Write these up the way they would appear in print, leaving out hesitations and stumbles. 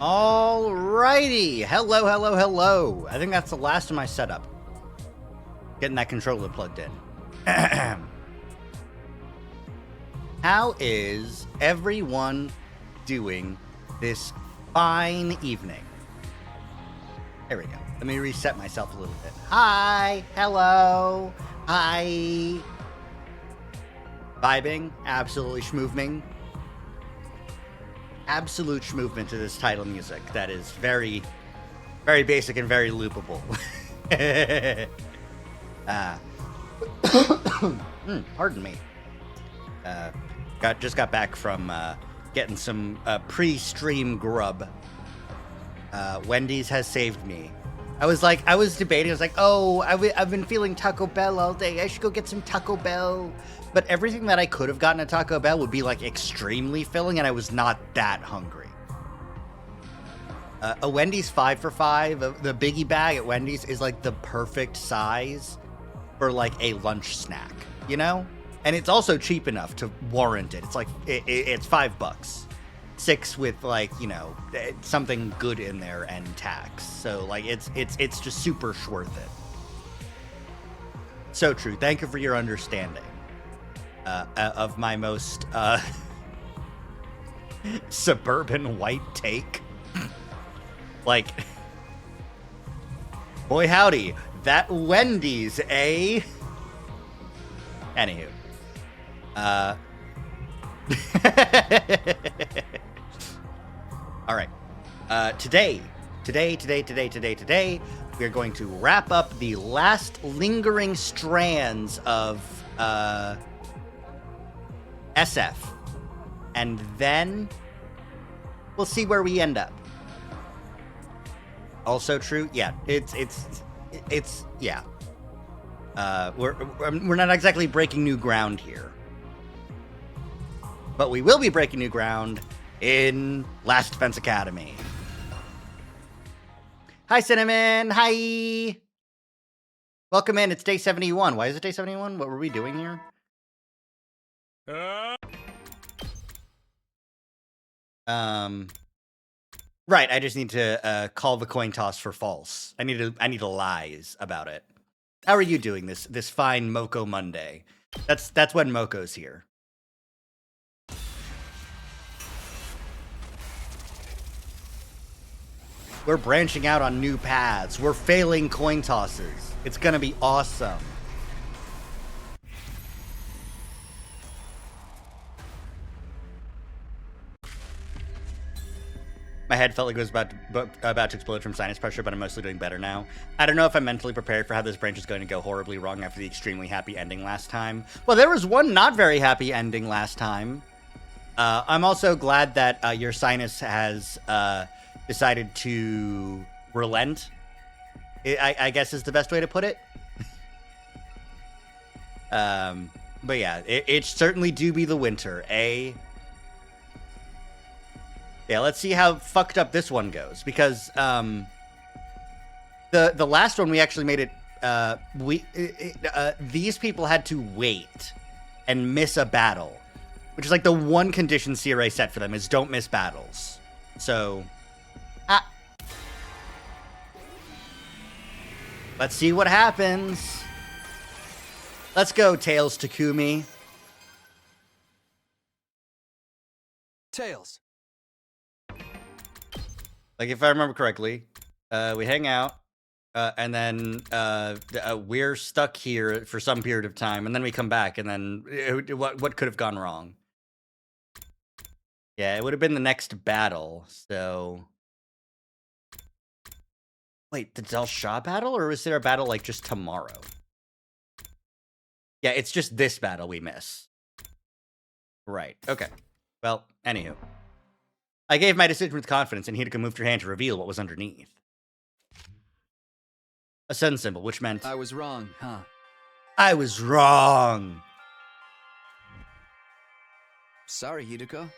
Alrighty. Hello, hello, hello. I think that's the last of my setup. Getting that controller plugged in. How is everyone doing this fine evening? There we go. Let me reset myself a little bit. Hi. Hello. Hi. Vibing. Absolutely schmooving. Absolute schmovement to this title music that is very, very basic and very loopable. Pardon me. Just got back from getting some pre-stream grub. Wendy's has saved me. I was debating. I was like, oh, I've been feeling Taco Bell all day. I should go get some Taco Bell. But everything that I could have gotten at Taco Bell would be like extremely filling, and I was not that hungry. A Wendy's 5 for $5, the biggie bag at Wendy's is like the perfect size for like a lunch snack, you know? And it's also cheap enough to warrant it. It's like, it's $5. 6 with like, you know, something good in there and tax. So like, it's just super worth it. So true. Thank you for your understanding of my most suburban white take. Like, boy howdy, that Wendy's, eh? Anywho. All right. Today, we're going to wrap up the last lingering strands of SF, and then we'll see where we end up. Also true, yeah. It's yeah. We're not exactly breaking new ground here, but we will be breaking new ground in Last Defense Academy. Hi, Cinnamon. Hi. Welcome in. It's day 71. Why is it day 71? What were we doing here? Right. I just need to call the coin toss for false. I need to lies about it. How are you doing this fine Moko Monday? That's when Moko's here. We're branching out on new paths. We're failing coin tosses. It's gonna be awesome. My head felt like it was about to explode from sinus pressure, but I'm mostly doing better now. I don't know if I'm mentally prepared for how this branch is going to go horribly wrong after the extremely happy ending last time. Well, there was one not very happy ending last time. I'm also glad that your sinus has decided to relent, I guess is the best way to put it. But yeah, it certainly do be the winter, eh? Yeah, let's see how fucked up this one goes, because the last one we actually made it. These people had to wait and miss a battle, which is like the one condition CRA set for them is don't miss battles. So, let's see what happens. Let's go, Tails Takumi. Tails. Like, if I remember correctly, we hang out, and then we're stuck here for some period of time, and then we come back, and then what could have gone wrong? Yeah, it would have been the next battle, so... Wait, the Del Shah battle, or is there a battle, like, just tomorrow? Yeah, it's just this battle we miss. Right, okay. Well, anywho. I gave my decision with confidence, and Hideko moved her hand to reveal what was underneath. A sun symbol, which meant... I was wrong, huh? I was wrong! Sorry, Hideko.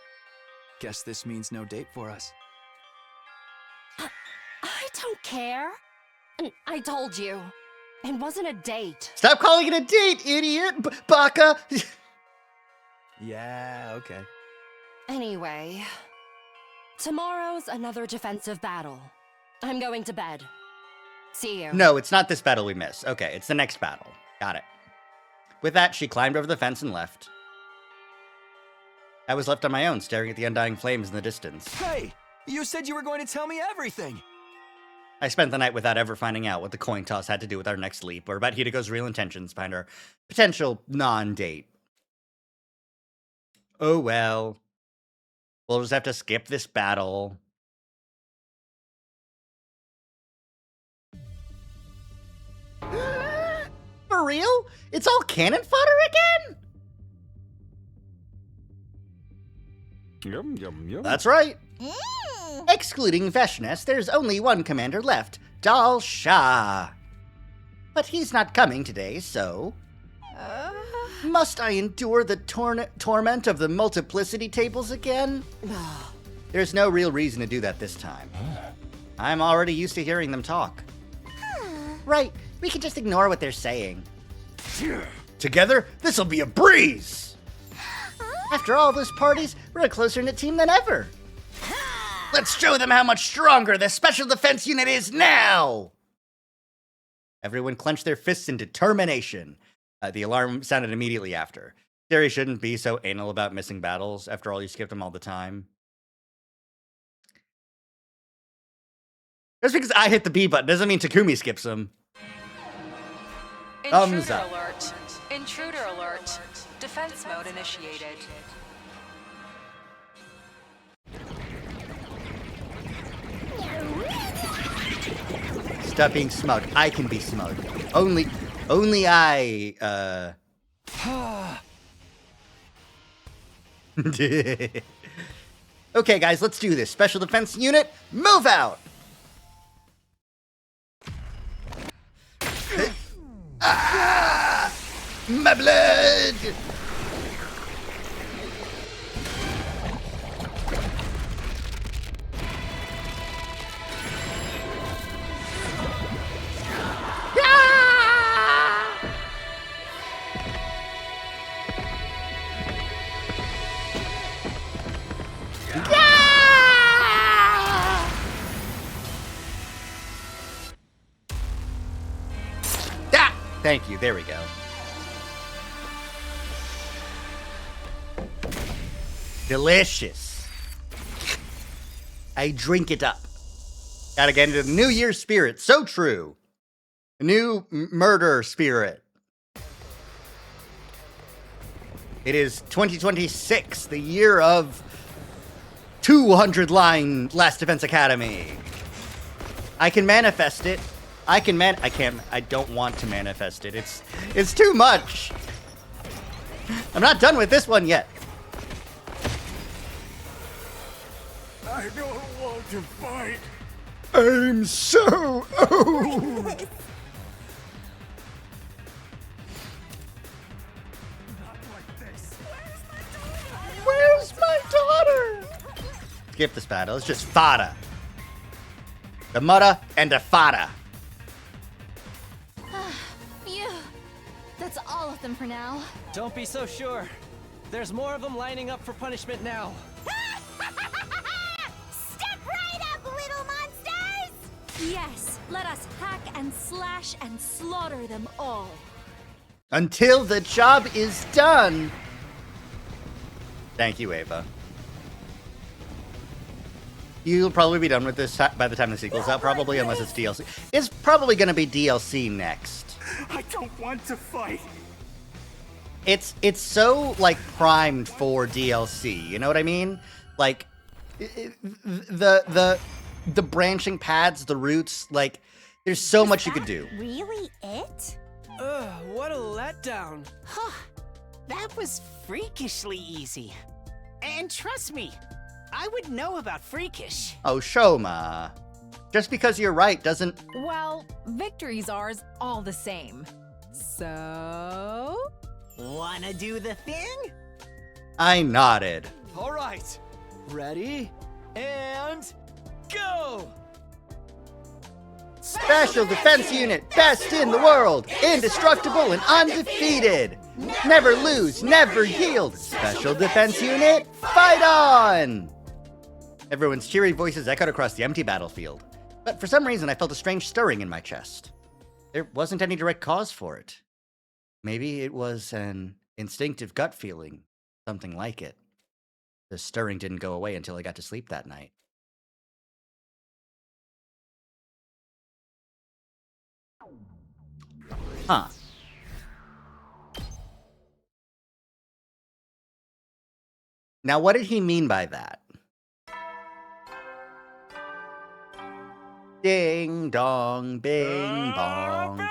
Guess this means no date for us. I don't care. I told you. It wasn't a date. Stop calling it a date, idiot! Baka! Yeah, okay. Anyway, tomorrow's another defensive battle. I'm going to bed. See you. No, it's not this battle we miss. Okay, it's the next battle. Got it. With that, she climbed over the fence and left. I was left on my own, staring at the undying flames in the distance. Hey, you said you were going to tell me everything. I spent the night without ever finding out what the coin toss had to do with our next leap, or about Hidiko's real intentions behind our potential non-date. Oh well. We'll just have to skip this battle. For real? It's all cannon fodder again? Yum, yum, yum. That's right. Excluding Veshness, there's only one commander left, Dal Shah. But he's not coming today, so... Must I endure the torment of the multiplicity tables again? There's no real reason to do that this time. I'm already used to hearing them talk. Right, we can just ignore what they're saying. Together, this'll be a breeze! After all those parties, we're a closer-knit team than ever. Let's show them how much stronger the Special Defense Unit is now! Everyone clenched their fists in determination. The alarm sounded immediately after. Derry shouldn't be so anal about missing battles. After all, you skipped them all the time. Just because I hit the B button doesn't mean Takumi skips them. Thumbs Intruder up. alert. Intruder alert. Defense mode initiated. Stop being smug. I can be smug. Only I, Okay, guys, let's do this. Special Defense Unit, move out! Ah! My blood! Thank you, there we go. Delicious. I drink it up. Gotta get into the New Year's spirit, so true. A new murder spirit. It is 2026, the year of 200-line Last Defense Academy. I can manifest it. I don't want to manifest it. It's too much. I'm not done with this one yet. I don't want to fight. I'm so old. Not like this. Where's my daughter? Skip this battle. It's just fodder. The mudda and the fodder. Phew. That's all of them for now. Don't be so sure. There's more of them lining up for punishment now. Step right up, little monsters! Yes, let us hack and slash and slaughter them all. Until the job is done. Thank you, Ava. You'll probably be done with this by the time the sequel's out, probably, unless it's DLC. It's probably going to be DLC next. I don't want to fight. It's so, like, primed for DLC, you know what I mean? Like, the branching paths, the routes, like, there's so much you could do. Really it? Ugh, what a letdown. Huh. That was freakishly easy. And trust me, I would know about freakish. Oh, Shoma. Just because you're right doesn't... Well, victory's ours all the same. So... Wanna do the thing? I nodded. All right. Ready? And go! Special Defense Unit, best in the world, indestructible and undefeated. Never lose, never yield. Special Defense Unit, fight on! Everyone's cheery voices echoed across the empty battlefield. But for some reason, I felt a strange stirring in my chest. There wasn't any direct cause for it. Maybe it was an instinctive gut feeling, something like it. The stirring didn't go away until I got to sleep that night. Huh. Now, what did he mean by that? Ding dong, bing bong.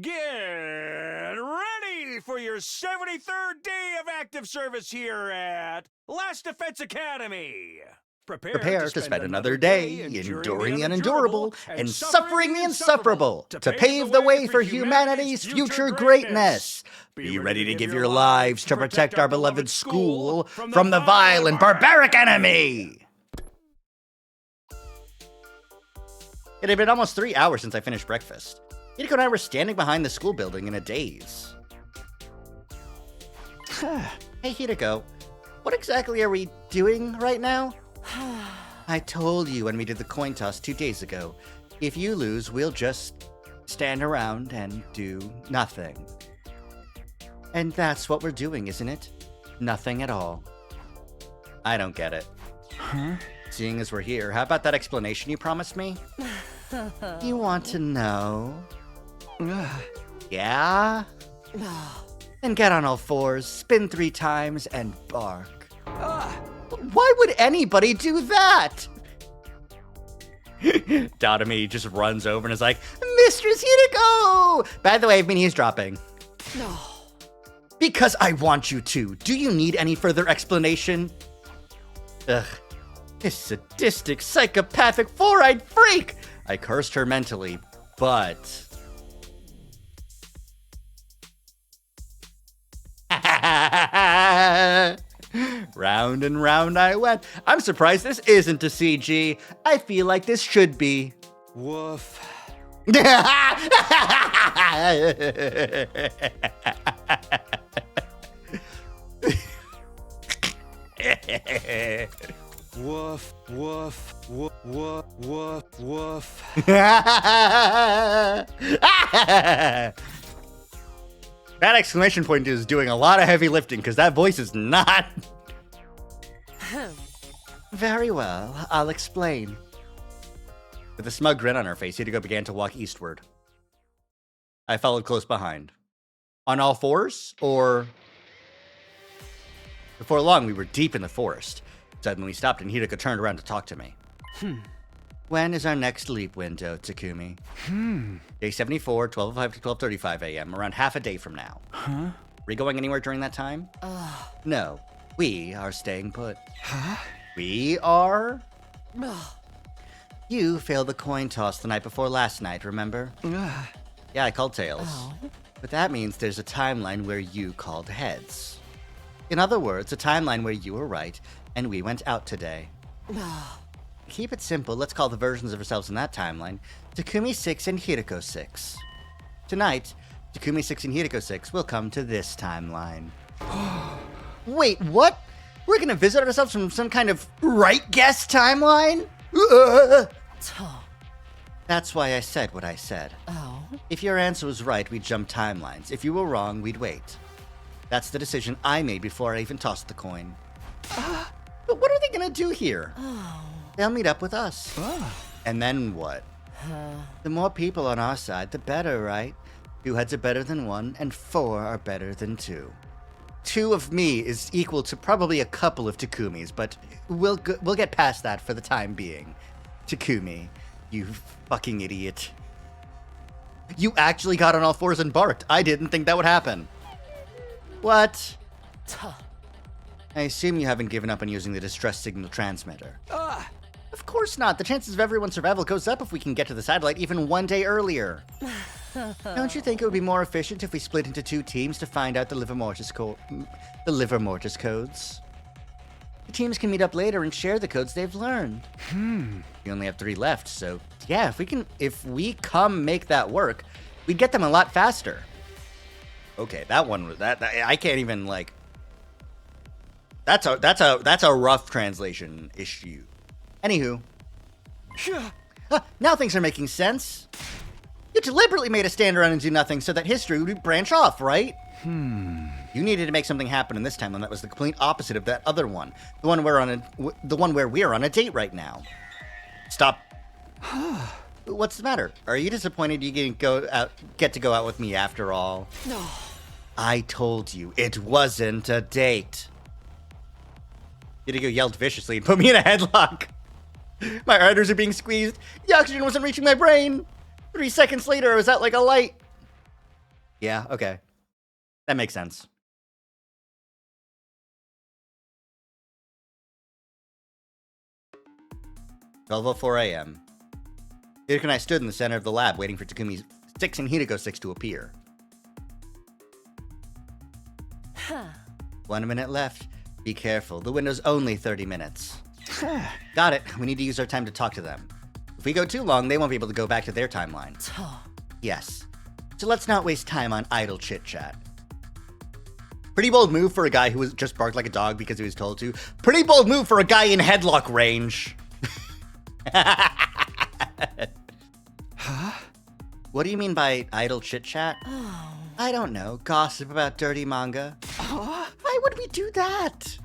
Get ready for your 73rd day of active service here at Last Defense Academy. Prepare to spend another day enduring the unendurable and suffering the insufferable to pave the way for humanity's future greatness. Be ready to give your lives to protect our beloved school from the vile and barbaric enemy. It had been almost 3 hours since I finished breakfast. Hideko and I were standing behind the school building in a daze. Hey Hideko, what exactly are we doing right now? I told you when we did the coin toss 2 days ago, if you lose, we'll just stand around and do nothing. And that's what we're doing, isn't it? Nothing at all. I don't get it. Huh? Seeing as we're here, how about that explanation you promised me? You want to know? Yeah? Then get on all fours, spin 3 times, and bark. Why would anybody do that? Dotami just runs over and is like, Mistress Hideko! By the way, I've been eavesdropping. No. Because I want you to. Do you need any further explanation? Ugh. This sadistic, psychopathic, four-eyed freak! I cursed her mentally, but... Round and round I went. I'm surprised this isn't a CG. I feel like this should be. Woof. Woof, woof, woof, woof, woof, woof. That exclamation point is doing a lot of heavy lifting because that voice is not. Very well, I'll explain. With a smug grin on her face, Hideko began to walk eastward. I followed close behind. On all fours, or... Before long, we were deep in the forest. Suddenly we stopped and Hideko turned around to talk to me. When is our next leap window, Takumi? Day 74, 12:05 to 12:35 a.m., around half a day from now. Are we going anywhere during that time? No, we are staying put. We are? You failed the coin toss the night before last night, remember? Yeah, I called tails. But that means there's a timeline where you called heads. In other words, a timeline where you were right and we went out today. Keep it simple, let's call the versions of ourselves in that timeline Takumi 6 and Hideko 6. Tonight, Takumi 6 and Hideko 6 will come to this timeline. Wait, what? We're gonna visit ourselves from some kind of right guess timeline? That's why I said what I said. If your answer was right, we'd jump timelines. If you were wrong, we'd wait. That's the decision I made before I even tossed the coin. But what are they gonna do here? They'll meet up with us. And then what? The more people on our side, the better, right? 2 heads are better than 1, and 4 are better than 2. 2 of me is equal to probably a couple of Takumis, but we'll get past that for the time being. Takumi, you fucking idiot. You actually got on all fours and barked. I didn't think that would happen. What? I assume you haven't given up on using the distress signal transmitter. Of course not. The chances of everyone's survival goes up if we can get to the satellite even 1 day earlier. Don't you think it would be more efficient if we split into 2 teams to find out the liver mortis codes? The teams can meet up later and share the codes they've learned. We only have 3 left, so yeah, if we come make that work, we'd get them a lot faster. Okay, that one was that I can't even like. That's a rough translation issue. Anywho, now things are making sense. You deliberately made us stand around and do nothing so that history would branch off, right? You needed to make something happen in this timeline that was the complete opposite of that other one. The one where we're on a date right now. Stop. What's the matter? Are you disappointed you get to go out with me after all? No. I told you it wasn't a date. Hideko yelled viciously and put me in a headlock. My arteries are being squeezed. The oxygen wasn't reaching my brain. 3 seconds later, I was out like a light. Yeah, okay. That makes sense. "12:04 a.m. Hideko and I stood in the center of the lab waiting for Takumi 6 and Hideko 6 to appear. 1 minute left. Be careful. The window's only 30 minutes. Got it. We need to use our time to talk to them. If we go too long, they won't be able to go back to their timeline. Yes. So let's not waste time on idle chit-chat. Pretty bold move for a guy who was just barked like a dog because he was told to. Pretty bold move for a guy in headlock range. Huh? What do you mean by idle chit-chat? Oh. I don't know. Gossip about dirty manga. Why would we do that?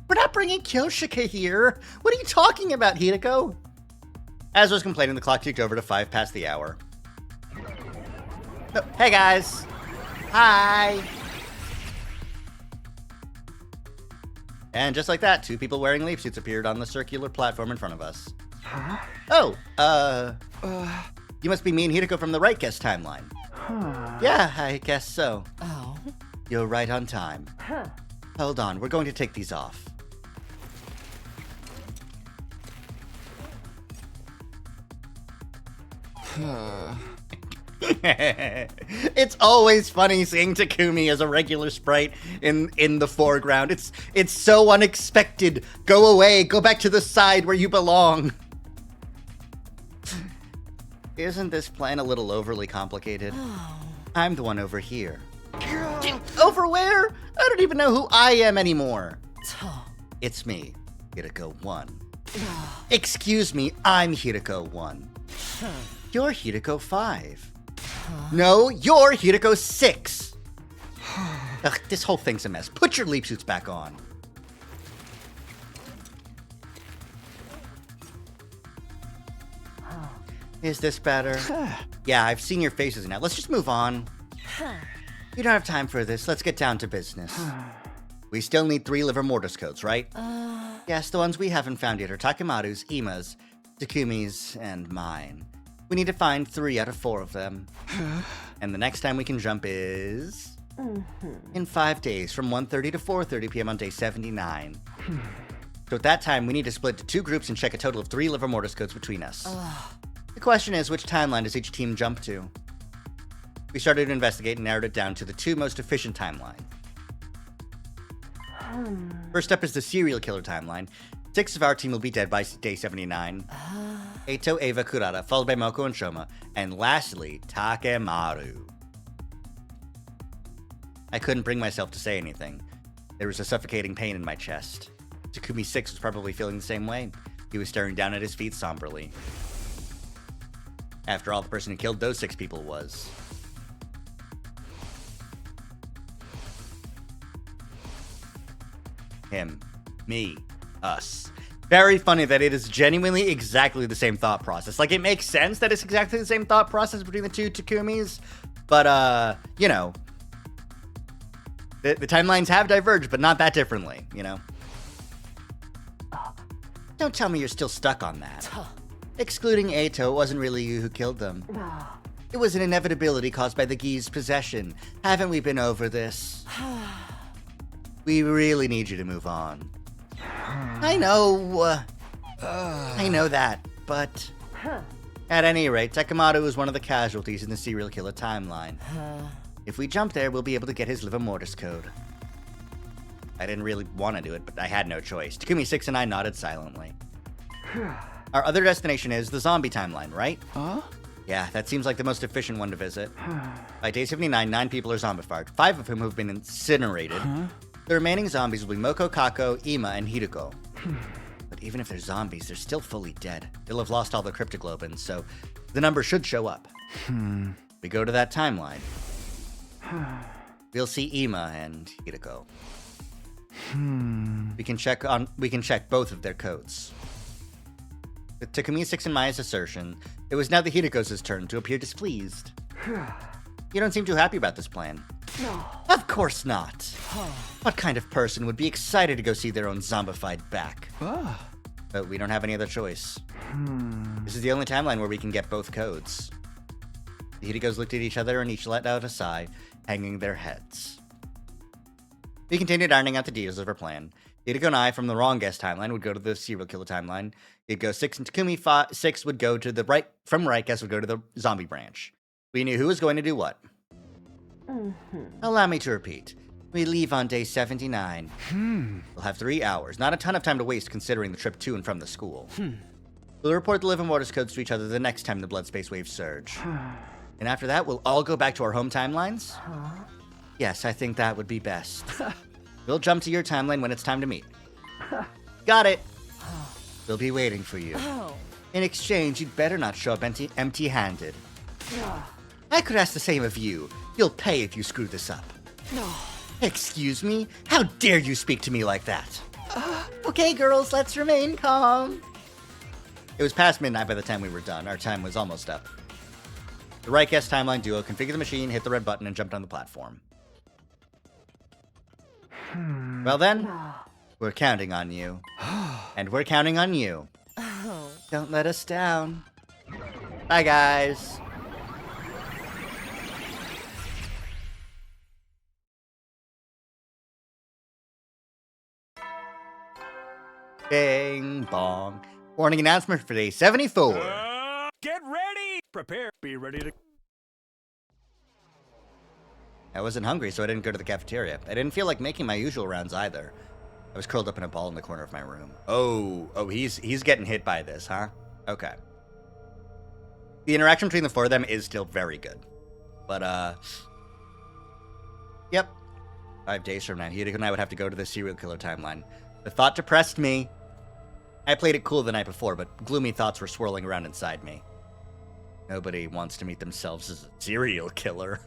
We're not bringing Kyoshika here. What are you talking about, Hideko? As I was complaining, the clock ticked over to 5 past the hour. Oh, hey, guys. Hi. And just like that, 2 people wearing leaf suits appeared on the circular platform in front of us. Huh? Oh, you must be me and Hideko from the right guest timeline. Yeah, I guess so. Oh. You're right on time. Hold on, we're going to take these off. It's always funny seeing Takumi as a regular sprite in the foreground. It's so unexpected. Go away, go back to the side where you belong. Isn't this plan a little overly complicated? I'm the one over here. Over where? I don't even know who I am anymore. It's me, Hideko 1. Excuse me, I'm Hideko 1. You're Hideko 5. No, you're Hideko 6. Ugh, this whole thing's a mess. Put your leap suits back on. Is this better? Yeah, I've seen your faces now. Let's just move on. You don't have time for this. Let's get down to business. We still need 3 liver mortis codes, right? Yes, the ones we haven't found yet are Takemaru's, Ima's, Takumi's, and mine. We need to find 3 out of 4 of them. And the next time we can jump is... in 5 days, from 1:30 to 4:30 p.m. on day 79. So at that time, we need to split into 2 groups and check a total of 3 liver mortis codes between us. The question is, which timeline does each team jump to? We started to investigate and narrowed it down to the 2 most efficient timelines. First up is the serial killer timeline. 6 of our team will be dead by day 79. Eito, Eva, Kurata, followed by Moko and Shoma, and lastly, Takemaru. I couldn't bring myself to say anything. There was a suffocating pain in my chest. Takumi 6 was probably feeling the same way. He was staring down at his feet somberly. After all, the person who killed those 6 people was... him. Me. Us. Very funny that it is genuinely exactly the same thought process. Like, it makes sense that it's exactly the same thought process between the 2 Takumis, but, you know, the timelines have diverged, but not that differently, you know? Don't tell me you're still stuck on that. Excluding Eito, it wasn't really you who killed them. It was an inevitability caused by the Gi's possession. Haven't we been over this? We really need you to move on. I know. I know that, but... At any rate, Takemaru is one of the casualties in the serial killer timeline. If we jump there, we'll be able to get his liver mortis code. I didn't really want to do it, but I had no choice. Takumi 6 and I nodded silently. Our other destination is the zombie timeline, right? Yeah, that seems like the most efficient one to visit. By day 79, 9 people are zombified, 5 of whom have been incinerated. The remaining zombies will be Moko, Kako, Ima, and Hideko. But even if they're zombies, they're still fully dead. They'll have lost all their cryptoglobins, so the number should show up. We go to that timeline. We'll see Ima and Hideko. We can check both of their codes. With Takumi 6 and Maya's assertion, it was now the Hideko's turn to appear displeased. You don't seem too happy about this plan. No. Of course not. What kind of person would be excited to go see their own zombified back? But we don't have any other choice. This is the only timeline where we can get both codes. The Hidekos looked at each other and each let out a sigh, hanging their heads. We continued ironing out the details of our plan. Hideko and I, from the wrong guest timeline, would go to the serial killer timeline. It'd go 6 and Takumi 6 would go to the right, from right guest would go to the zombie branch. We knew who was going to do what. Allow me to repeat. We leave on day 79. We'll have 3 hours, not a ton of time to waste considering the trip to and from the school. We'll report the Live and Waters codes to each other the next time the blood space waves surge. And after that, we'll all go back to our home timelines? Yes, I think that would be best. We'll jump to your timeline when it's time to meet. Got it. We'll be waiting for you. In exchange, you'd better not show up empty-handed. I could ask the same of you. You'll pay if you screw this up. Excuse me? How dare you speak to me like that? Okay, girls, let's remain calm. It was past midnight by the time we were done. Our time was almost up. The right guest timeline duo configured the machine, hit the red button, and jumped on the platform. Well then, we're counting on you. And we're counting on you. Don't let us down. Bye, guys. Bing bong. Warning announcement for day 74. Get ready! Prepare. Be ready to... I wasn't hungry, so I didn't go to the cafeteria. I didn't feel like making my usual rounds either. I was curled up in a ball in the corner of my room. Oh, he's getting hit by this, huh? Okay. The interaction between the four of them is still very good. But, yep. 5 days from now, Hideko and I would have to go to the serial killer timeline. The thought depressed me. I played it cool the night before, but gloomy thoughts were swirling around inside me. Nobody wants to meet themselves as a serial killer.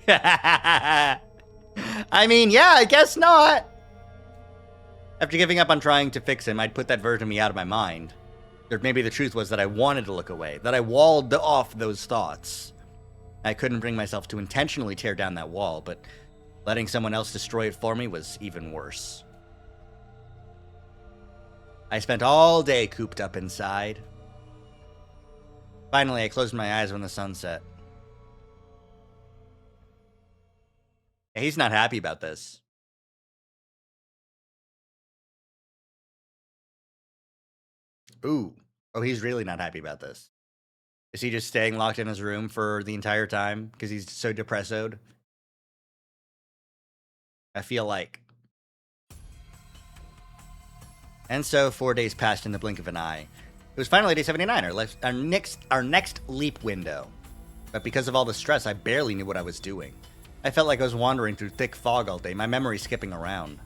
I mean, yeah, I guess not. After giving up on trying to fix him, I'd put that version of me out of my mind. Or maybe the truth was that I wanted to look away, that I walled off those thoughts. I couldn't bring myself to intentionally tear down that wall, but letting someone else destroy it for me was even worse. I spent all day cooped up inside. Finally, I closed my eyes when the sun set. He's not happy about this. Ooh. Oh, he's really not happy about this. Is he just staying locked in his room for the entire time because he's so depressoed? I feel like. And so 4 days passed in the blink of an eye. It was finally day 79, our next leap window. But because of all the stress, I barely knew what I was doing. I felt like I was wandering through thick fog all day, my memory skipping around.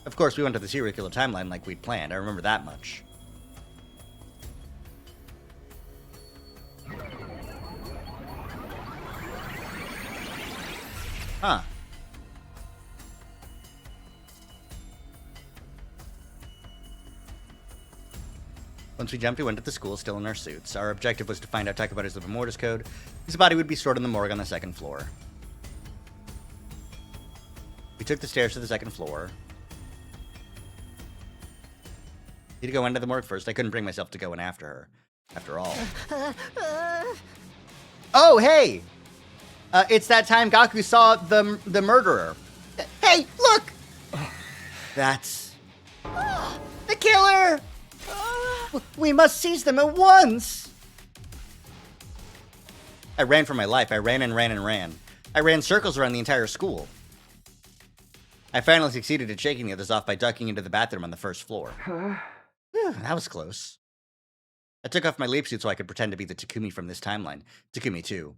Of course, we went to the serial killer timeline like we'd planned. I remember that much. Huh. Once we jumped, we went to the school, still in our suits. Our objective was to find out Takabuta's Live Mortis code. His body would be stored in the morgue on the 2nd floor. We took the stairs to the 2nd floor. Need to go into the morgue first. I couldn't bring myself to go in after her. After all. Oh, hey! It's that time Gaku saw the murderer. Hey, look! That's... the killer! We must seize them at once! I ran for my life. I ran and ran and ran. I ran circles around the entire school. I finally succeeded at shaking the others off by ducking into the bathroom on the 1st floor. That was close. I took off my leap suit so I could pretend to be the Takumi from this timeline. Takumi 2.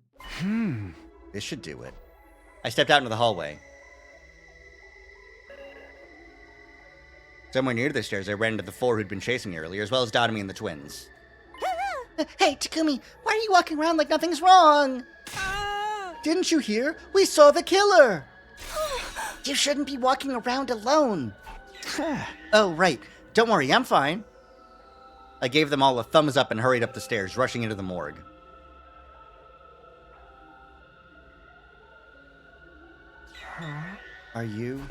This should do it. I stepped out into the hallway. Somewhere near the stairs, I ran into the four who'd been chasing me earlier, as well as Dotomi and the twins. Hey, Takumi, why are you walking around like nothing's wrong? Didn't you hear? We saw the killer! You shouldn't be walking around alone. Oh, right. Don't worry, I'm fine. I gave them all a thumbs up and hurried up the stairs, rushing into the morgue. Are you?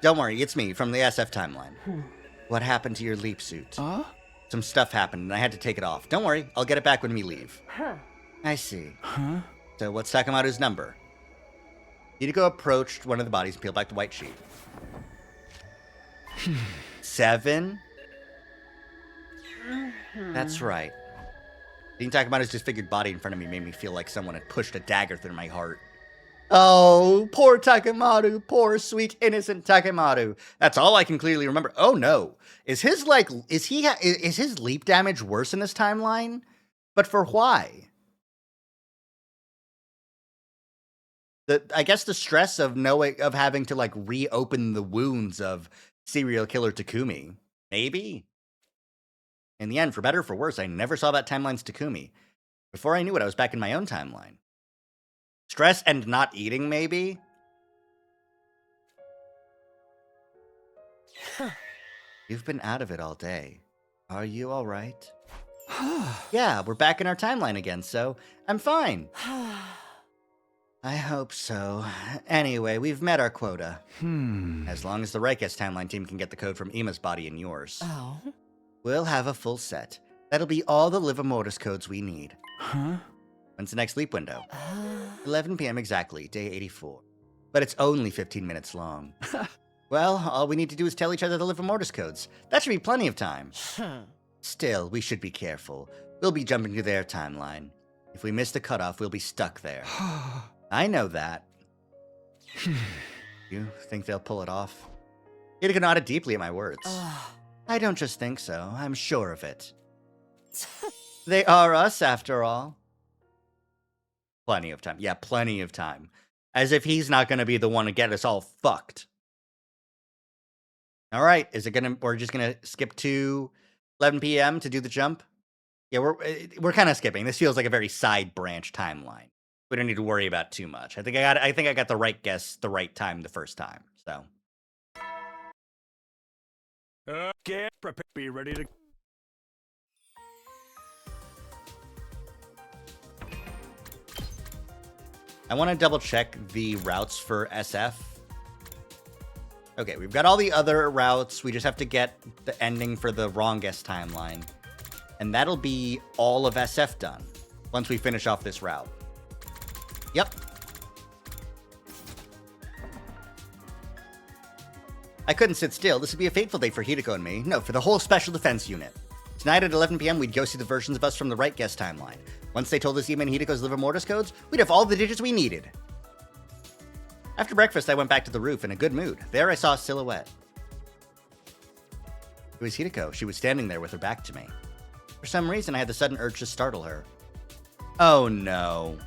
Don't worry, it's me, from the SF timeline. What happened to your leap suit? Some stuff happened, and I had to take it off. Don't worry, I'll get it back when we leave. I see. So what's Takamato's number? Hideko approached one of the bodies and peeled back the white sheet. 7? That's right. Seeing Takamato's disfigured body in front of me made me feel like someone had pushed a dagger through my heart. Oh, poor Takamado, poor sweet innocent Takamado. That's all I can clearly remember. Oh no, is his leap damage worse in this timeline? But for why? I guess the stress of having to like reopen the wounds of serial killer Takumi. Maybe. In the end, for better or for worse, I never saw that timeline's Takumi. Before I knew it, I was back in my own timeline. Stress and not eating, maybe? You've been out of it all day. Are you all right? Yeah, we're back in our timeline again, so I'm fine. I hope so. Anyway, we've met our quota. As long as the Rikes timeline team can get the code from Ima's body and yours. Oh. We'll have a full set. That'll be all the Liver Mortis codes we need. When's the next sleep window? 11 p.m. exactly, day 84. But it's only 15 minutes long. Well, all we need to do is tell each other the Liver Mortis codes. That should be plenty of time. Still, we should be careful. We'll be jumping to their timeline. If we miss the cutoff, we'll be stuck there. I know that. You think they'll pull it off? Hideko nodded deeply at my words. I don't just think so. I'm sure of it. They are us, after all. Plenty of time. Yeah, plenty of time. As if he's not going to be the one to get us all fucked. All right, we're just going to skip to 11 p.m. to do the jump? Yeah, we're kind of skipping. This feels like a very side branch timeline. We don't need to worry about too much. I think I got the right guess the right time the first time. So. Okay, prepare. Be ready to. I want to double check the routes for SF. Okay, we've got all the other routes. We just have to get the ending for the wrongest timeline. And that'll be all of SF done once we finish off this route. Yep. I couldn't sit still. This would be a fateful day for Hideko and me. No, for the whole Special Defense Unit. Tonight at 11 p.m., we'd go see the versions of us from the right guest timeline. Once they told us Ima and Hideko's Liver Mortis codes, we'd have all the digits we needed. After breakfast, I went back to the roof in a good mood. There I saw a silhouette. It was Hideko. She was standing there with her back to me. For some reason, I had the sudden urge to startle her. Oh no.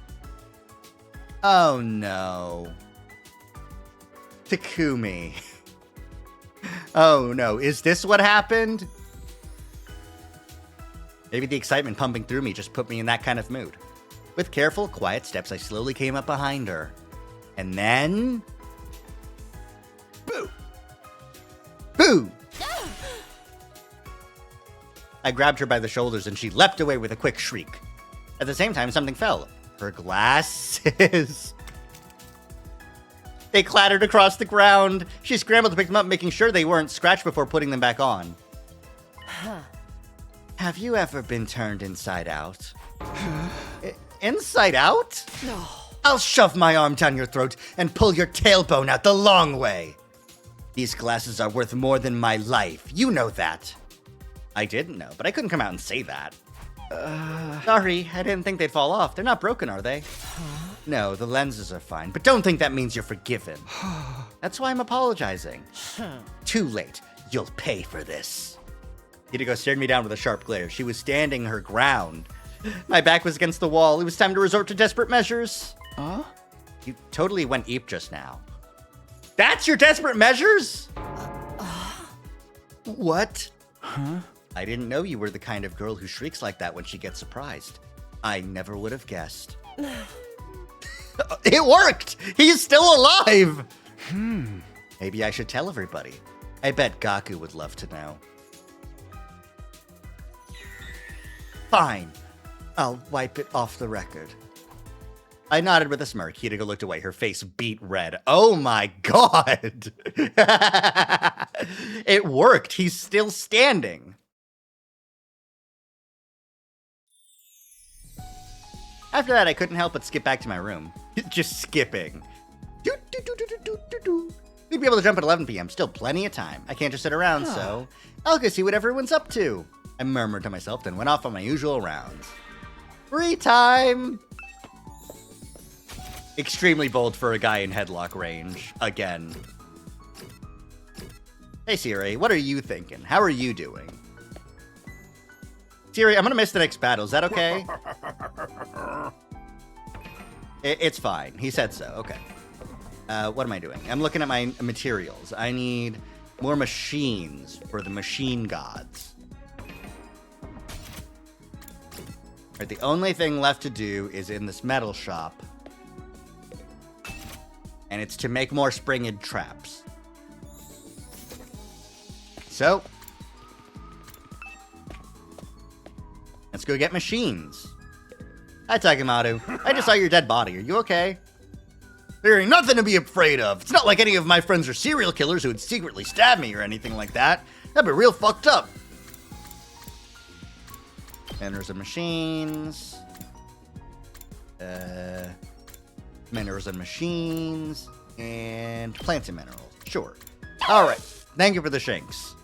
Oh no. Takumi. Oh no, is this what happened? Maybe the excitement pumping through me just put me in that kind of mood. With careful, quiet steps, I slowly came up behind her. And then... Boo! Boo! I grabbed her by the shoulders and she leapt away with a quick shriek. At the same time, something fell. Her glasses. They clattered across the ground. She scrambled to pick them up, making sure they weren't scratched before putting them back on. Have you ever been turned inside out? Inside out? No. I'll shove my arm down your throat and pull your tailbone out the long way. These glasses are worth more than my life. You know that. I didn't know, but I couldn't come out and say that. Sorry, I didn't think they'd fall off. They're not broken, are they? No, the lenses are fine, but don't think that means you're forgiven. That's why I'm apologizing. Too late. You'll pay for this. Hideko stared me down with a sharp glare. She was standing her ground. My back was against the wall. It was time to resort to desperate measures. Huh? You totally went ape just now. That's your desperate measures? What? Huh? I didn't know you were the kind of girl who shrieks like that when she gets surprised. I never would have guessed. It worked! He's still alive! Maybe I should tell everybody. I bet Gaku would love to know. Fine. I'll wipe it off the record. I nodded with a smirk. Hideko looked away. Her face beat red. Oh my god! It worked. He's still standing. After that, I couldn't help but skip back to my room. Just skipping. We'd be able to jump at 11 p.m. Still plenty of time. I can't just sit around, so I'll go see what everyone's up to. I murmured to myself, then went off on my usual rounds. Free time! Extremely bold for a guy in headlock range. Again. Hey Siri, what are you thinking? How are you doing? Siri, I'm gonna miss the next battle. Is that okay? It's fine. He said so. Okay. What am I doing? I'm looking at my materials. I need more machines for the machine gods. Alright, the only thing left to do is in this metal shop. And it's to make more springed traps. So, let's go get machines. Hi, Takemaru. I just saw your dead body. Are you okay? There ain't nothing to be afraid of. It's not like any of my friends are serial killers who would secretly stab me or anything like that. That'd be real fucked up. Minerals and machines. Minerals and machines. And plants and minerals. Sure. Alright. Thank you for the shanks.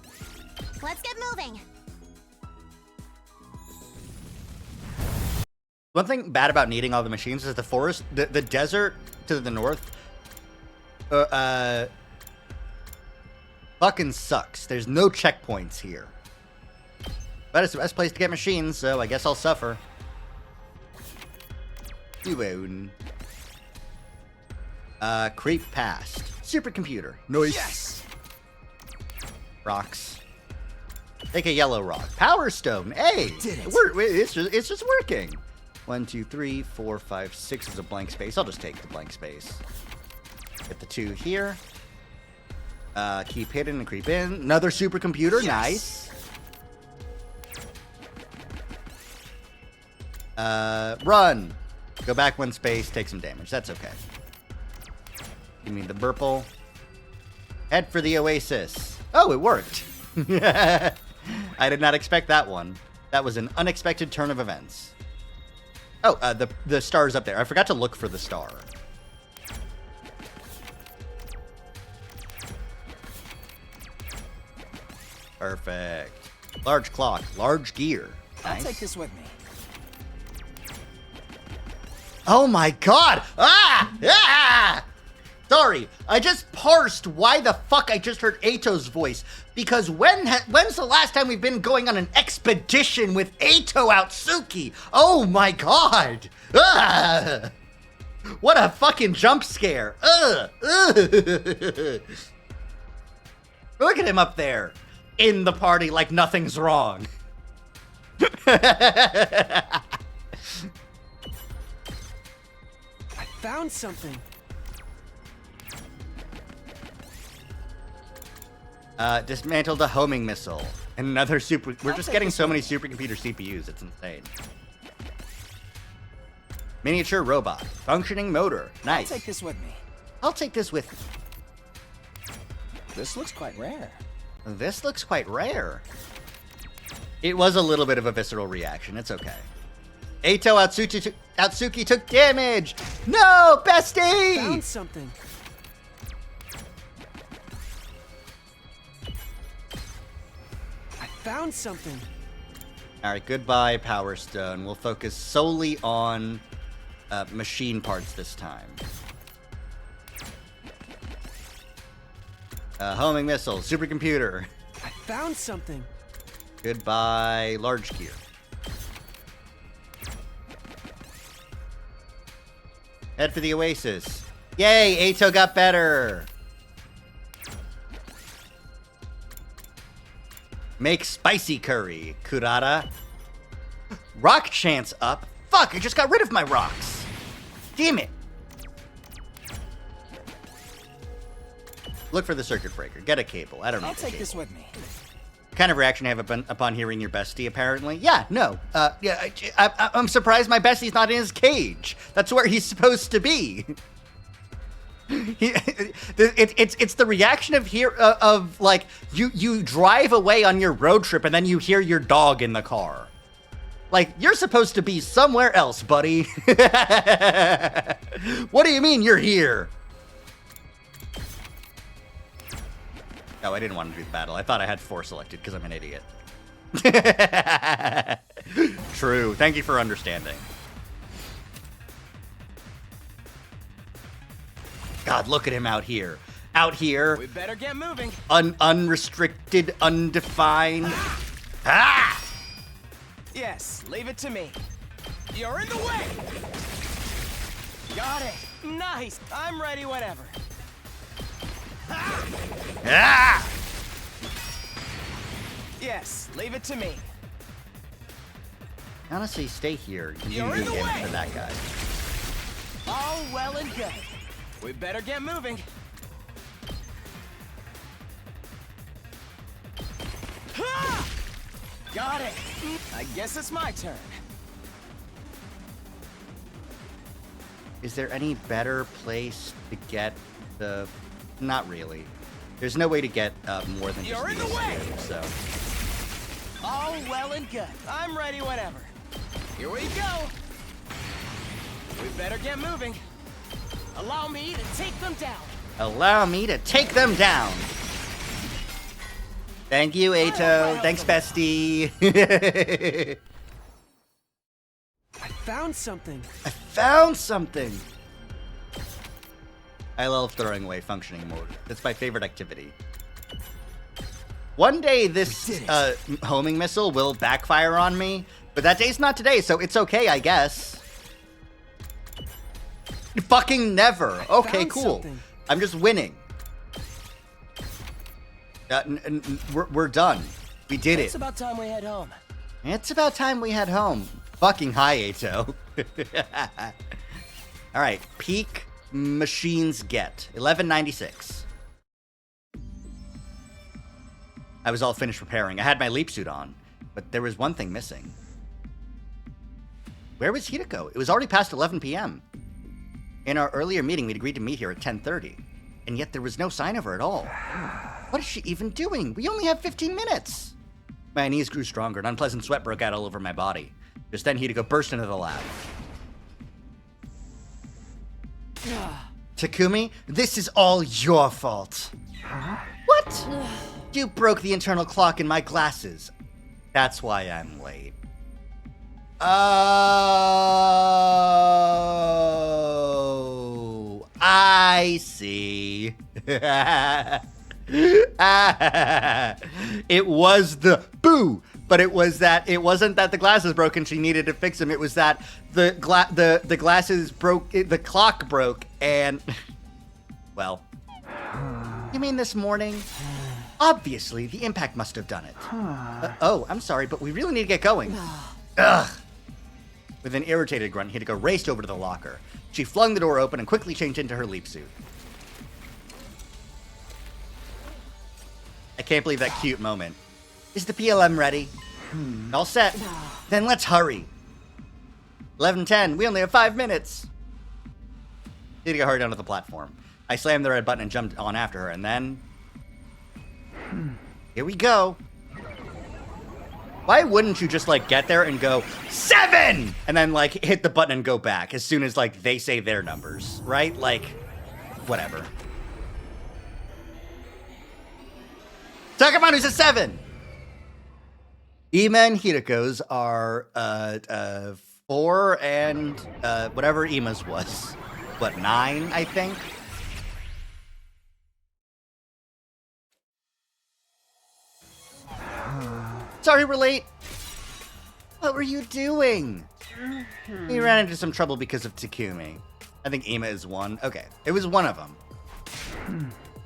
Let's get moving. One thing bad about needing all the machines is the forest, the desert to the north, fucking sucks. There's no checkpoints here. But it's the best place to get machines, so I guess I'll suffer. You won't. Creep past. Supercomputer. Noise. Yes! Rocks. Take a yellow rock. Power Stone. Hey! Did it. It's just working. 1, 2, 3, 4, 5, 6 is a blank space. I'll just take the blank space. Get the 2 here. Keep hidden and creep in. Another supercomputer. Yes. Nice. Run. Go back 1 space. Take some damage. That's okay. Give me the Burple. Head for the Oasis. Oh, it worked. I did not expect that one. That was an unexpected turn of events. Oh, the star's up there. I forgot to look for the star. Perfect. Large clock, large gear. I'll Nice. take this with me. Oh my god! Ah! Ah! Sorry, I just parsed why the fuck I just heard Ato's voice. Because when's the last time we've been going on an expedition with Ato Outsuki? Oh my god! Ah! What a fucking jump scare! Ugh! Ugh! Look at him up there in the party like nothing's wrong. I found something. Dismantled the homing missile. And another super... We're I'll just take getting this so one. many supercomputer CPUs. It's insane. Miniature robot. Functioning motor. Nice. I'll take this with me. I'll take this with me. This looks quite rare. This looks quite rare. It was a little bit of a visceral reaction. It's okay. Ato Outsuki took damage! No, bestie! Found something. I found something. Alright, goodbye, Power Stone. We'll focus solely on machine parts this time. Homing missile, supercomputer. I found something. Goodbye, large gear. Head for the Oasis. Yay, Ato got better. Make spicy curry, Kurata. Rock chance up. Fuck, I just got rid of my rocks. Damn it. Look for the circuit breaker. Get a cable. I don't know. I'll take this with me. Kind of reaction I have upon hearing your bestie, apparently. Yeah, no. I'm surprised my bestie's not in his cage. That's where he's supposed to be. It's the reaction of like you drive away on your road trip and then you hear your dog in the car. Like, you're supposed to be somewhere else, buddy. What do you mean you're here? Oh, I didn't want to do the battle. I thought I had 4 selected because I'm an idiot. True. Thank you for understanding. God, look at him out here. Out here. We better get moving. Unrestricted, undefined. Ah! Yes, leave it to me. You're in the way! Got it. Nice. I'm ready whenever. Ah! Yes, leave it to me. Honestly, stay here. You You're can in do the damage way. to that guy. All well and good. We better get moving. Ha! Got it. I guess it's my turn. Is there any better place to get the... Not really. There's no way to get more than You're just in the these way. two, so... All well and good. I'm ready whenever. Here we go. We better get moving. Allow me to take them down. Allow me to take them down. Thank you, Ato. Thanks, bestie. I found something. I found something. I love throwing away functioning mode. It's my favorite activity. One day this homing missile will backfire on me, but that day's not today, so it's okay, I guess. Fucking never. Okay, found cool. something. I'm just winning. We're done. We did It's it. about time we head home. It's about time we head home. Fucking hi, Ato. All right, peak machines get 1196. I was all finished repairing. I had my leap suit on, but there was one thing missing. Where was Hideko? It was already past 11 p.m. In our earlier meeting, we'd agreed to meet here at 10:30, and yet there was no sign of her at all. What is she even doing? We only have 15 minutes. My knees grew stronger, and unpleasant sweat broke out all over my body. Just then, Hideko burst into the lab. Takumi, this is all your fault. What? You broke the internal clock in my glasses. That's why I'm late. Oh, I see. It was the boo, but it wasn't that the glasses broke and she needed to fix them. It was that the glasses broke, the clock broke, and well, you mean this morning? Obviously, the impact must have done it. Oh, I'm sorry, but we really need to get going. Ugh. With an irritated grunt, Hideko raced over to the locker. She flung the door open and quickly changed into her leap suit. I can't believe that cute moment. Is the PLM ready? All set. Then let's hurry. 11:10. We only have 5 minutes. Hideko hurried onto the platform. I slammed the red button and jumped on after her, and then... Here we go. Why wouldn't you just, like, get there and go, 7! And then, like, hit the button and go back as soon as, like, they say their numbers, right? Like, whatever. Takamano's a 7! Ima and Hideko's are, 4 and, whatever Ima's was. What, 9, I think? sorry we're late. What were you doing? We ran into some trouble because of Takumi. I think Ima is one. Okay, it was one of them.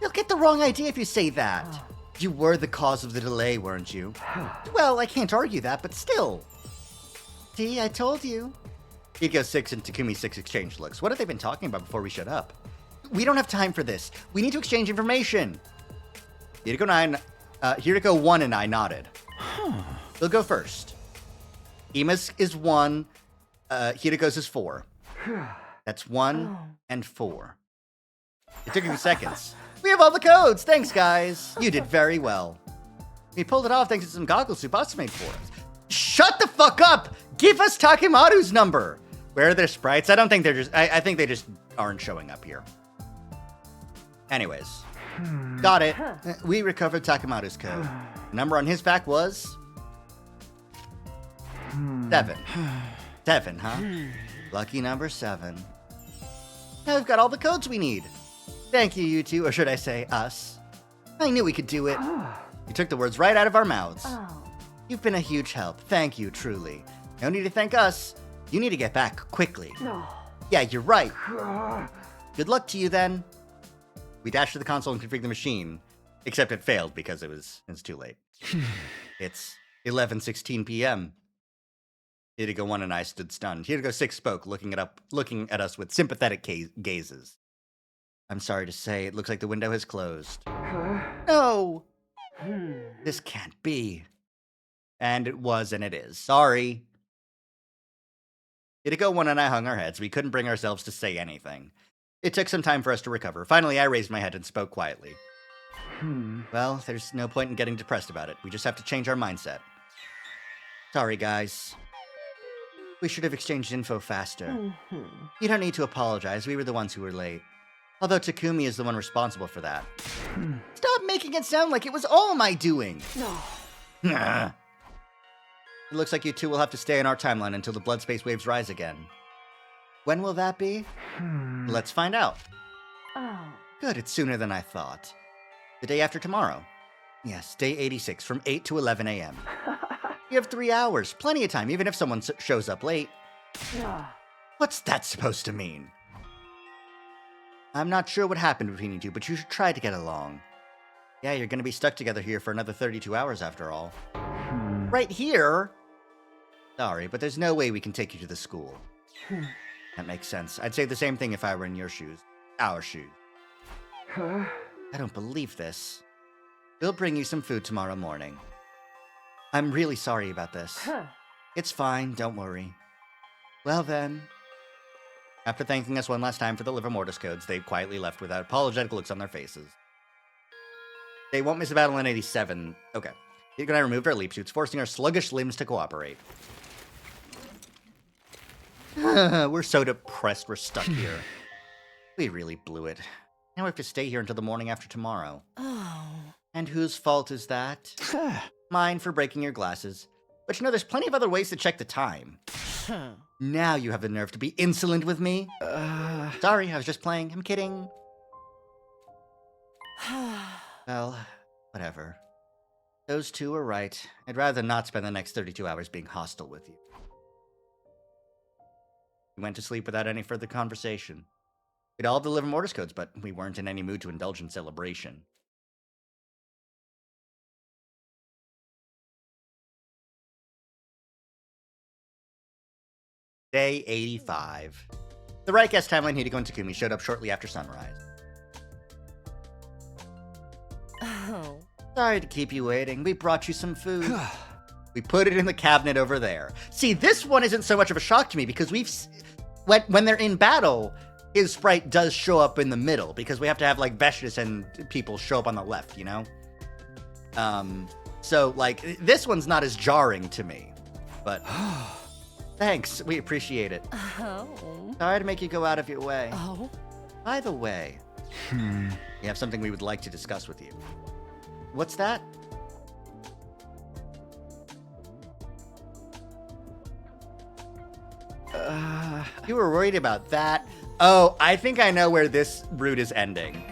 You'll get the wrong idea if you say that. You were the cause of the delay, weren't you? Well, I can't argue that, but still. See, I told you. Hideko 6 and Takumi 6 exchanged looks. What have they been talking about before we shut up? We don't have time for this. We need to exchange information. Hideko 1 and I nodded. They'll go first. Ima's is 1. Hideko's is 4. That's 1 and 4. It took a few seconds. We have all the codes! Thanks, guys! You did very well. We pulled it off thanks to some goggles Tsubasa made for us. Shut the fuck up! Give us Takemaru's number! Where are their sprites? I don't think they're just... I think they just aren't showing up here. Anyways. Got it. We recovered Takemaru's code. The number on his back was... 7. 7, huh? Lucky number 7. Now we've got all the codes we need. Thank you, you two, or should I say, us. I knew we could do it. You took the words right out of our mouths. You've been a huge help. Thank you, truly. No need to thank us. You need to get back quickly. Yeah, you're right. Good luck to you, then. We dashed to the console and configured the machine, except it failed because it's too late. It's 11:16 p.m. Hideko 1 and I stood stunned. Hideko 6 spoke, looking at us with sympathetic gazes. I'm sorry to say, it looks like the window has closed. No! This can't be. And it was, and it is. Sorry. Hideko 1 and I hung our heads. We couldn't bring ourselves to say anything. It took some time for us to recover. Finally, I raised my head and spoke quietly. Well, there's no point in getting depressed about it. We just have to change our mindset. Sorry, guys. We should have exchanged info faster. You don't need to apologize. We were the ones who were late. Although Takumi is the one responsible for that. Stop making it sound like it was all my doing! No. It looks like you two will have to stay in our timeline until the blood space waves rise again. When will that be? Let's find out. Good, it's sooner than I thought. The day after tomorrow. Yes, day 86, from 8 to 11 a.m. You have 3 hours, plenty of time, even if someone shows up late. What's that supposed to mean? I'm not sure what happened between you two, but you should try to get along. Yeah, you're gonna be stuck together here for another 32 hours after all. Right here? Sorry, but there's no way we can take you to the school. That makes sense. I'd say the same thing if I were in your shoes. Our shoes. I don't believe this. We'll bring you some food tomorrow morning. I'm really sorry about this. It's fine, don't worry. Well then. After thanking us one last time for the Liver Mortis codes, they quietly left without apologetic looks on their faces. They won't miss a battle in 87. Okay. Hideko and I removed our leap suits, forcing our sluggish limbs to cooperate. We're so depressed we're stuck here. We really blew it. Now we have to stay here until the morning after tomorrow. Oh. And whose fault is that? Mine for breaking your glasses. But you know, there's plenty of other ways to check the time. Now you have the nerve to be insolent with me? Sorry, I was just playing. I'm kidding. Well, whatever. Those two are right. I'd rather not spend the next 32 hours being hostile with you. We went to sleep without any further conversation. We'd all deliver Mortis codes, but we weren't in any mood to indulge in celebration. Day 85. The right guest timeline Hideko and Takumi showed up shortly after sunrise. Oh. Sorry to keep you waiting. We brought you some food. We put it in the cabinet over there. See, this one isn't so much of a shock to me because when they're in battle, his sprite does show up in the middle because we have to have like Veshtus and people show up on the left, you know? So like this one's not as jarring to me, but thanks. We appreciate it. Oh. Sorry to make you go out of your way. Oh. By the way, we have something we would like to discuss with you. What's that? You were worried about that? Oh, I think I know where this route is ending.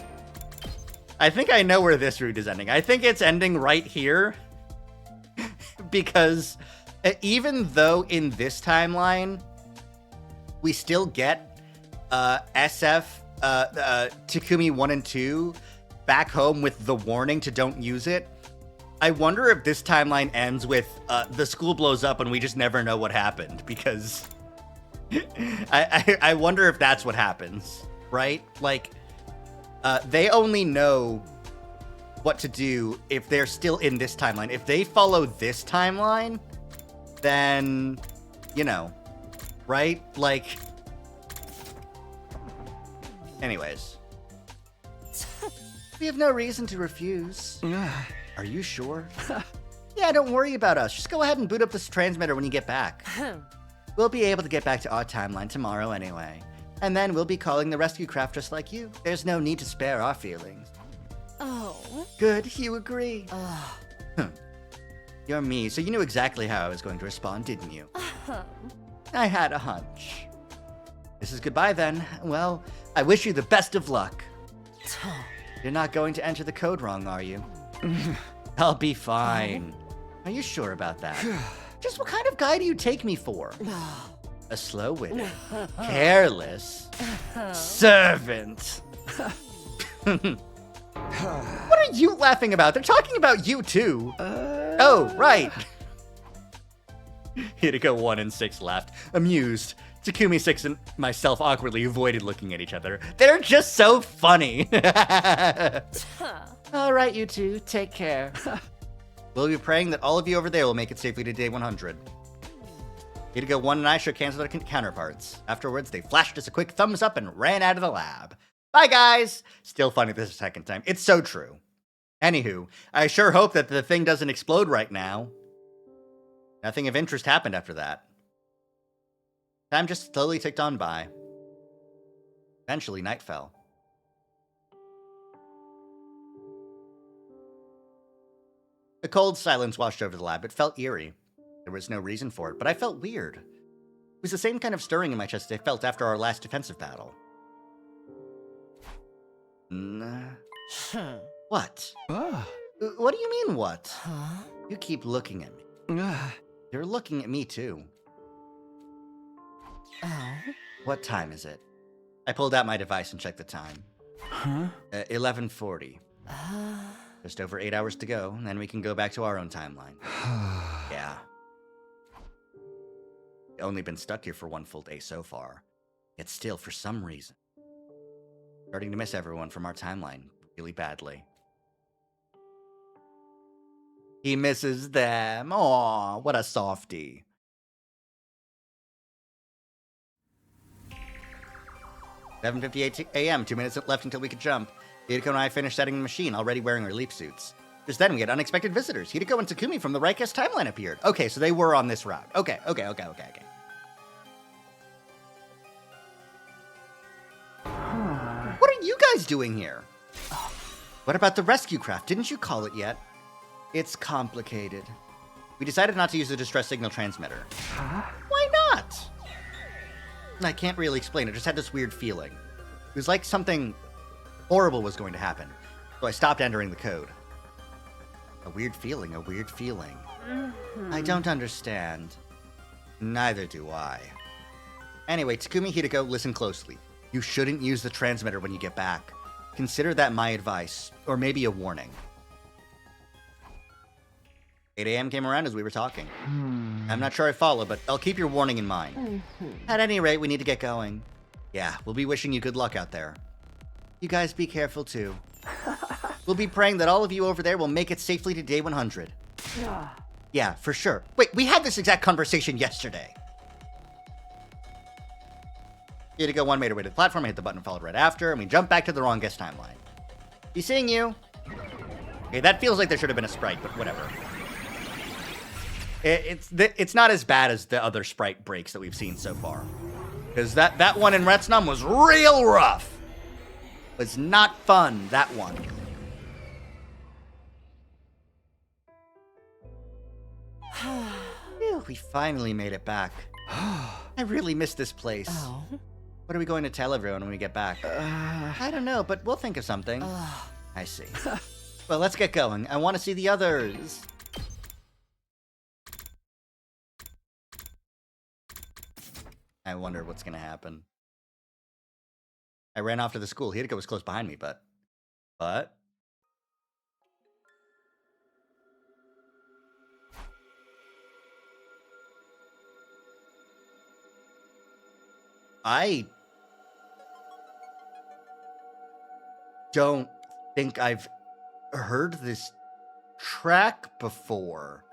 I think it's ending right here. because even though in this timeline we still get SF Takumi 1 and 2 back home with the warning to don't use it, I wonder if this timeline ends with the school blows up and we just never know what happened, because I wonder if that's what happens, right? Like, they only know what to do if they're still in this timeline. If they follow this timeline, then, you know, right? Like, anyways. We have no reason to refuse. Are you sure? Yeah, don't worry about us. Just go ahead and boot up this transmitter when you get back. We'll be able to get back to our timeline tomorrow anyway. And then we'll be calling the rescue craft just like you. There's no need to spare our feelings. Oh. Good, you agree. You're me, so you knew exactly how I was going to respond, didn't you? I had a hunch. This is goodbye then. Well, I wish you the best of luck. You're not going to enter the code wrong, are you? I'll be fine. Are you sure about that? Just what kind of guy do you take me for? A slow-witted, careless servant. What are you laughing about? They're talking about you too. Oh, right. Hideko 1 and 6 laughed, amused. Takumi 6 and myself awkwardly avoided looking at each other. They're just so funny. All right, you two, take care. We'll be praying that all of you over there will make it safely to day 100. Hideko 1 and I shook hands with our counterparts. Afterwards, they flashed us a quick thumbs up and ran out of the lab. Bye, guys! Still funny this second time. It's so true. Anywho, I sure hope that the thing doesn't explode right now. Nothing of interest happened after that. Time just slowly ticked on by. Eventually, night fell. A cold silence washed over the lab. It felt eerie. There was no reason for it, but I felt weird. It was the same kind of stirring in my chest I felt after our last defensive battle. What? What do you mean, what? You keep looking at me. You're looking at me, too. What time is it? I pulled out my device and checked the time. 11:40. Just over 8 hours to go, and then we can go back to our own timeline. Yeah. Only been stuck here for one full day so far. Yet still, for some reason, starting to miss everyone from our timeline really badly. He misses them. Aw, what a softie. "7:58 a.m., 2 minutes left until we could jump. Hideko and I finished setting the machine, already wearing our leap suits. Just then, we had unexpected visitors. Hideko and Takumi from the Rikest timeline appeared. Okay, so they were on this route. Okay. What are you guys doing here? What about the rescue craft? Didn't you call it yet? It's complicated. We decided not to use the distress signal transmitter. Why not? I can't really explain. I just had this weird feeling. It was like something horrible was going to happen. So I stopped entering the code. A weird feeling. I don't understand. Neither do I. Anyway, Takumi, Hideko, listen closely. You shouldn't use the transmitter when you get back. Consider that my advice, or maybe a warning. 8 a.m. came around as we were talking. I'm not sure I follow, but I'll keep your warning in mind. At any rate, we need to get going. Yeah, we'll be wishing you good luck out there. You guys be careful too. We'll be praying that all of you over there will make it safely to day 100. Yeah, for sure. Wait, we had this exact conversation yesterday. Hideko 1 made her way to the platform, I hit the button and followed right after, and we jumped back to the wrong guest timeline. Be seeing you. Okay, that feels like there should have been a sprite, but whatever. It's not as bad as the other sprite breaks that we've seen so far. Because that one in Retsnum was real rough. It was not fun, that one. Phew, we finally made it back. I really miss this place. What are we going to tell everyone when we get back? I don't know, but we'll think of something. I see. Well, let's get going. I want to see the others. I wonder what's gonna happen. I ran off to the school. Hideko was close behind me, but... I don't think I've heard this track before.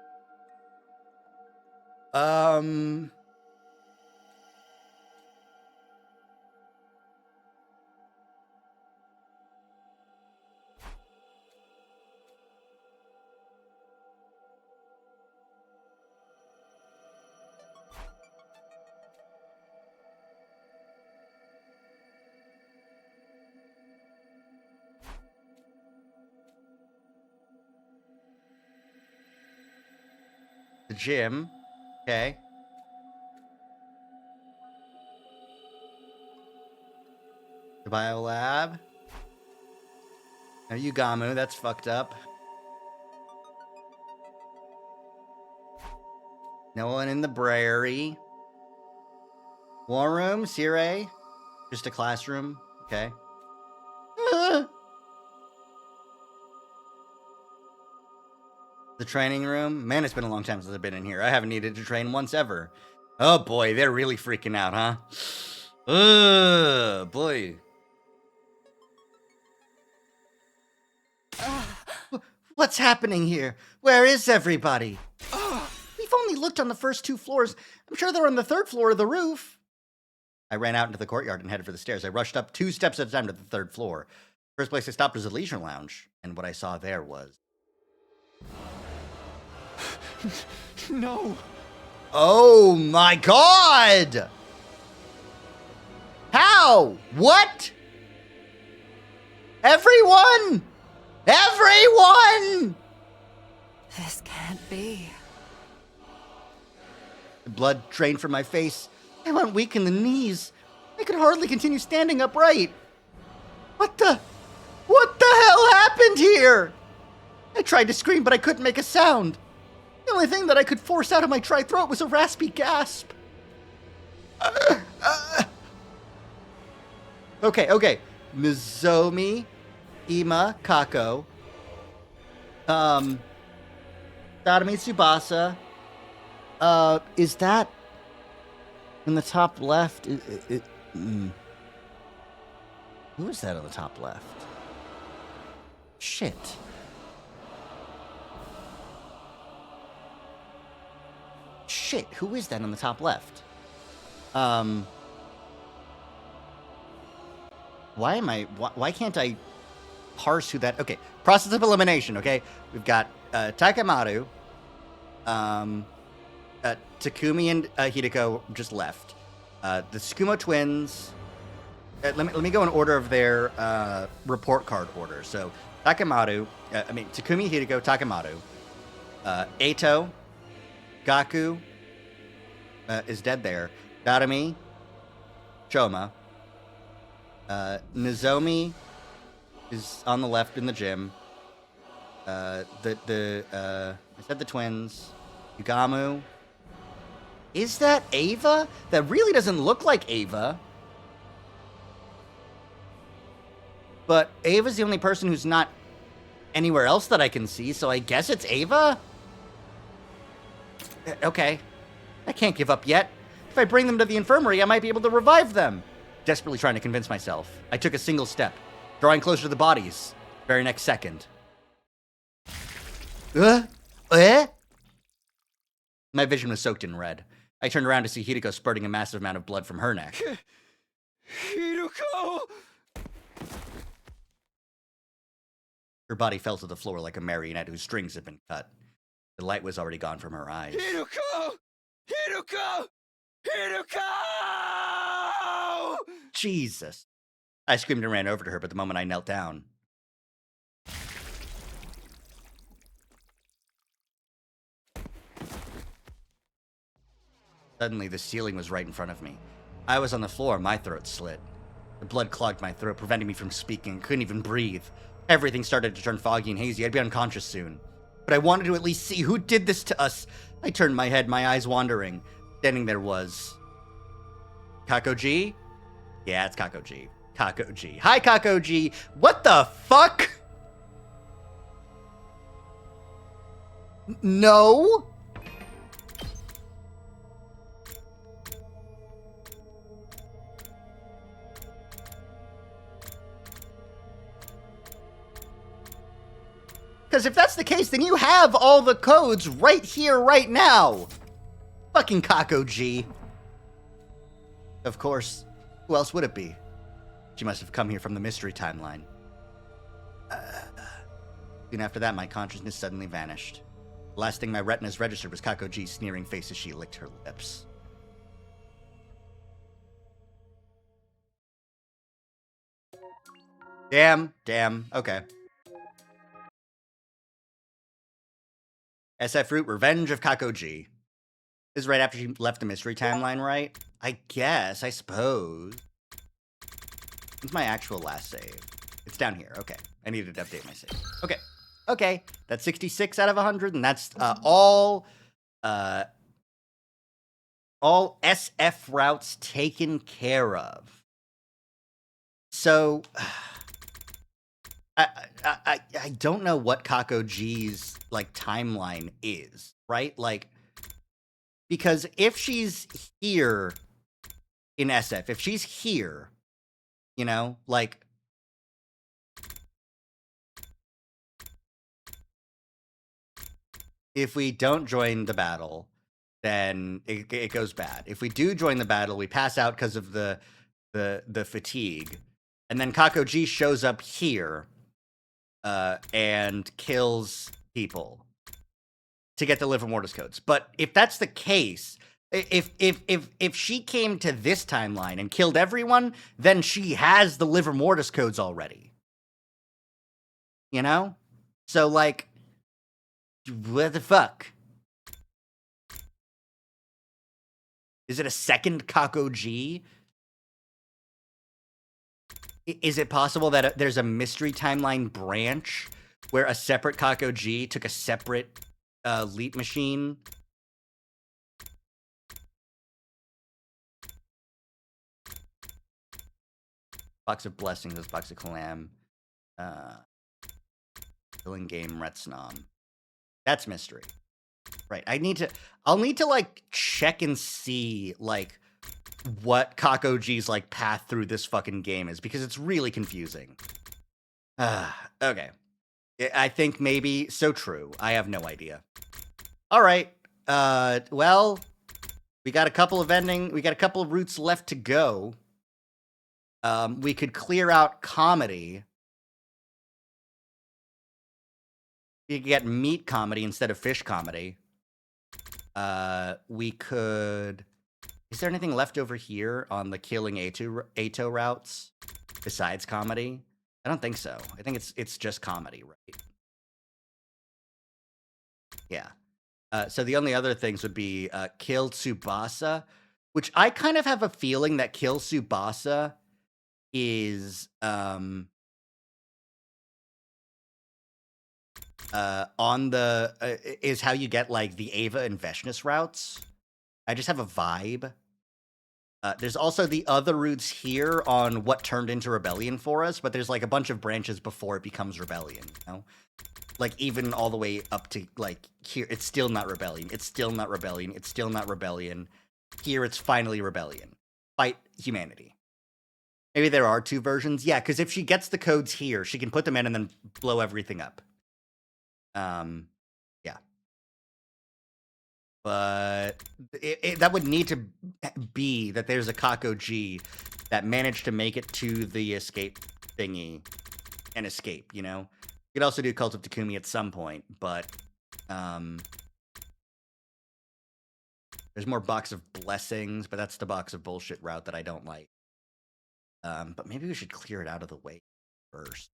The gym. Okay. The biolab. No Yugamu, that's fucked up. No one in the Brary. War room, Sire. Just a classroom. Okay. The training room. Man, it's been a long time since I've been in here. I haven't needed to train once ever. Oh boy, they're really freaking out, huh? Boy. What's happening here? Where is everybody? We've only looked on the first 2 floors. I'm sure they're on the 3rd floor of the roof. I ran out into the courtyard and headed for the stairs. I rushed up 2 steps at a time to the 3rd floor. First place I stopped was a leisure lounge, and what I saw there was... No! Oh my god! How? What? Everyone! Everyone! This can't be. The blood drained from my face. I went weak in the knees. I could hardly continue standing upright. What the hell happened here? I tried to scream, but I couldn't make a sound. The only thing that I could force out of my dry throat was a raspy gasp. Okay. Nozomi, Ima, Kako, Sadame Tsubasa. Is that in the top left? Who is that on the top left? Shit. Shit, who is that on the top left? Why can't I parse who that... Okay, process of elimination, okay? We've got Takemaru, Takumi and Hideko just left. The Tsukumo twins... let me go in order of their report card order. So, Takemaru, Takumi, Hideko, Takemaru, Eito, Gaku is dead there. Darami, Choma, Nozomi is on the left in the gym. I said the twins. Yugamu. Is that Ava? That really doesn't look like Ava. But Ava's the only person who's not anywhere else that I can see, so I guess it's Ava? Okay. I can't give up yet. If I bring them to the infirmary, I might be able to revive them. Desperately trying to convince myself. I took a single step, drawing closer to the bodies. Very next second. My vision was soaked in red. I turned around to see Hideko spurting a massive amount of blood from her neck. Hideko! Her body fell to the floor like a marionette whose strings had been cut. The light was already gone from her eyes. Hideko! Hideko! Hideko! Jesus. I screamed and ran over to her, but the moment I knelt down... Suddenly, the ceiling was right in front of me. I was on the floor, my throat slit. The blood clogged my throat, preventing me from speaking. I couldn't even breathe. Everything started to turn foggy and hazy. I'd be unconscious soon. But I wanted to at least see who did this to us. I turned my head, my eyes wandering. Standing there was... Kako G? Yeah, it's Kako G. Kako G. Hi, Kako G. What the fuck? No. Because if that's the case, then you have all the codes right here, right now. Fucking Kako G. Of course. Who else would it be? She must have come here from the mystery timeline. Soon after that, my consciousness suddenly vanished. The last thing my retinas registered was Kako G's sneering face as she licked her lips. Damn. Okay. SF Root, Revenge of Kako G. This is right after she left the mystery timeline, right? I guess, I suppose. What's my actual last save? It's down here. Okay. I needed to update my save. Okay. That's 66 out of 100, and that's all SF routes taken care of. So I don't know what Kako G's like timeline is, right? Like, because if she's here in SF, if she's here, you know, like, if we don't join the battle, then it goes bad. If we do join the battle, we pass out because of the fatigue, and then Kako G shows up here and kills people to get the Livor Mortis codes. But if that's the case, if she came to this timeline and killed everyone, then she has the Livor Mortis codes already. You know? So, like, what the fuck? Is it a second Kako G? Is it possible that there's a mystery timeline branch where a separate Kako G took a separate leap machine? Box of Blessings, Box of Kalam. Filling Game, Retsnom. That's mystery. Right, I'll need to, like, check and see, like, what Kako G's, like, path through this fucking game is, because it's really confusing. Okay. I think maybe so true. I have no idea. All right. Well, we got a couple of routes left to go. We could clear out comedy. We could get meat comedy instead of fish comedy. We could... Is there anything left over here on the killing Ato routes besides comedy? I don't think so. I think it's just comedy, right? Yeah. So the only other things would be kill Tsubasa, which I kind of have a feeling that kill Tsubasa is on the is how you get like the Ava and Veshnus routes. I just have a vibe. There's also the other routes here on what turned into Rebellion for us, but there's like a bunch of branches before it becomes Rebellion, you know? Like even all the way up to like here, it's still not Rebellion. It's still not Rebellion. It's still not Rebellion. Here it's finally Rebellion. Fight humanity. Maybe there are two versions. Yeah, because if she gets the codes here, she can put them in and then blow everything up. Yeah. But that would need to be that there's a Kako G that managed to make it to the escape thingy and escape, you know? You could also do Cult of Takumi at some point, but there's more Box of Blessings, but that's the Box of Bullshit route that I don't like. But maybe we should clear it out of the way first.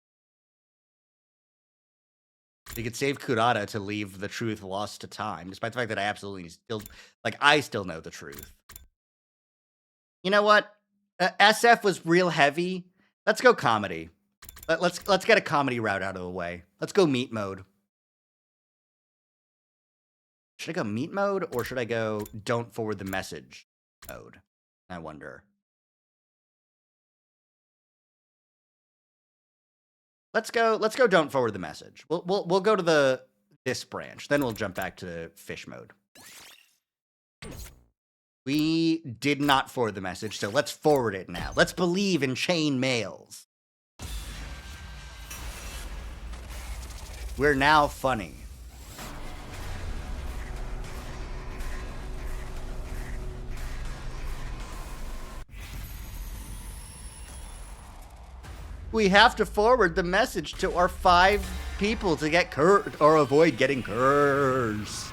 We could save Kurata to leave the truth lost to time, despite the fact that I absolutely still, like, I still know the truth. You know what? SF was real heavy. Let's go comedy. Let's get a comedy route out of the way. Let's go meat mode. Should I go meat mode, or should I go don't forward the message mode? I wonder. Let's go. Don't forward the message. We'll go to this branch. Then we'll jump back to fish mode. We did not forward the message, so let's forward it now. Let's believe in chain mails. We're now funny. We have to forward the message to our 5 people to get cursed or avoid getting cursed.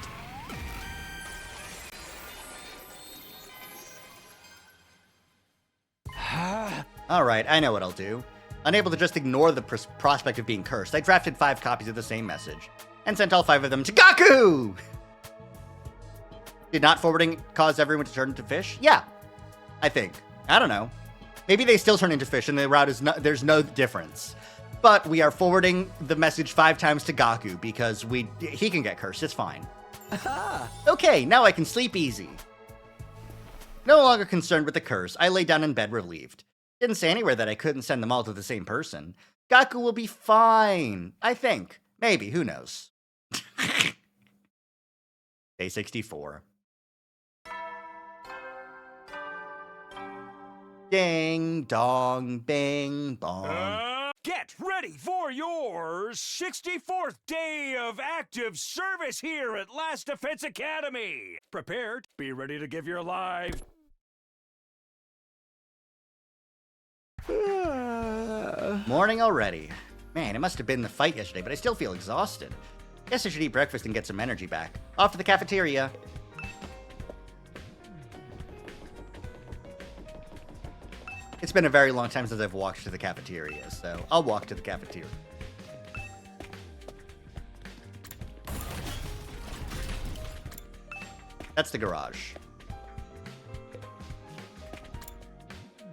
All right, I know what I'll do. Unable to just ignore the prospect of being cursed, I drafted 5 copies of the same message and sent all 5 of them to Gaku! Did not forwarding cause everyone to turn into fish? Yeah, I think. I don't know. Maybe they still turn into fish and the route is there's no difference. But we are forwarding the message 5 times to Gaku because he can get cursed, it's fine. Okay, now I can sleep easy. No longer concerned with the curse, I lay down in bed relieved. Didn't say anywhere that I couldn't send them all to the same person. Gaku will be fine, I think. Maybe, who knows? Day 64. Ding, dong, bing, bong. Get ready for your 64th day of active service here at Last Defense Academy. Prepared, be ready to give your life. Morning already. Man, it must have been the fight yesterday, but I still feel exhausted. Guess I should eat breakfast and get some energy back. Off to the cafeteria. It's been a very long time since I've walked to the cafeteria, so I'll walk to the cafeteria. That's the garage.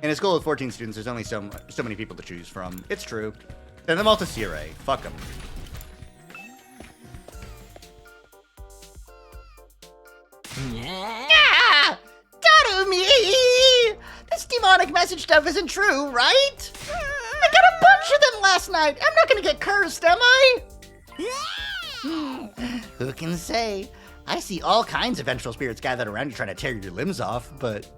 In a school of 14 students, there's only so many people to choose from. It's true. Send them all to Sirei. Fuck them. Yeah! Darumi! This demonic message stuff isn't true, right? I got a bunch of them last night. I'm not gonna get cursed, am I? Who can say? I see all kinds of vengeful spirits gathered around you trying to tear your limbs off, but...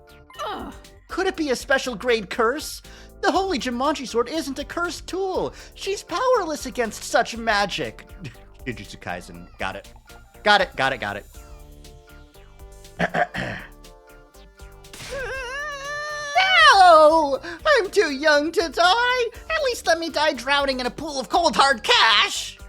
Could it be a special grade curse? The Holy Jumanji Sword isn't a cursed tool. She's powerless against such magic. Jujutsu Kaisen. Got it. Got it. No! I'm too young to die. At least let me die drowning in a pool of cold hard cash.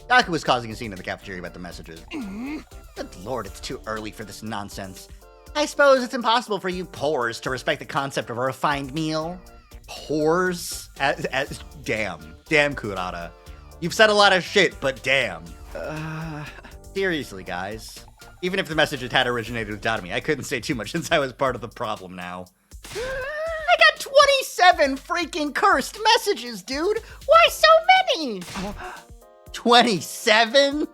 Gaku was causing a scene in the cafeteria about the messages. Good lord, it's too early for this nonsense. I suppose it's impossible for you poors to respect the concept of a refined meal. Poors? Damn, Kurata. You've said a lot of shit, but damn. Seriously, guys. Even if the message had originated with Dotami, I couldn't say too much since I was part of the problem now. I got 27 freaking cursed messages, dude! Why so many? 27?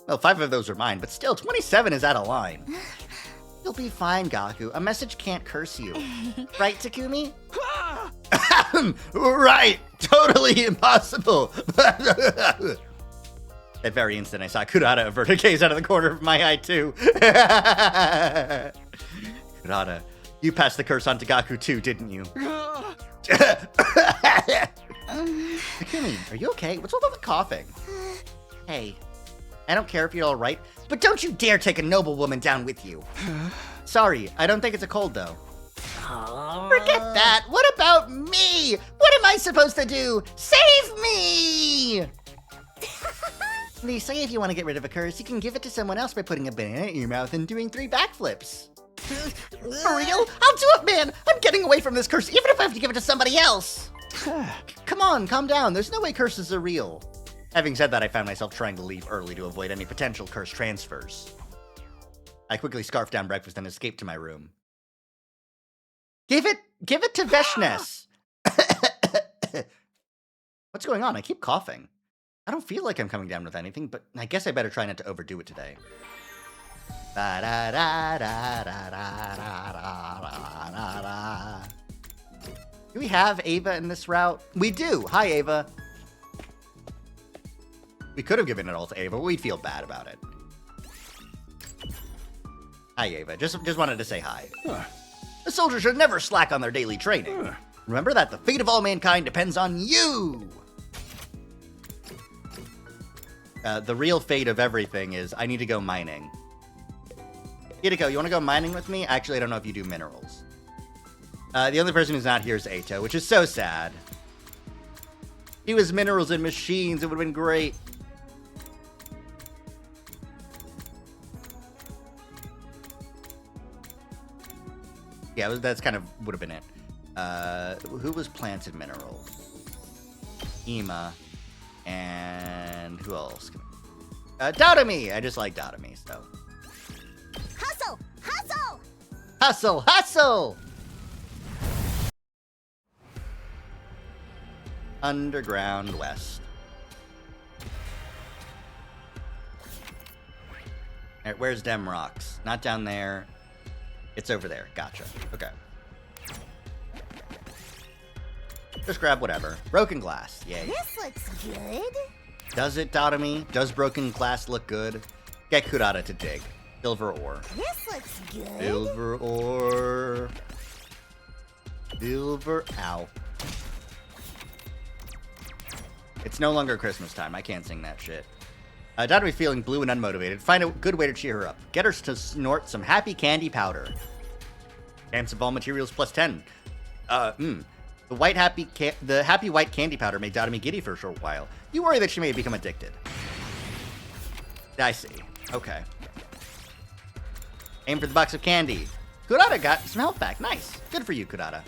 Well, 5 of those are mine, but still, 27 is out of line. You'll be fine, Gaku. A message can't curse you. Right, Takumi? Right! Totally impossible! That very instant, I saw Kurata avert a gaze out of the corner of my eye, too. Kurata, you passed the curse on to Gaku, too, didn't you? Takumi, are you okay? What's all the coughing? Hey, I don't care if you're all right, but don't you dare take a noble woman down with you. Sorry, I don't think it's a cold, though. Forget that. What about me? What am I supposed to do? Save me! They say if you want to get rid of a curse, you can give it to someone else by putting a banana in your mouth and doing 3 backflips. For real? I'll do it, man! I'm getting away from this curse, even if I have to give it to somebody else! Come on, calm down. There's no way curses are real. Having said that, I found myself trying to leave early to avoid any potential curse transfers. I quickly scarfed down breakfast and escaped to my room. Give it to Veshnes! What's going on? I keep coughing. I don't feel like I'm coming down with anything, but I guess I better try not to overdo it today. Do we have Ava in this route? We do. Hi, Ava. We could have given it all to Ava, but we'd feel bad about it. Hi, Ava. Just wanted to say hi. The soldiers should never slack on their daily training. Remember that the fate of all mankind depends on you! The real fate of everything is I need to go mining. Hideko, you want to go mining with me? Actually, I don't know if you do minerals. The only person who's not here is Eito, which is so sad. He was minerals and machines. It would have been great. Yeah, that's kind of would have been it. Who was planted minerals? Ema. And who else? Dotomi! I just like Dotomi, so. Hustle! Hustle! Hustle! Hustle! Underground West. Alright, where's Dem Rocks? Not down there. It's over there. Gotcha. Okay. Just grab whatever. Broken glass. Yay. This looks good. Does it, Dotomi? Does broken glass look good? Get Kurata to dig. Silver ore. This looks good. Silver ore. Silver. Ow. It's no longer Christmas time. I can't sing that shit. Dotomi feeling blue and unmotivated. Find a good way to cheer her up. Get her to snort some happy candy powder. Chance of all materials plus 10. The happy white candy powder made Dotomi giddy for a short while. You worry that she may become addicted. I see. Okay. Aim for the box of candy. Kurata got some health back. Nice. Good for you, Kurata.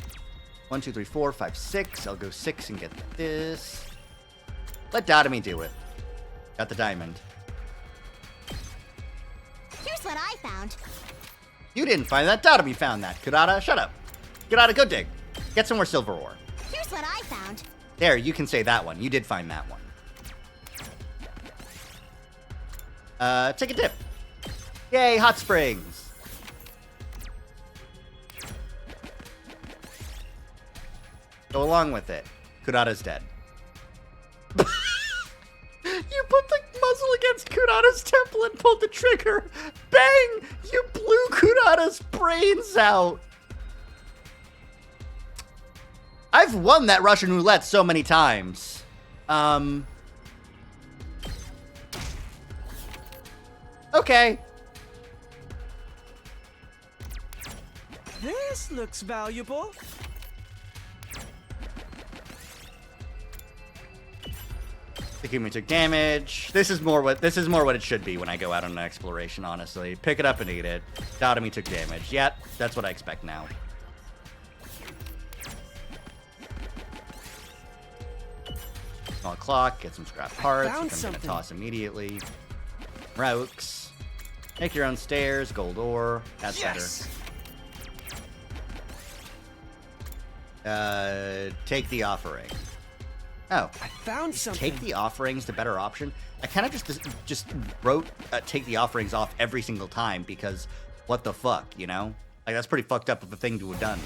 1, 2, 3, 4, 5, 6. I'll go 6 and get this. Let Dotomi do it. Got the diamond. Here's what I found. You didn't find that. Dotomi found that. Kurata, shut up. Kurata, go dig. Get some more silver ore. Here's what I found. There, you can say that one. You did find that one. Take a dip. Yay, hot springs. Go along with it. Kurata's dead. You put the muzzle against Kurata's temple and pulled the trigger. Bang! You blew Kurata's brains out. I've won that Russian roulette so many times. Okay. This looks valuable. Takumi took damage. This is more what it should be when I go out on an exploration, honestly. Pick it up and eat it. Dotomi took damage. Yep, that's what I expect now. Small clock, get some scrap parts, which I'm gonna toss immediately. Rokes. Make your own stairs, gold ore. That's better. Take the offering. Oh, I found something. Take the offerings the better option. I kind of just wrote take the offerings off every single time because what the fuck, you know? Like that's pretty fucked up of a thing to have done.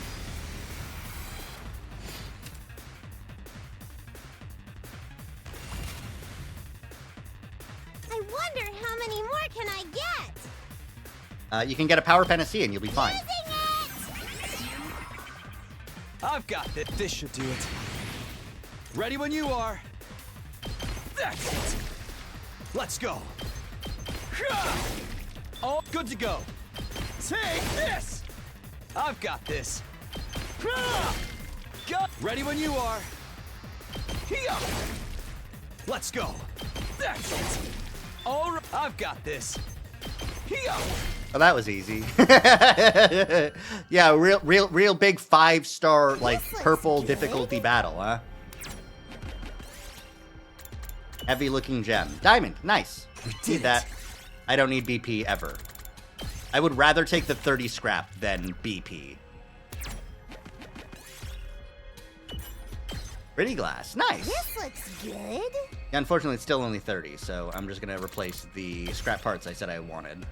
I wonder how many more can I get? You can get a power panacea and you'll be fine. Using it! I've got this. This should do it. Ready when you are. That's it. Let's go. All good to go. Take this. I've got this. Go. Ready when you are. Here. Let's go. That's it. All right. I've got this. Here. Oh, that was easy. Yeah, real big 5-star like purple difficulty battle, huh? Heavy looking gem. Diamond, nice. Need that. I don't need BP ever. I would rather take the 30 scrap than BP. Pretty glass, nice. This looks good. Yeah, unfortunately, it's still only 30, so I'm just gonna replace the scrap parts I said I wanted.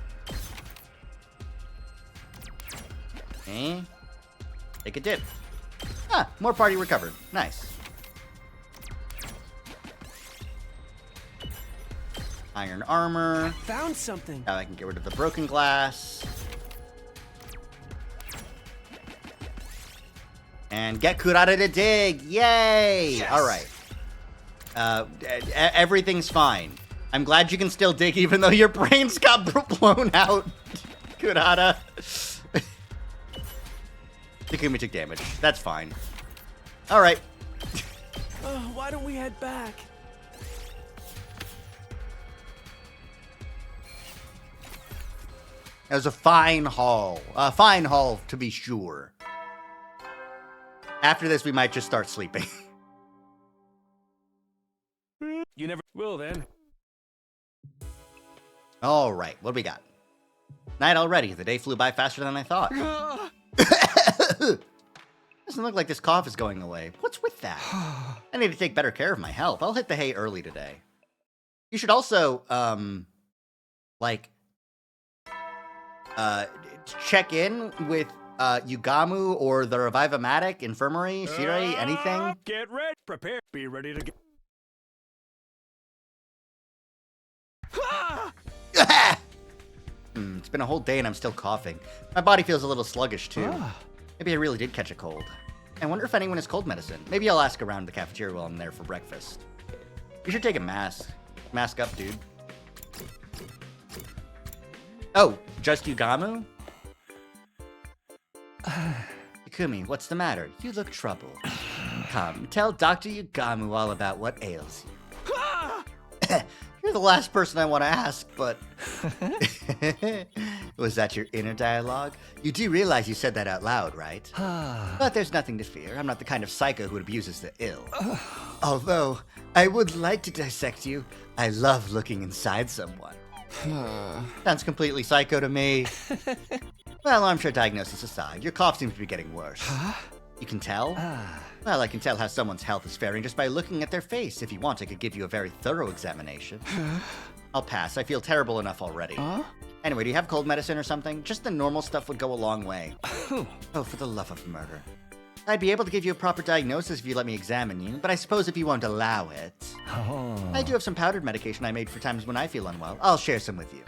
Okay. Take a dip. Ah, more party recovered. Nice. Iron armor. Found something. Now I can get rid of the broken glass. And get Kurata to dig. Yay! Yes. All right. Everything's fine. I'm glad you can still dig even though your brains got blown out. Kurata. Takumi took damage. That's fine. All right. Why don't we head back? It was a fine haul. A fine haul, to be sure. After this, we might just start sleeping. You never will then. All right, what do we got? Night already. The day flew by faster than I thought. Doesn't look like this cough is going away. What's with that? I need to take better care of my health. I'll hit the hay early today. You should also, check in with Yugamu or the Revive-O-Matic, Infirmary, Shirei, anything. Get ready. Prepare. Be ready to get. It's been a whole day and I'm still coughing. My body feels a little sluggish too. Maybe I really did catch a cold. I wonder if anyone has cold medicine. Maybe I'll ask around the cafeteria while I'm there for breakfast. You should take a mask. Mask up, dude. Oh, just Yugamu? Takumi, what's the matter? You look troubled. Come, tell Dr. Yugamu all about what ails you. You're the last person I want to ask, but... Was that your inner dialogue? You do realize you said that out loud, right? But there's nothing to fear. I'm not the kind of psycho who abuses the ill. Although, I would like to dissect you. I love looking inside someone. Sounds completely psycho to me. Well, I'm sure diagnosis aside, your cough seems to be getting worse. You can tell? Well, I can tell how someone's health is faring just by looking at their face. If you want, I could give you a very thorough examination. I'll pass. I feel terrible enough already. Anyway, do you have cold medicine or something? Just the normal stuff would go a long way. Oh, for the love of murder. I'd be able to give you a proper diagnosis if you let me examine you, but I suppose if you won't allow it. I do have some powdered medication I made for times when I feel unwell. I'll share some with you.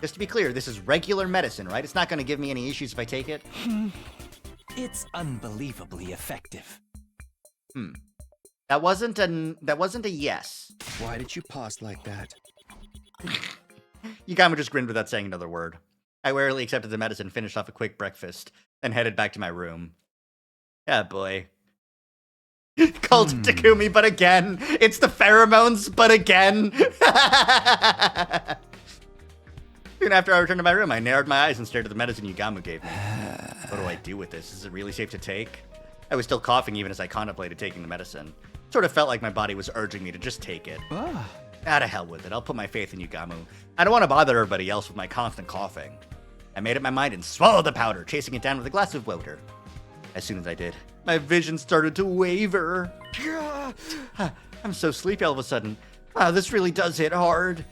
Just to be clear, this is regular medicine, right? It's not going to give me any issues if I take it? It's unbelievably effective. That wasn't a yes. Why did you pause like that? Yugamu just grinned without saying another word. I warily accepted the medicine, finished off a quick breakfast, then headed back to my room. Yeah, boy. Called Takumi, but again. It's the pheromones, but again. Soon after I returned to my room, I narrowed my eyes and stared at the medicine Yugamu gave me. What do I do with this? Is it really safe to take? I was still coughing even as I contemplated taking the medicine. Sort of felt like my body was urging me to just take it. Ah, to hell with it. I'll put my faith in Yugamu. I don't want to bother everybody else with my constant coughing. I made up my mind and swallowed the powder, chasing it down with a glass of water. As soon as I did, my vision started to waver. I'm so sleepy all of a sudden. Wow, this really does hit hard.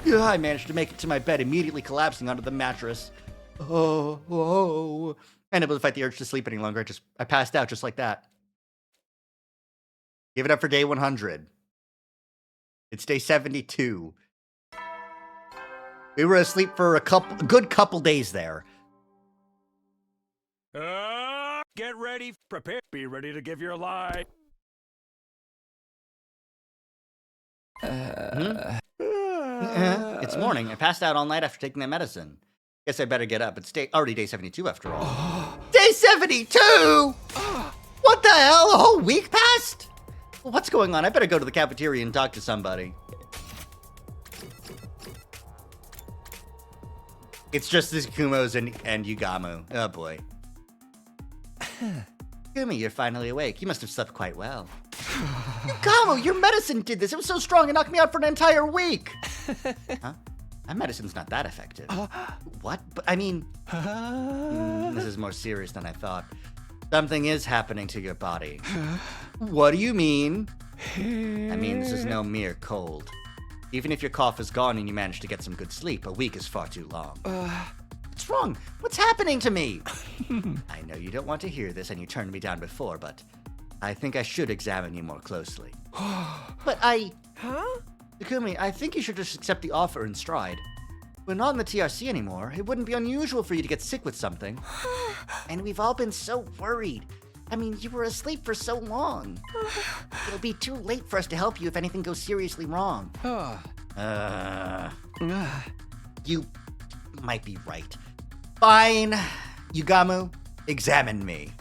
I managed to make it to my bed, immediately collapsing onto the mattress. Oh. Unable to fight the urge to sleep any longer, I passed out just like that. Give it up for day 100. It's day 72. We were asleep for a good couple days there. Get ready, prepare, be ready to give your life. It's morning. I passed out all night after taking that medicine. Guess I better get up. It's already day 72 after all. Day 72? What the hell? A whole week passed? What's going on? I better go to the cafeteria and talk to somebody. It's just this Kumos and Yugamu. Oh boy. Takumi, you're finally awake. You must have slept quite well. Yugamu, your medicine did this. It was so strong it knocked me out for an entire week. Huh? My medicine's not that effective. What? But I mean, this is more serious than I thought. Something is happening to your body. What do you mean? I mean, this is no mere cold. Even if your cough is gone and you manage to get some good sleep, a week is far too long. What's wrong? What's happening to me? I know you don't want to hear this and you turned me down before, but I think I should examine you more closely. But Huh? Takumi, I think you should just accept the offer in stride. We're not in the TRC anymore. It wouldn't be unusual for you to get sick with something. And we've all been so worried. I mean, you were asleep for so long. It'll be too late for us to help you if anything goes seriously wrong. You might be right. Fine. Yugamu, examine me.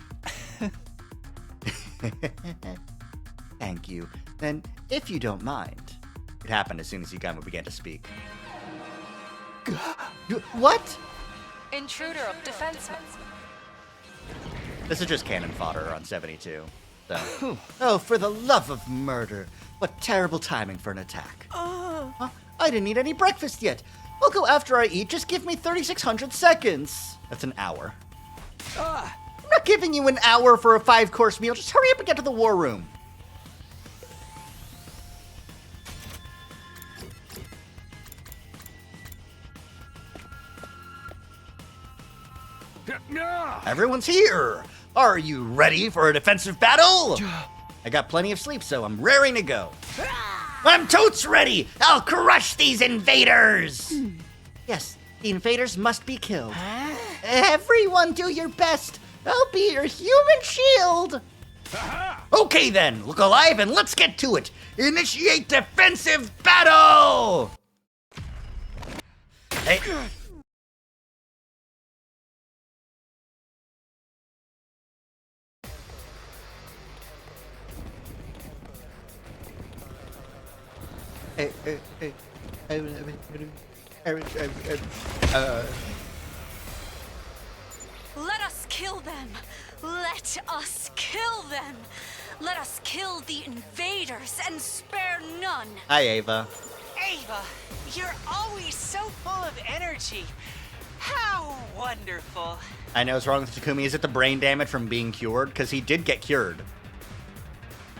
Thank you. Then, if you don't mind. It happened as soon as Yugamu began to speak. What? Intruder of defense. This is just cannon fodder on 72. So. Oh, for the love of murder. What terrible timing for an attack. Huh? I didn't eat any breakfast yet. I'll go after I eat. Just give me 3,600 seconds. That's an hour. I'm not giving you an hour for a 5-course meal. Just hurry up and get to the war room. Everyone's here. Are you ready for a defensive battle? I got plenty of sleep, so I'm raring to go. I'm totes ready. I'll crush these invaders. Yes, the invaders must be killed. Everyone do your best. I'll be your human shield. Okay then, look alive and let's get to it. Initiate defensive battle. Hey. Let us kill them! Let us kill them! Let us kill the invaders and spare none! Hi, Ava. Ava, you're always so full of energy. How wonderful. I know what's wrong with Takumi. Is it the brain damage from being cured? Because he did get cured.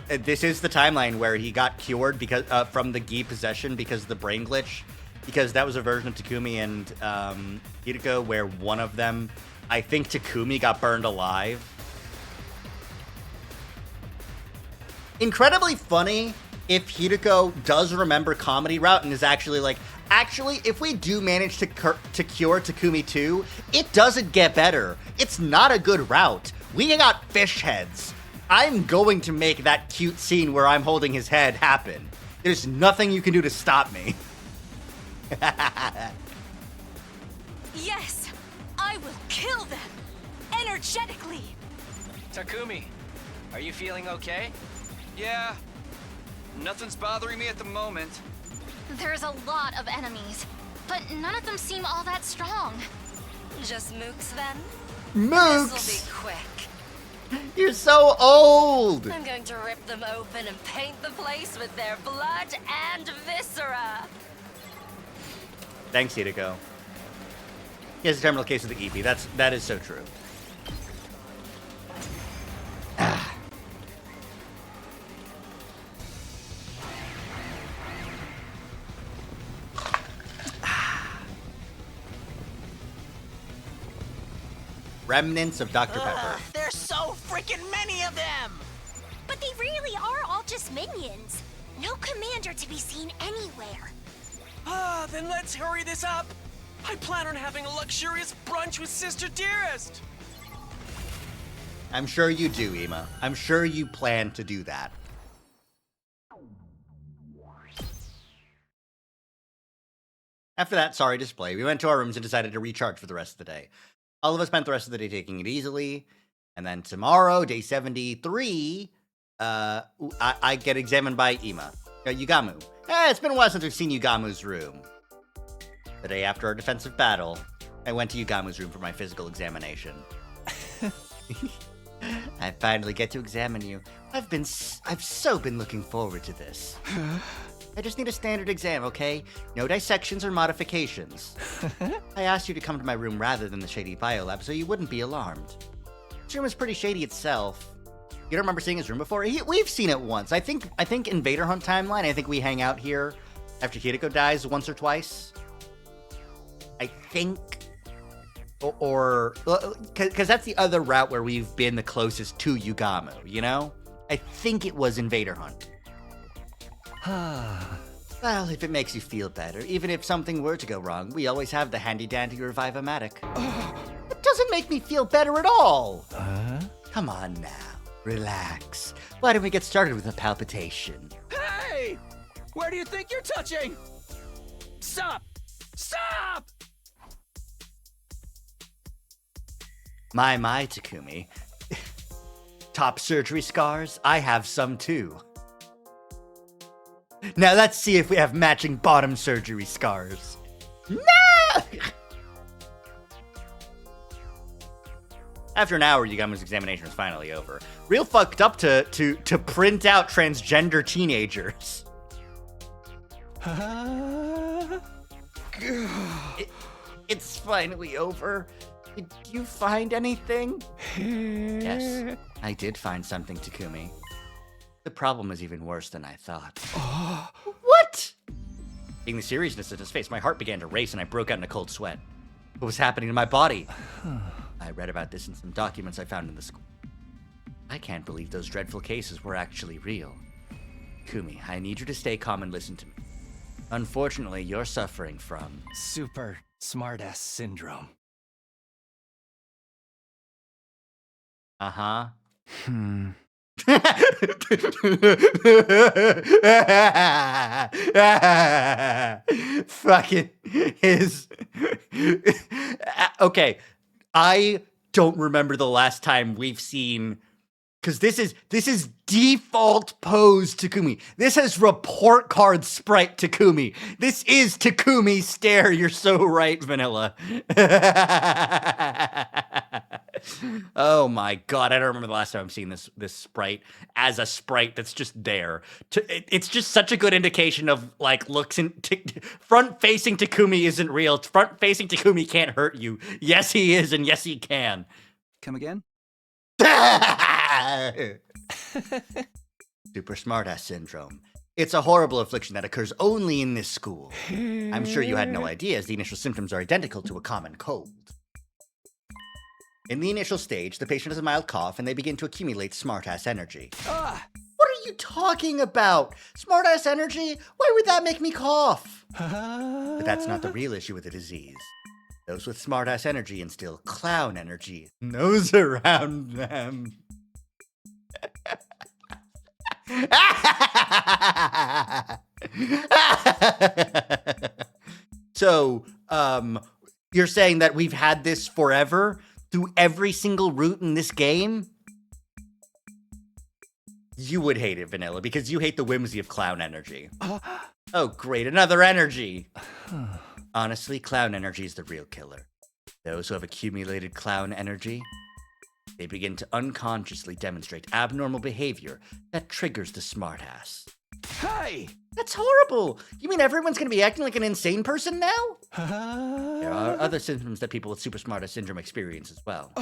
This is the timeline where he got cured because from the Gi possession because of the brain glitch. Because that was a version of Takumi and Hideko where one of them, I think Takumi, got burned alive. Incredibly funny if Hideko does remember comedy route and is actually like, actually, if we do manage to cure Takumi too, it doesn't get better. It's not a good route. We got fish heads. I'm going to make that cute scene where I'm holding his head happen. There's nothing you can do to stop me. Yes, I will kill them energetically. Takumi, are you feeling okay? Yeah, nothing's bothering me at the moment. There's a lot of enemies, but none of them seem all that strong. Just mooks then? Mooks! This'll be quick. You're so old! I'm going to rip them open and paint the place with their blood and viscera. Thanks, Hideko. He has a terminal case of the EP. That is so true. Remnants of Dr. Pepper. There's so freaking many of them! But they really are all just minions. No commander to be seen anywhere. Then let's hurry this up. I plan on having a luxurious brunch with Sister Dearest. I'm sure you do, Ima. I'm sure you plan to do that. After that sorry display, we went to our rooms and decided to recharge for the rest of the day. All of us spent the rest of the day taking it easily. And then tomorrow, day 73, I get examined by Ima. Yugamu. It's been a while since we've seen Yugamu's room. The day after our defensive battle, I went to Yugamu's room for my physical examination. I finally get to examine you. I've so been looking forward to this. I just need a standard exam, okay? No dissections or modifications. I asked you to come to my room rather than the shady biolab so you wouldn't be alarmed. This room is pretty shady itself. You don't remember seeing his room before? We've seen it once. I think Invader Hunt timeline, I think we hang out here after Hideko dies once or twice. I think. or because that's the other route where we've been the closest to Yugamu, you know? I think it was Invader Hunt. Well, if it makes you feel better, even if something were to go wrong, we always have the handy-dandy Revive-O-Matic. It doesn't make me feel better at all. Come on now, relax. Why don't we get started with a palpitation? Hey! Where do you think you're touching? Stop! Stop! My, Takumi. Top surgery scars? I have some too. Now let's see if we have matching bottom surgery scars. No! After an hour, Yugamu's examination was finally over. Real fucked up to print out transgender teenagers. It's finally over. Did you find anything? Yes, I did find something, Takumi. The problem is even worse than I thought. What? Seeing the seriousness of his face, my heart began to race and I broke out in a cold sweat. What was happening to my body? I read about this in some documents I found in the school. I can't believe those dreadful cases were actually real. Takumi, I need you to stay calm and listen to me. Unfortunately, you're suffering from... Super smartass syndrome. Uh-huh. Fucking his... Okay, I don't remember the last time we've seen... Because this is default pose Takumi. This is report card sprite Takumi. This is Takumi stare. You're so right, Vanilla. Oh my god, I don't remember the last time I've seen this sprite as a sprite that's just there. It's just such a good indication of like looks in front-facing Takumi isn't real. Front-facing Takumi can't hurt you. Yes, he is, and yes, he can. Come again? Super smartass syndrome. It's a horrible affliction that occurs only in this school. I'm sure you had no idea, as the initial symptoms are identical to a common cold. In the initial stage, the patient has a mild cough and they begin to accumulate smartass energy. What are you talking about? Smartass energy? Why would that make me cough? But that's not the real issue with the disease. Those with smartass energy instill clown energy. Nose around them. So, you're saying that we've had this forever through every single route in this game? You would hate it, Vanilla, because you hate the whimsy of clown energy. Oh, great, another energy. Honestly, clown energy is the real killer. Those who have accumulated clown energy, they begin to unconsciously demonstrate abnormal behavior that triggers the smartass. Hey! That's horrible! You mean everyone's gonna be acting like an insane person now? There are other symptoms that people with super smartass syndrome experience as well.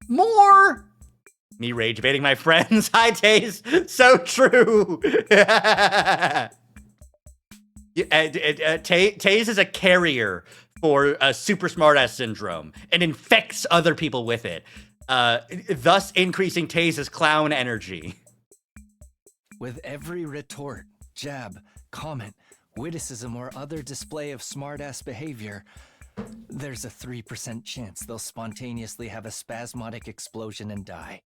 More! Me rage baiting my friends. Hi, Taze. So true. Taze is a carrier for super smartass syndrome and infects other people with it, thus increasing Taze's clown energy. With every retort, jab, comment, witticism, or other display of smartass behavior, there's a 3% chance they'll spontaneously have a spasmodic explosion and die.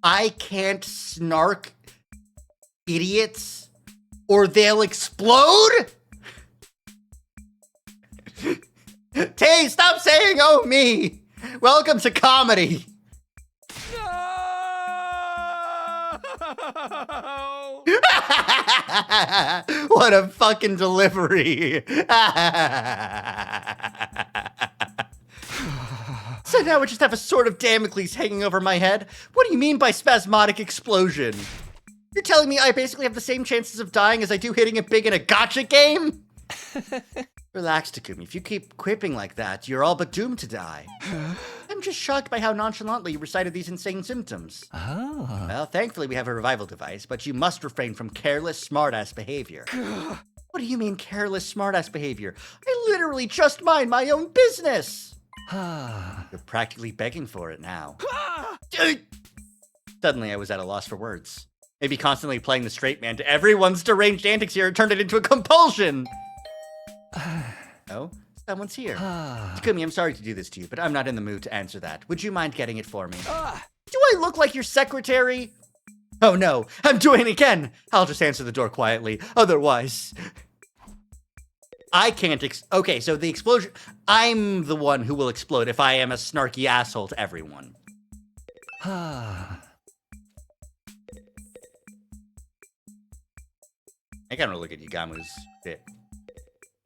I can't snark idiots or they'll explode? Tay, stop saying oh me. Welcome to comedy. No! What a fucking delivery. So now we just have a sword of Damocles hanging over my head? What do you mean by spasmodic explosion? You're telling me I basically have the same chances of dying as I do hitting it big in a gacha game? Relax, Takumi. If you keep quipping like that, you're all but doomed to die. I'm I'm just shocked by how nonchalantly you recited these insane symptoms. Oh. Well, thankfully we have a revival device, but you must refrain from careless, smartass behavior. What do you mean, careless, smartass behavior? I literally just mind my own business! You're practically begging for it now. Suddenly, I was at a loss for words. Maybe constantly playing the straight man to everyone's deranged antics here turned it into a compulsion! Oh? Someone's here. Takumi, I'm sorry to do this to you, but I'm not in the mood to answer that. Would you mind getting it for me? Do I look like your secretary? Oh no, I'm doing it again! I'll just answer the door quietly, otherwise... I can't okay, so the explosion... I'm the one who will explode if I am a snarky asshole to everyone. I gotta look at Yugamu's shit.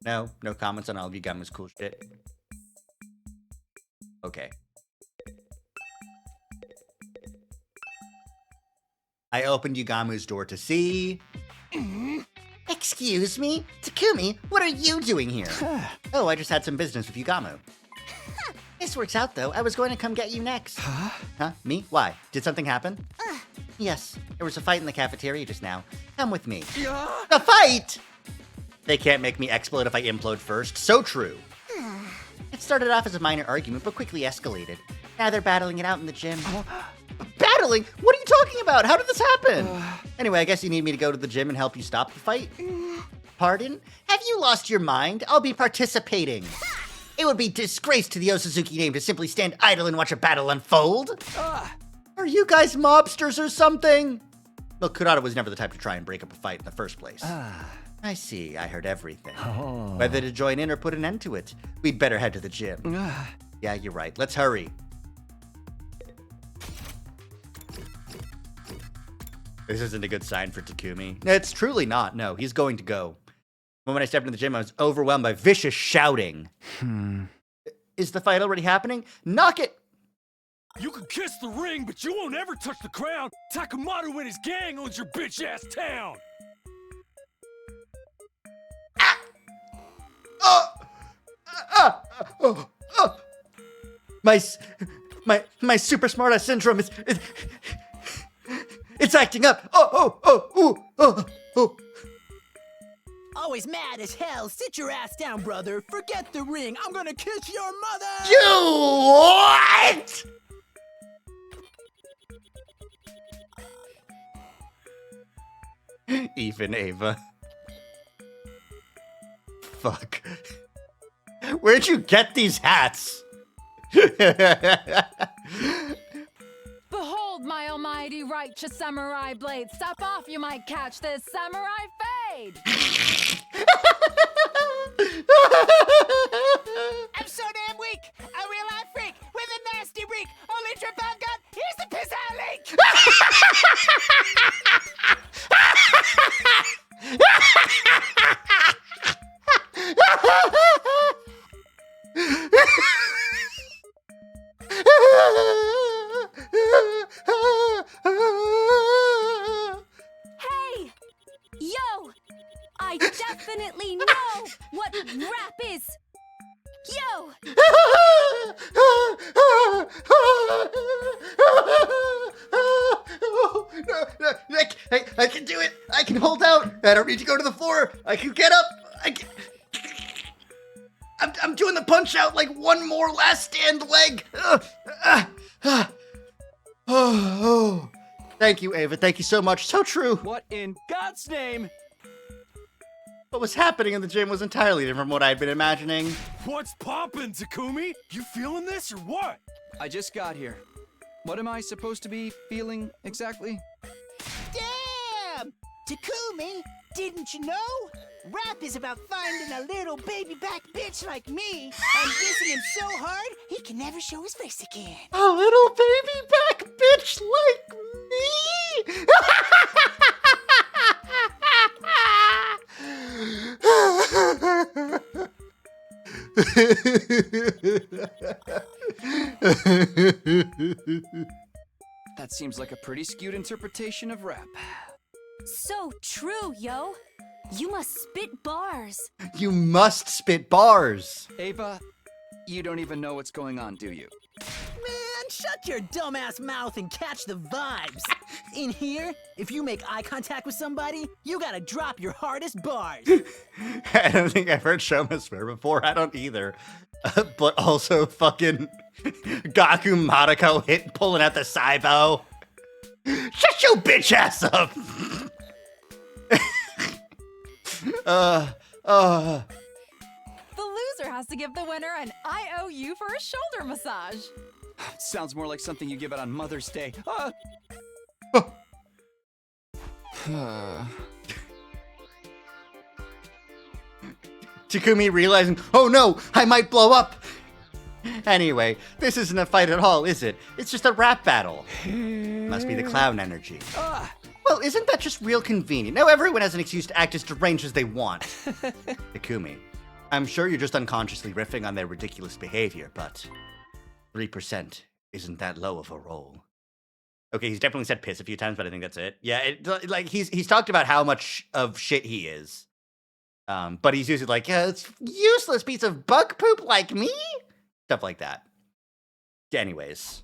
No comments on all of Yugamu's cool shit. Okay. I opened Yugamu's door to see... Excuse me? Takumi, what are you doing here? Oh, I just had some business with Yugamu. This works out, though. I was going to come get you next. Huh? Me? Why? Did something happen? Yes, there was a fight in the cafeteria just now. Come with me. A fight? They can't make me explode if I implode first. So true. It started off as a minor argument, but quickly escalated. Now they're battling it out in the gym. Battling? What are you talking about? How did this happen? Anyway, I guess you need me to go to the gym and help you stop the fight? Pardon? Have you lost your mind? I'll be participating. It would be disgrace to the Osazuki name to simply stand idle and watch a battle unfold. Are you guys mobsters or something? Well, Kurata was never the type to try and break up a fight in the first place. I see. I heard everything. Whether to join in or put an end to it. We'd better head to the gym. Yeah, you're right. Let's hurry. This isn't a good sign for Takumi. It's truly not. No, he's going to go. When I stepped into the gym, I was overwhelmed by vicious shouting. Is the fight already happening? Knock it! You can kiss the ring, but you won't ever touch the crown. Takamaro and his gang owns your bitch-ass town. My super smartass syndrome is it's acting up. Always mad as hell. Sit your ass down, brother. Forget the ring. I'm gonna kiss your mother. You what? Even Ava. Fuck. Where'd you get these hats? Behold my almighty righteous samurai blade. Step off, you might catch this samurai fade. I'm so damn weak. A real life freak with a nasty reek. Only trip I've got is the piss out leak. Hey! Yo! I definitely know what rap is! Yo! I can do it! I can hold out! I don't need to go to the floor! I can get up! I'm doing the punch out like one more last stand leg! Thank you, Ava. Thank you so much. So true. What in God's name? What was happening in the gym was entirely different from what I had been imagining. What's poppin', Takumi? You feeling this or what? I just got here. What am I supposed to be feeling exactly? Damn! Takumi, didn't you know? Rap is about finding a little baby back bitch like me and dissing him so hard he can never show his face again. A little baby back bitch like me? That seems like a pretty skewed interpretation of rap. So true, yo! You must spit bars. You must spit bars. Ava, you don't even know what's going on, do you? Man, Shut your dumbass mouth and catch the vibes. In here, if you make eye contact with somebody, you gotta drop your hardest bars. I don't think I've heard Shoma swear before. I don't either. But also fucking Gaku Mariko pulling out the Saibo. Shut your bitch ass up! The loser has to give the winner an IOU for a shoulder massage. Sounds more like something you give out on Mother's Day. Takumi realizing, oh no, I might blow up. Anyway, this isn't a fight at all, is it? It's just a rap battle. Must be the clown energy. Well, isn't that just real convenient? Now everyone has an excuse to act as deranged as they want. Takumi, I'm sure you're just unconsciously riffing on their ridiculous behavior, but 3% isn't that low of a roll. Okay, he's definitely said piss a few times, but I think that's it. Yeah, like he's talked about how much of shit he is. But he's usually like, yeah, it's useless piece of bug poop like me? Stuff like that. Anyways.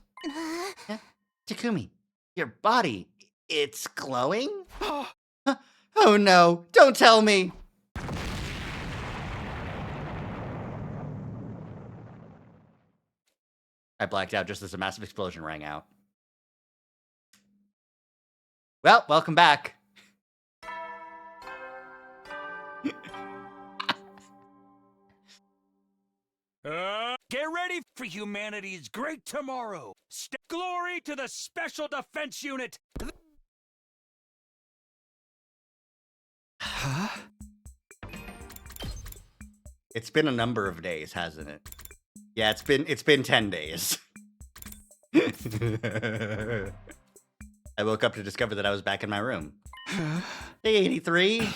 Takumi, your body, it's glowing? Oh no, don't tell me. I blacked out just as a massive explosion rang out. Well, welcome back. Get ready for humanity's great tomorrow. Glory to the Special Defense Unit. It's been a number of days, hasn't it? Yeah, it's been 10 days. I woke up to discover that I was back in my room. Day 83.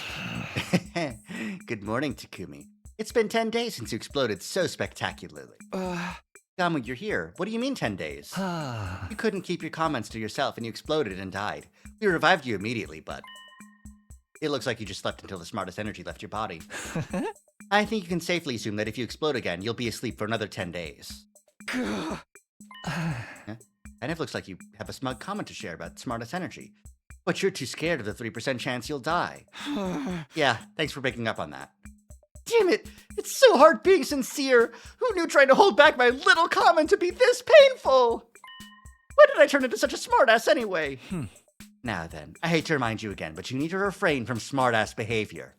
Good morning, Takumi. It's been 10 days since you exploded so spectacularly. Gamu, you're here. What do you mean 10 days? You couldn't keep your comments to yourself and you exploded and died. We revived you immediately, but it looks like you just slept until the smartest energy left your body. I think you can safely assume that if you explode again, you'll be asleep for another 10 days. And it looks like you have a smug comment to share about smartest energy. But you're too scared of the 3% chance you'll die. Yeah, thanks for picking up on that. Damn it! It's so hard being sincere! Who knew trying to hold back my little comment to be this painful? Why did I turn into such a smartass anyway? Now then, I hate to remind you again, but you need to refrain from smartass behavior.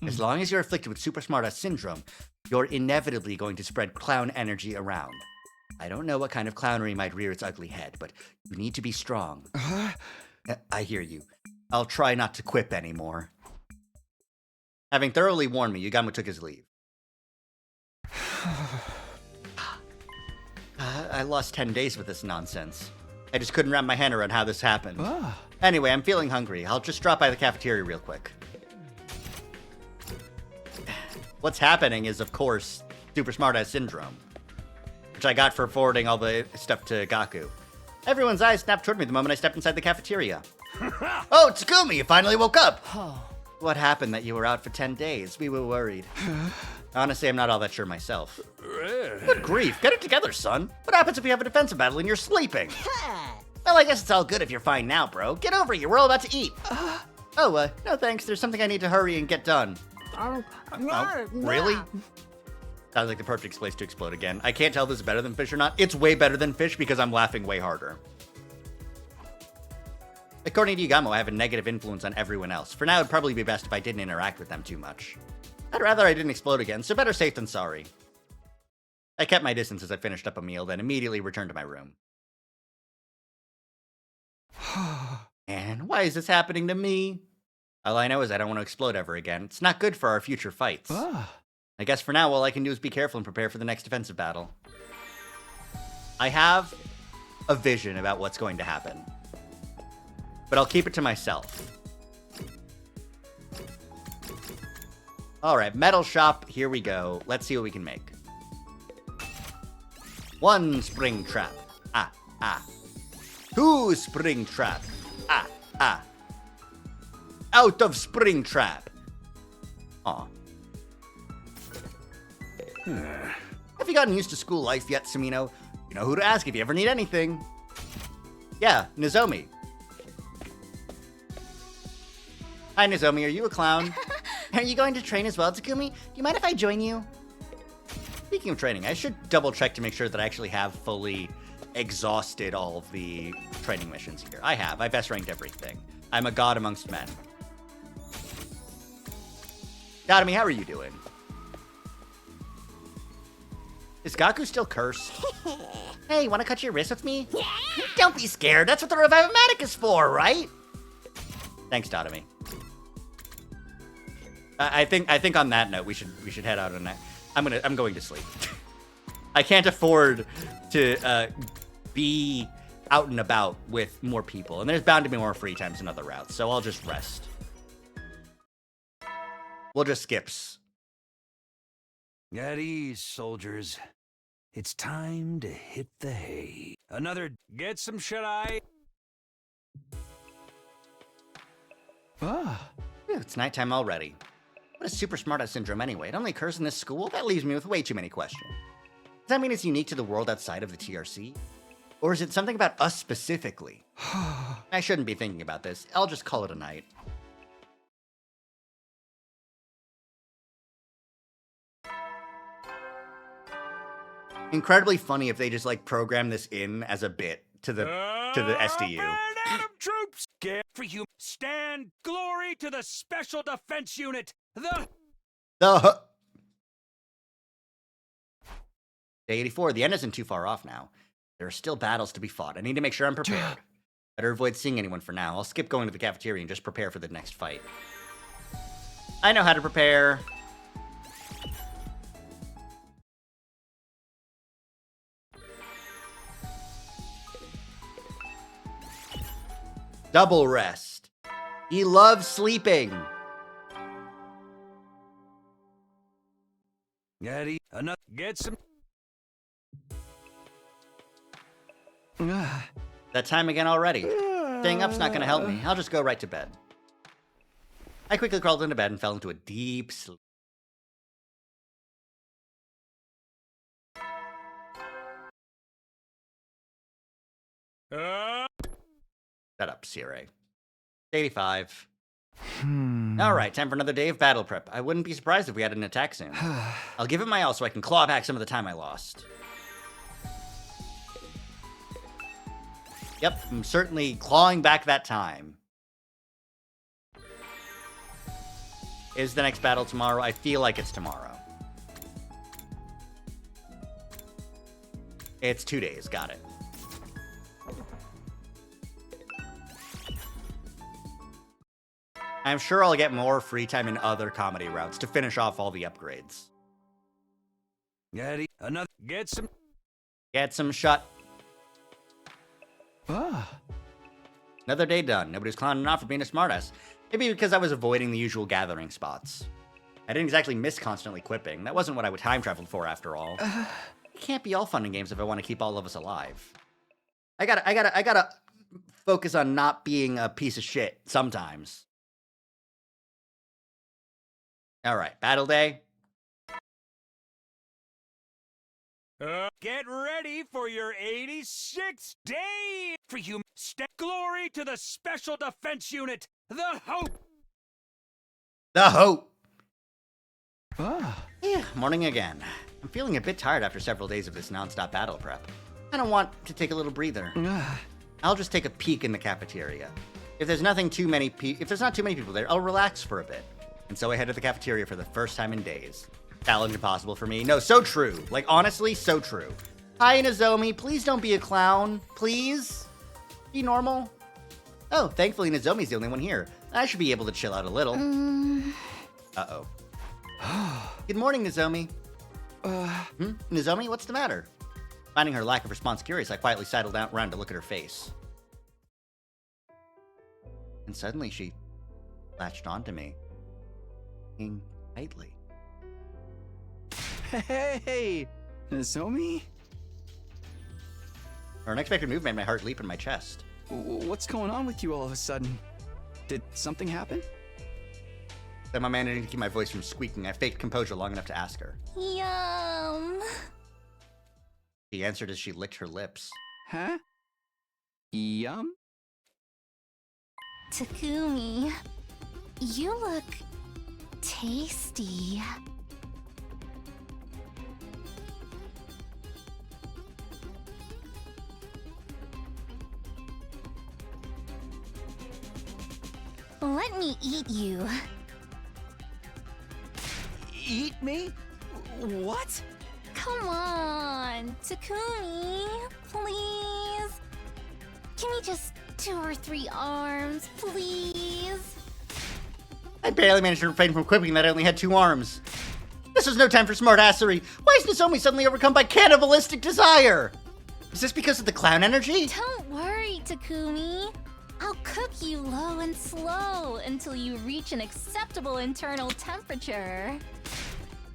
As long as you're afflicted with super smartass syndrome, you're inevitably going to spread clown energy around. I don't know what kind of clownery might rear its ugly head, but you need to be strong. I hear you. I'll try not to quip anymore. Having thoroughly warned me, Yugamo took his leave. I lost 10 days with this nonsense. I just couldn't wrap my hand around how this happened. Anyway, I'm feeling hungry. I'll just drop by the cafeteria real quick. What's happening is, of course, super smartass syndrome, which I got for forwarding all the stuff to Gaku. Everyone's eyes snapped toward me the moment I stepped inside the cafeteria. Oh, Takumi, you finally woke up! What happened that you were out for 10 days? We were worried. Honestly, I'm not all that sure myself. Good grief, get it together, son. What happens if we have a defensive battle and you're sleeping? Well, I guess it's all good if you're fine now, bro. Get over it, we're all about to eat. No thanks, there's something I need to hurry and get done. Oh, really? Sounds like the perfect place to explode again. I can't tell if this is better than Fish or not. It's way better than Fish because I'm laughing way harder. According to Yugamo, I have a negative influence on everyone else. For now, it'd probably be best if I didn't interact with them too much. I'd rather I didn't explode again, so better safe than sorry. I kept my distance as I finished up a meal, then immediately returned to my room. And why is this happening to me? All I know is I don't want to explode ever again. It's not good for our future fights. I guess for now, all I can do is be careful and prepare for the next defensive battle. I have a vision about what's going to happen, but I'll keep it to myself. All right, metal shop, here we go. Let's see what we can make. 1 spring trap. 2 spring trap. Out of spring trap. Aw. Have you gotten used to school life yet, Sumino? You know who to ask if you ever need anything. Yeah, Nozomi. Hi, Nozomi. Are you a clown? Are you going to train as well, Takumi? Do you mind if I join you? Speaking of training, I should double check to make sure that I actually have fully exhausted all of the training missions here. I have. I've S-ranked everything. I'm a god amongst men. Dadami, how are you doing? Is Gaku still cursed? Hey, wanna cut your wrist with me? Don't be scared. That's what the Revive-O-Matic is for, right? Thanks, Dadami. I think on that note we should head out on that. I'm going to sleep. I can't afford to be out and about with more people, and there's bound to be more free times in other routes, so I'll just rest. We'll just skips. At ease, soldiers. It's time to hit the hay. Another get some shut-eye. Ah. Phew, it's nighttime already. What is super smartass syndrome anyway? It only occurs in this school? That leaves me with way too many questions. Does that mean it's unique to the world outside of the TRC? Or is it something about us specifically? I shouldn't be thinking about this. I'll just call it a night. Incredibly funny if they just like program this in as a bit to the SDU. Atom troops, get for you. Stand glory to the Special Defense Unit. Day 84. The end isn't too far off now. There are still battles to be fought. I need to make sure I'm prepared. Better avoid seeing anyone for now. I'll skip going to the cafeteria and just prepare for the next fight. I know how to prepare. Double rest. He loves sleeping. Yeti, enough. Get some. That time again already. Staying up's not gonna help me. I'll just go right to bed. I quickly crawled into bed and fell into a deep sleep. Shut up, Sire. 85. Alright, time for another day of battle prep. I wouldn't be surprised if we had an attack soon. I'll give it my all so I can claw back some of the time I lost. Yep, I'm certainly clawing back that time. Is the next battle tomorrow? I feel like it's tomorrow. It's 2 days, got it. I'm sure I'll get more free time in other comedy routes to finish off all the upgrades. Yeti, another. Get some. Get some shut. Ah. Another day done. Nobody's clowning off for being a smartass. Maybe because I was avoiding the usual gathering spots. I didn't exactly miss constantly quipping. That wasn't what I would time travel for after all. It can't be all fun and games if I want to keep all of us alive. I gotta focus on not being a piece of shit sometimes. Alright, battle day. Get ready for your 86th day for you. Glory to the Special Defense Unit, the Hope. The Hope. Ah. Yeah, morning again. I'm feeling a bit tired after several days of this non-stop battle prep. I don't want to take a little breather. I'll just take a peek in the cafeteria. If there's not too many people there, I'll relax for a bit. And so I head to the cafeteria for the first time in days. Challenge impossible for me. No, so true. Like, honestly, so true. Hi, Nozomi. Please don't be a clown. Please? Be normal. Oh, thankfully Nozomi's the only one here. I should be able to chill out a little. Uh-oh. Good morning, Nozomi. Nozomi, what's the matter? Finding her lack of response curious, I quietly sidled around to look at her face. And suddenly she latched onto me. Tightly. Hey, Nozomi? Her unexpected move made my heart leap in my chest. What's going on with you all of a sudden? Did something happen? Then my managing to keep my voice from squeaking, I faked composure long enough to ask her. Yum. She answered as she licked her lips. Huh? Yum? Takumi, you look tasty. Let me eat you. Eat me? What? Come on, Takumi, please. Give me just 2 or 3 arms, please. I barely managed to refrain from quipping that I only had 2 arms. This was no time for smartassery. Why is Nozomi suddenly overcome by cannibalistic desire? Is this because of the clown energy? Don't worry, Takumi. I'll cook you low and slow until you reach an acceptable internal temperature.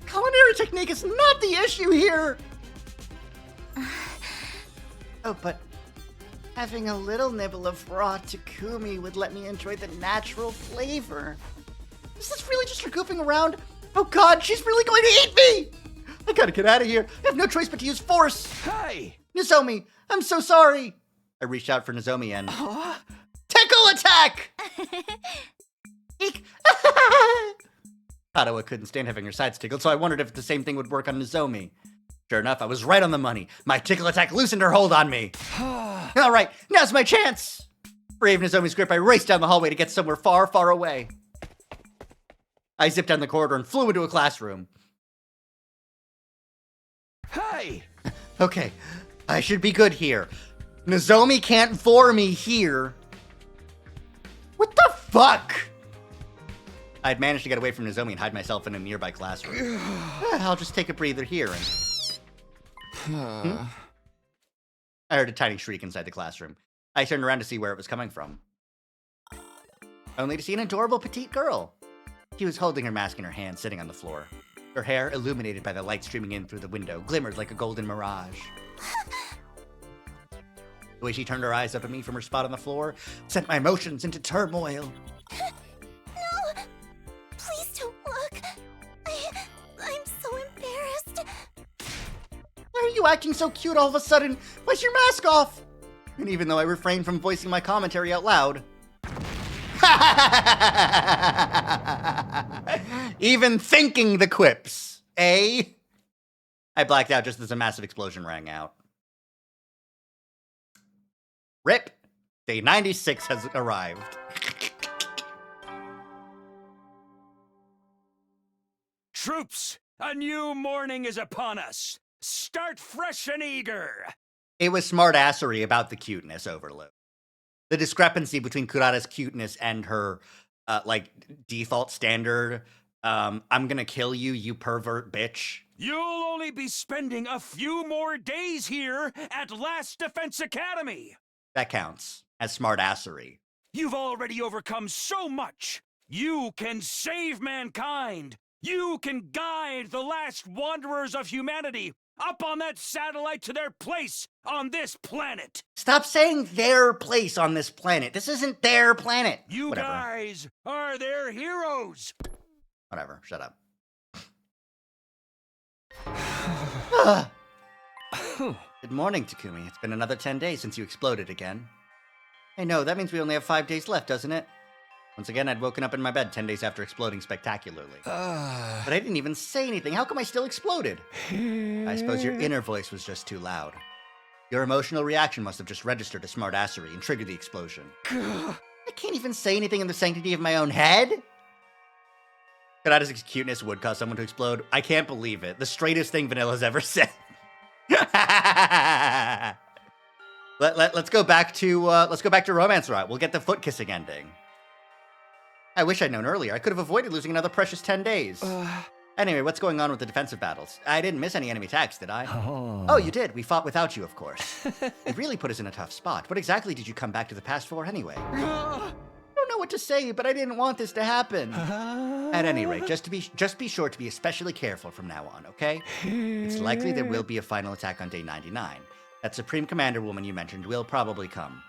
Culinary technique is not the issue here. Oh, but having a little nibble of raw Takumi would let me enjoy the natural flavor. Is this really just her goofing around? Oh god, she's really going to eat me! I gotta get out of here. I have no choice but to use force. Hey! Nozomi, I'm so sorry. I reached out for Nozomi and... Tickle attack! Eek! Katawa couldn't stand having her sides tickled, so I wondered if the same thing would work on Nozomi. Sure enough, I was right on the money. My tickle attack loosened her hold on me. All right, now's my chance. Brave Nozomi's grip, I raced down the hallway to get somewhere far, far away. I zipped down the corridor and flew into a classroom. Hey! Okay, I should be good here. Nozomi can't floor me here. What the fuck? I'd managed to get away from Nozomi and hide myself in a nearby classroom. I'll just take a breather here and... I heard a tiny shriek inside the classroom. I turned around to see where it was coming from. Only to see an adorable petite girl. She was holding her mask in her hand, sitting on the floor. Her hair, illuminated by the light streaming in through the window, glimmered like a golden mirage. The way she turned her eyes up at me from her spot on the floor sent my emotions into turmoil. No! Please don't look. I'm so embarrassed. Why are you acting so cute all of a sudden? Why's your mask off? And even though I refrained from voicing my commentary out loud... Even thinking the quips, eh? I blacked out just as a massive explosion rang out. RIP. Day 96 has arrived. Troops, a new morning is upon us. Start fresh and eager. It was smartassery about the cuteness overload. The discrepancy between Kurata's cuteness and her, default standard, I'm gonna kill you, you pervert bitch. You'll only be spending a few more days here at Last Defense Academy. That counts as smartassery. You've already overcome so much. You can save mankind. You can guide the last wanderers of humanity up on that satellite to their place on this planet. Stop saying their place on this planet. This isn't their planet. You Whatever. guys are their heroes. Whatever, shut up. Good morning, Takumi. It's been another 10 days since you exploded again. I know, that means we only have 5 days left, doesn't it? Once again, I'd woken up in my bed 10 days after exploding spectacularly. But I didn't even say anything. How come I still exploded? I suppose your inner voice was just too loud. Your emotional reaction must have just registered as smartassery and triggered the explosion. I can't even say anything in the sanctity of my own head? Kurata's cuteness would cause someone to explode. I can't believe it. The straightest thing Vanilla's ever said. Let's go back to Romance Riot. We'll get the foot kissing ending. I wish I'd known earlier. I could have avoided losing another precious 10 days. Anyway, what's going on with the defensive battles? I didn't miss any enemy attacks, did I? Oh, you did. We fought without you, of course. It really put us in a tough spot. What exactly did you come back to the past for anyway? I don't know what to say, but I didn't want this to happen. At any rate, just be sure to be especially careful from now on, okay? It's likely there will be a final attack on day 99. That Supreme Commander woman you mentioned will probably come.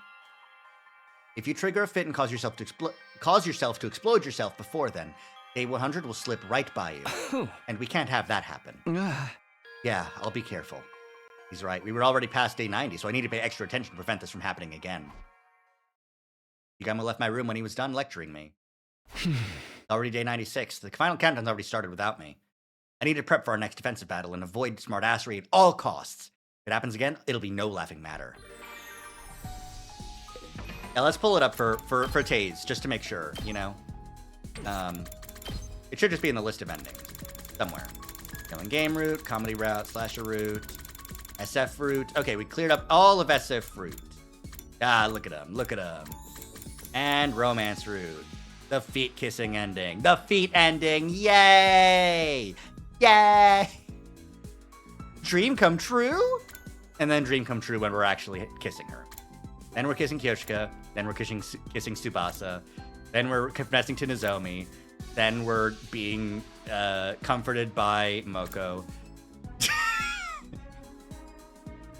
If you trigger a fit and cause yourself to explode yourself before then, day 100 will slip right by you. And we can't have that happen. Yeah, I'll be careful. He's right. We were already past day 90, so I need to pay extra attention to prevent this from happening again. Yugama left my room when he was done lecturing me. Already day 96. The final countdown's already started without me. I need to prep for our next defensive battle and avoid smartassery at all costs. If it happens again, it'll be no laughing matter. Yeah, let's pull it up for Taze, just to make sure, you know? It should just be in the list of endings. Somewhere. Killing game route, comedy route, slasher route, SF route. Okay, we cleared up all of SF route. Ah, look at him, look at him. And romance route. The feet kissing ending. The feet ending. Yay! Yay! Dream come true? And then dream come true when we're actually kissing her. Then we're kissing Kyoshika. Then we're kissing Tsubasa. Then we're confessing to Nozomi. Then we're being comforted by Moko.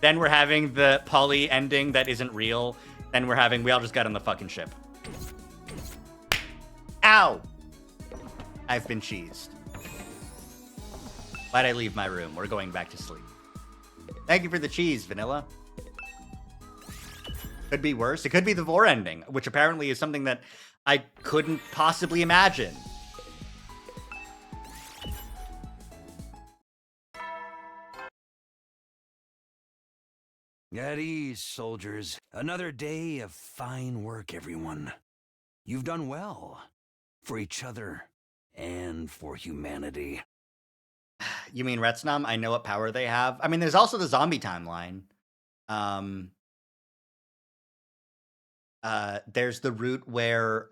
Then we're having the poly ending that isn't real. Then we all just got on the fucking ship. Ow! I've been cheesed. Why'd I leave my room? We're going back to sleep. Thank you for the cheese, Vanilla. Could be worse. It could be the Vor ending, which apparently is something that I couldn't possibly imagine. At ease, soldiers. Another day of fine work, everyone. You've done well. For each other. And for humanity. You mean Retsnam? I know what power they have. I mean, there's also the zombie timeline. There's the route where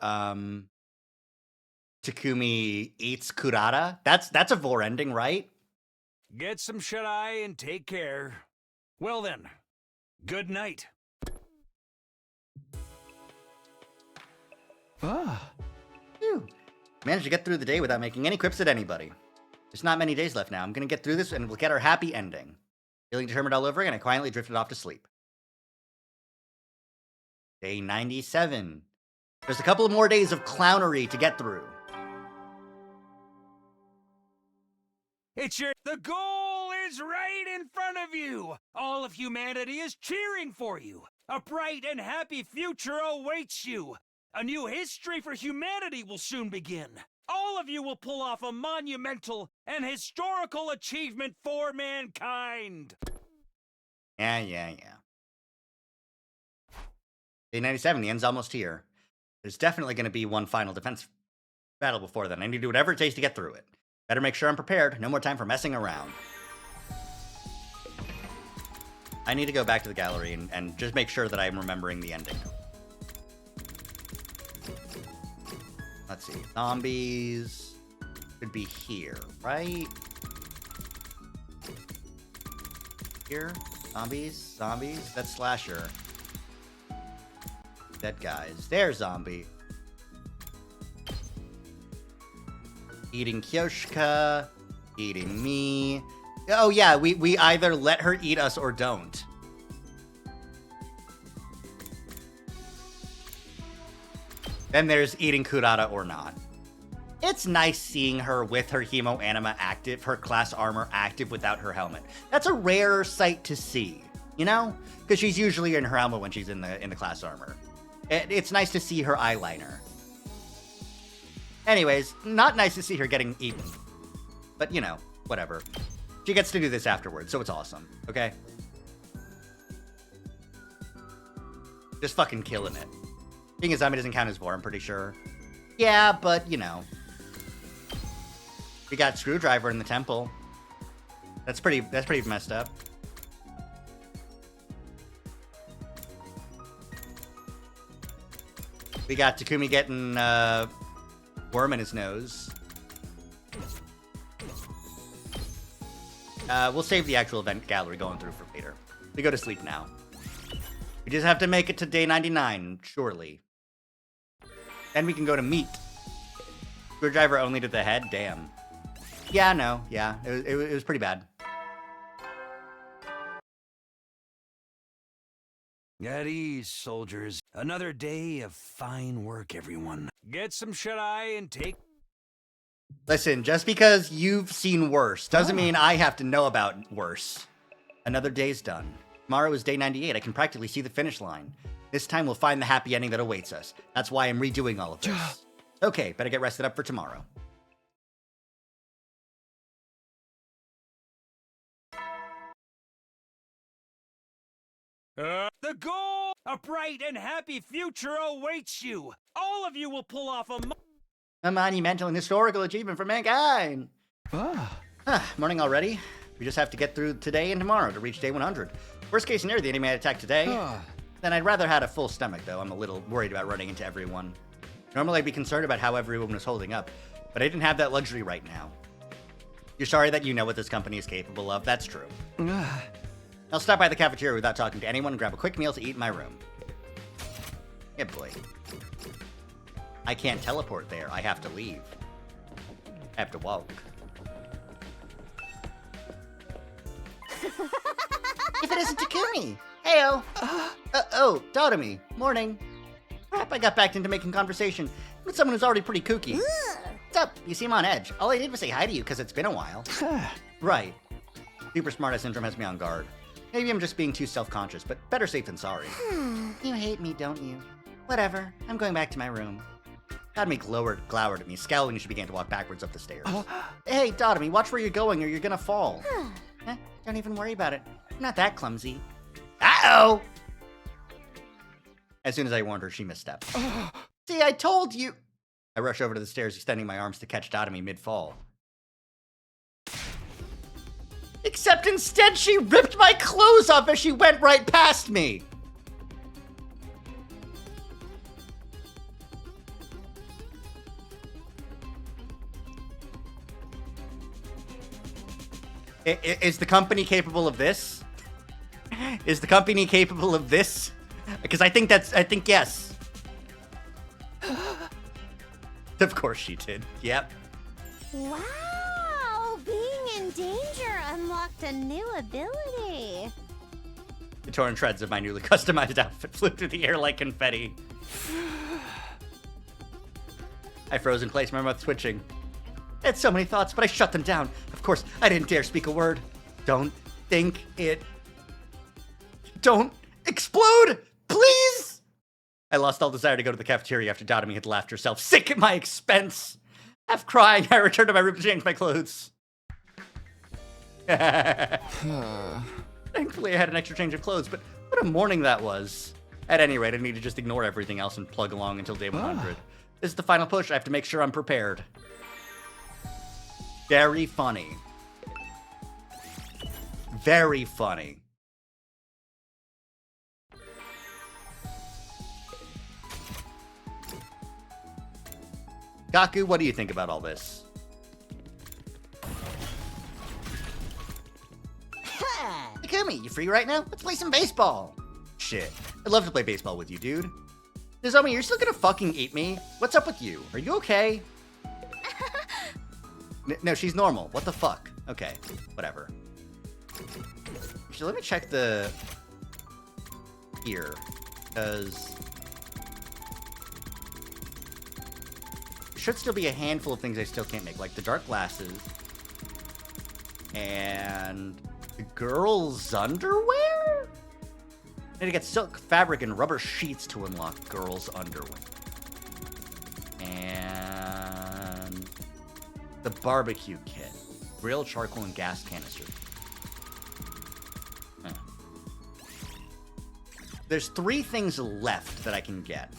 Takumi eats Kurata. That's a Vor ending, right? Get some shut-eye and take care. Well then, good night. Phew. Managed to get through the day without making any quips at anybody. There's not many days left now. I'm gonna get through this and we'll get our happy ending. Feeling determined all over again, I quietly drifted off to sleep. Day 97. There's a couple of more days of clownery to get through. The goal is right in front of you. All of humanity is cheering for you. A bright and happy future awaits you. A new history for humanity will soon begin. All of you will pull off a monumental and historical achievement for mankind. Yeah. Day 97, the end's almost here. There's definitely going to be one final defense battle before then. I need to do whatever it takes to get through it. Better make sure I'm prepared. No more time for messing around. I need to go back to the gallery and just make sure that I'm remembering the ending. Let's see. Zombies should be here, right? Here? Zombies? That's slasher. Dead guys. There's zombie. Eating Kyoshika. Eating me. Oh yeah, we either let her eat us or don't. Then there's eating Kurata or not. It's nice seeing her with her Hemo Anima active, her class armor active without her helmet. That's a rare sight to see, you know? Because she's usually in her helmet when she's in the class armor. It's nice to see her eyeliner. Anyways, not nice to see her getting eaten. But, you know, whatever. She gets to do this afterwards, so it's awesome, okay? Just fucking killing it. Being a zombie doesn't count as Vor, I'm pretty sure. Yeah, but, you know. We got Screwdriver in the temple. That's pretty messed up. We got Takumi getting worm in his nose. We'll save the actual event gallery going through for later. We go to sleep now. We just have to make it to day 99, surely. Then we can go to meat. Screwdriver only to the head? Damn. Yeah, no. Yeah, it was pretty bad. At ease, soldiers. Another day of fine work, everyone. Get some shut-eye and take... Listen, just because you've seen worse doesn't mean I have to know about worse. Another day's done. Tomorrow is day 98. I can practically see the finish line. This time we'll find the happy ending that awaits us. That's why I'm redoing all of this. Okay, better get rested up for tomorrow. The goal! A bright and happy future awaits you! All of you will pull off a monumental and historical achievement for mankind! Morning already? We just have to get through today and tomorrow to reach day 100. Worst case scenario, the enemy might attack today. Then I'd rather had a full stomach, though. I'm a little worried about running into everyone. Normally I'd be concerned about how everyone was holding up, but I didn't have that luxury right now. You're sorry that you know what this company is capable of. That's true. I'll stop by the cafeteria without talking to anyone and grab a quick meal to eat in my room. Yeah, boy. I can't teleport there. I have to leave. I have to walk. If it isn't Takumi! Heyo! Oh, Dotomi. Morning. Crap, I got backed into making conversation with someone who's already pretty kooky. What's up? You seem on edge. All I did was say hi to you because it's been a while. Right. Super smartass syndrome has me on guard. Maybe I'm just being too self-conscious, but better safe than sorry. You hate me, don't you? Whatever. I'm going back to my room. Dotomi glowered at me, scowling as she began to walk backwards up the stairs. Hey, Dotomi, watch where you're going or you're gonna fall. Don't even worry about it. I'm not that clumsy. Uh-oh! As soon as I warned her, she misstepped. See, I told you! I rush over to the stairs, extending my arms to catch Dotomi mid-fall. Except instead she ripped my clothes off as she went right past me! Is the company capable of this? Is the company capable of this? Because I think yes. Of course she did. Yep. Wow, being in danger unlocked a new ability. The torn shreds of my newly customized outfit flew through the air like confetti. I froze in place, my mouth twitching. I had so many thoughts, but I shut them down. Of course, I didn't dare speak a word. Don't think it. Don't explode, please! I lost all desire to go to the cafeteria after Dotomi had laughed herself sick at my expense. Half crying, I returned to my room to change my clothes. Thankfully, I had an extra change of clothes, but what a morning that was. At any rate, I need to just ignore everything else and plug along until day 100. This is the final push. I have to make sure I'm prepared. Very funny. Very funny. Gaku, what do you think about all this? Takumi, you free right now? Let's play some baseball. Shit. I'd love to play baseball with you, dude. Nozomi, you're still gonna fucking eat me? What's up with you? Are you okay? No, she's normal. What the fuck? Okay, whatever. Actually, let me check the... here. Because... there should still be a handful of things I still can't make, like the dark glasses. And... the girls' underwear? I need to get silk fabric and rubber sheets to unlock girls' underwear. And... the barbecue kit. Grill, charcoal, and gas canister. Huh. There's 3 things left that I can get.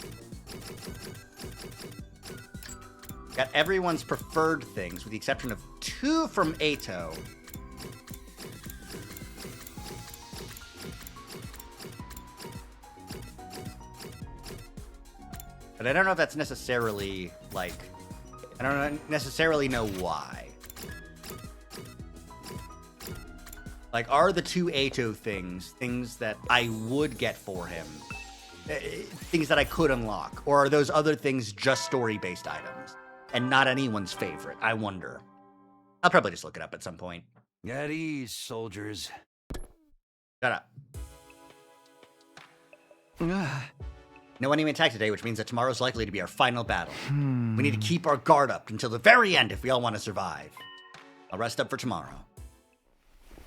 Got everyone's preferred things, with the exception of 2 from Ato. But I don't know if that's necessarily, like... I don't necessarily know why. Like, are the 2 Ato things that I would get for him? Things that I could unlock? Or are those other things just story-based items? And not anyone's favorite? I wonder. I'll probably just look it up at some point. At ease, soldiers. Shut up. No enemy attack today, which means that tomorrow's likely to be our final battle. We need to keep our guard up until the very end if we all want to survive. I'll rest up for tomorrow.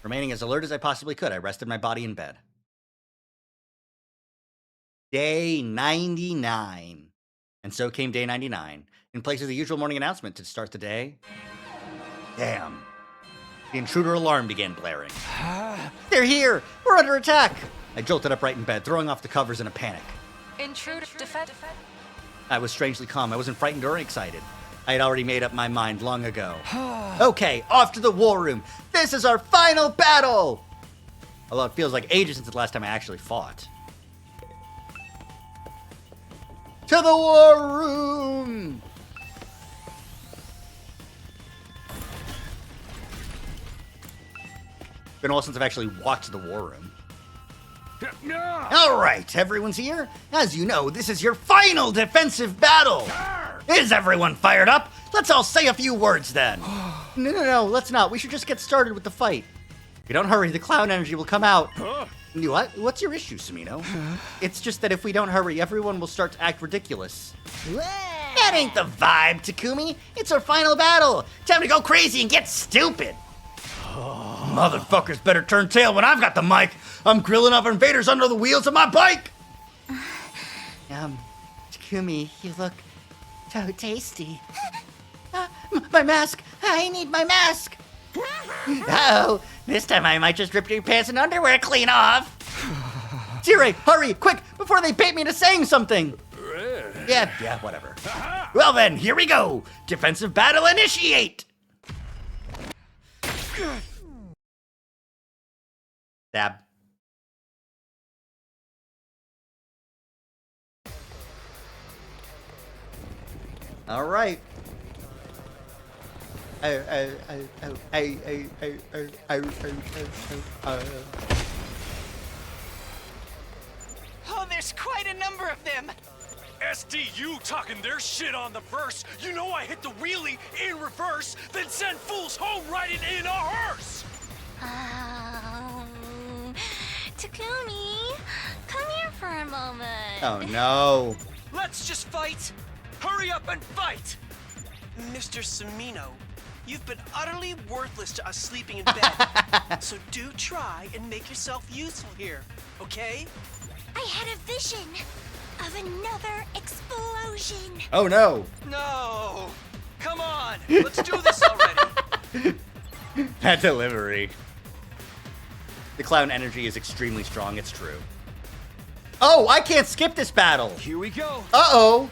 Remaining as alert as I possibly could, I rested my body in bed. Day 99. And so came day 99. In place of the usual morning announcement to start the day. Damn. The intruder alarm began blaring. They're here! We're under attack! I jolted upright in bed, throwing off the covers in a panic. Intruder defend. I was strangely calm. I wasn't frightened or excited. I had already made up my mind long ago. Okay, off to the war room. This is our final battle! Although it feels like ages since the last time I actually fought. To the war room! Been a while since I've actually walked to the war room. All right, everyone's here. As you know, this is your final defensive battle. Is everyone fired up? Let's all say a few words then. No, let's not. We should just get started with the fight. If you don't hurry, the clown energy will come out. What? What's your issue, Samino? It's just that if we don't hurry, everyone will start to act ridiculous. That ain't the vibe, Takumi. It's our final battle. Time to go crazy and get stupid. Motherfuckers better turn tail when I've got the mic. I'm grilling up invaders under the wheels of my bike. Takumi, you look so tasty. My mask. I need my mask. Oh, this time I might just rip your pants and underwear clean off. Zirei, hurry, quick, before they bait me into saying something. Yeah, whatever. Well then, here we go. Defensive battle initiate. Stab. All right. Oh, there's quite a number of them. SDU talking their shit on the verse. You know I hit the wheelie in reverse, then send fools home riding in a hearse. Takumi, come here for a moment. Oh no. Let's just fight. Hurry up and fight. Mr. Samino, you've been utterly worthless to us sleeping in bed. So do try and make yourself useful here, okay? I had a vision of another explosion. Oh no. No! Come on! Let's do this already! That delivery. The clown energy is extremely strong, it's true. Oh, I can't skip this battle. Here we go. Uh-oh.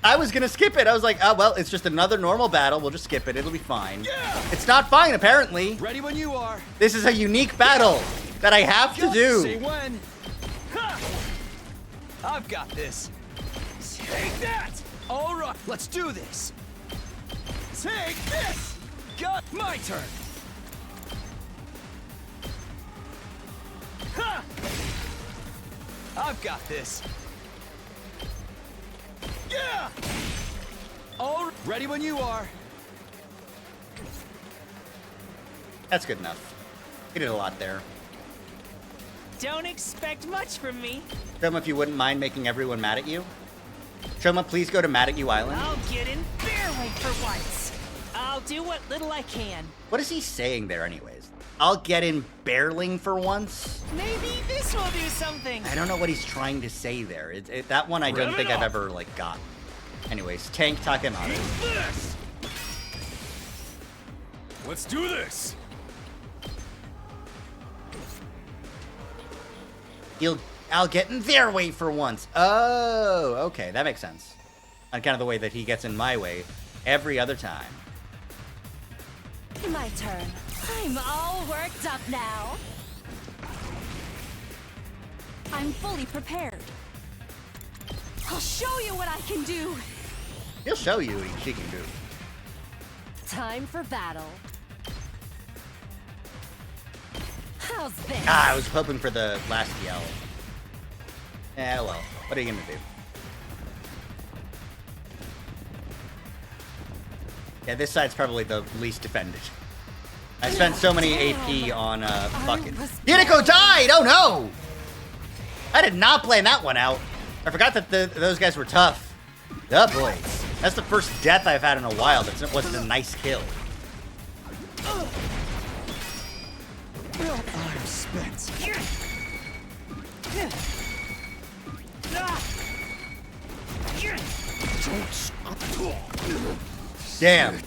I was gonna skip it. I was like, oh, well, it's just another normal battle. We'll just skip it. It'll be fine. Yeah. It's not fine, apparently. Ready when you are. This is a unique battle that I have to do. Say when. Ha! I've got this. Take that! All right, let's do this. Take this! Got my turn. Ha! I've got this. Yeah! All ready when you are. That's good enough. He did a lot there. Don't expect much from me. Shoma, if you wouldn't mind making everyone mad at you. Shoma, please go to Mad at You Island. I'll get in fair way for once. I'll do what little I can. What is he saying there anyways? I'll get in Bearling for once? Maybe this will do something. I don't know what he's trying to say there. That one I don't think I've ever, gotten. Anyways, Tank Takemaru. This! Let's do this! I'll get in their way for once. Oh, okay, that makes sense. On kind of the way that he gets in my way every other time. My turn. I'm all worked up now. I'm fully prepared. I'll show you what I can do. He'll show you what she can do. Time for battle. How's this? I was hoping for the last yell. Yeah, well, what are you gonna do? Yeah, this side's probably the least defended. I spent so many AP on fucking. Hideko died! Oh no! I did not plan that one out. I forgot that those guys were tough. Oh boy. That's the first death I've had in a while that wasn't a nice kill. suspense. Damn.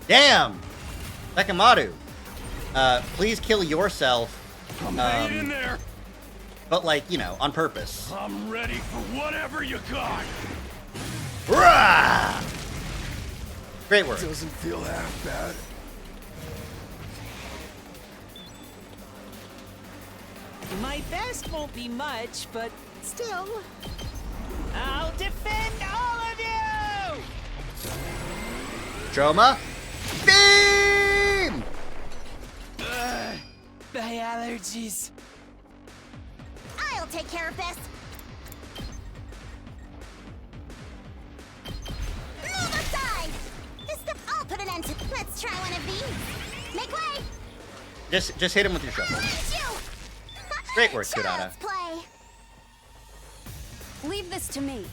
Damn. Sekimatu. Please kill yourself. Hang in there. But like, you know, on purpose. I'm ready for whatever you got. Rah! Great work. Doesn't feel half bad. My best won't be much, but still. I'll defend all of you! Troma. Beam! My allergies. I'll take care of this. Move aside! This stuff I'll put an end to. Let's try one of these. Make way! Just hit him with your shovel. Where's you? Great work, Kudata. Child's play. Leave this to me.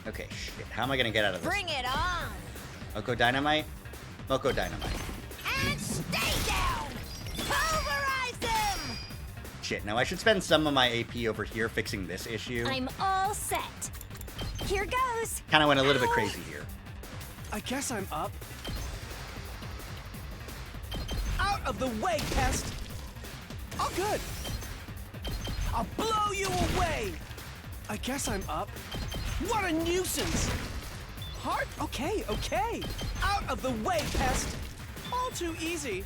Okay, shit. How am I gonna get out of this? Bring it on! Moko Dynamite? Moko Dynamite. And stay down! Pulverize them! Shit, now I should spend some of my AP over here fixing this issue. I'm all set. Here goes. Kinda went a little bit crazy here. I guess I'm up. Out of the way, pest! Oh, good. I'll blow you away! I guess I'm up. What a nuisance! Hard? Okay, okay. Out of the way, pest! All too easy.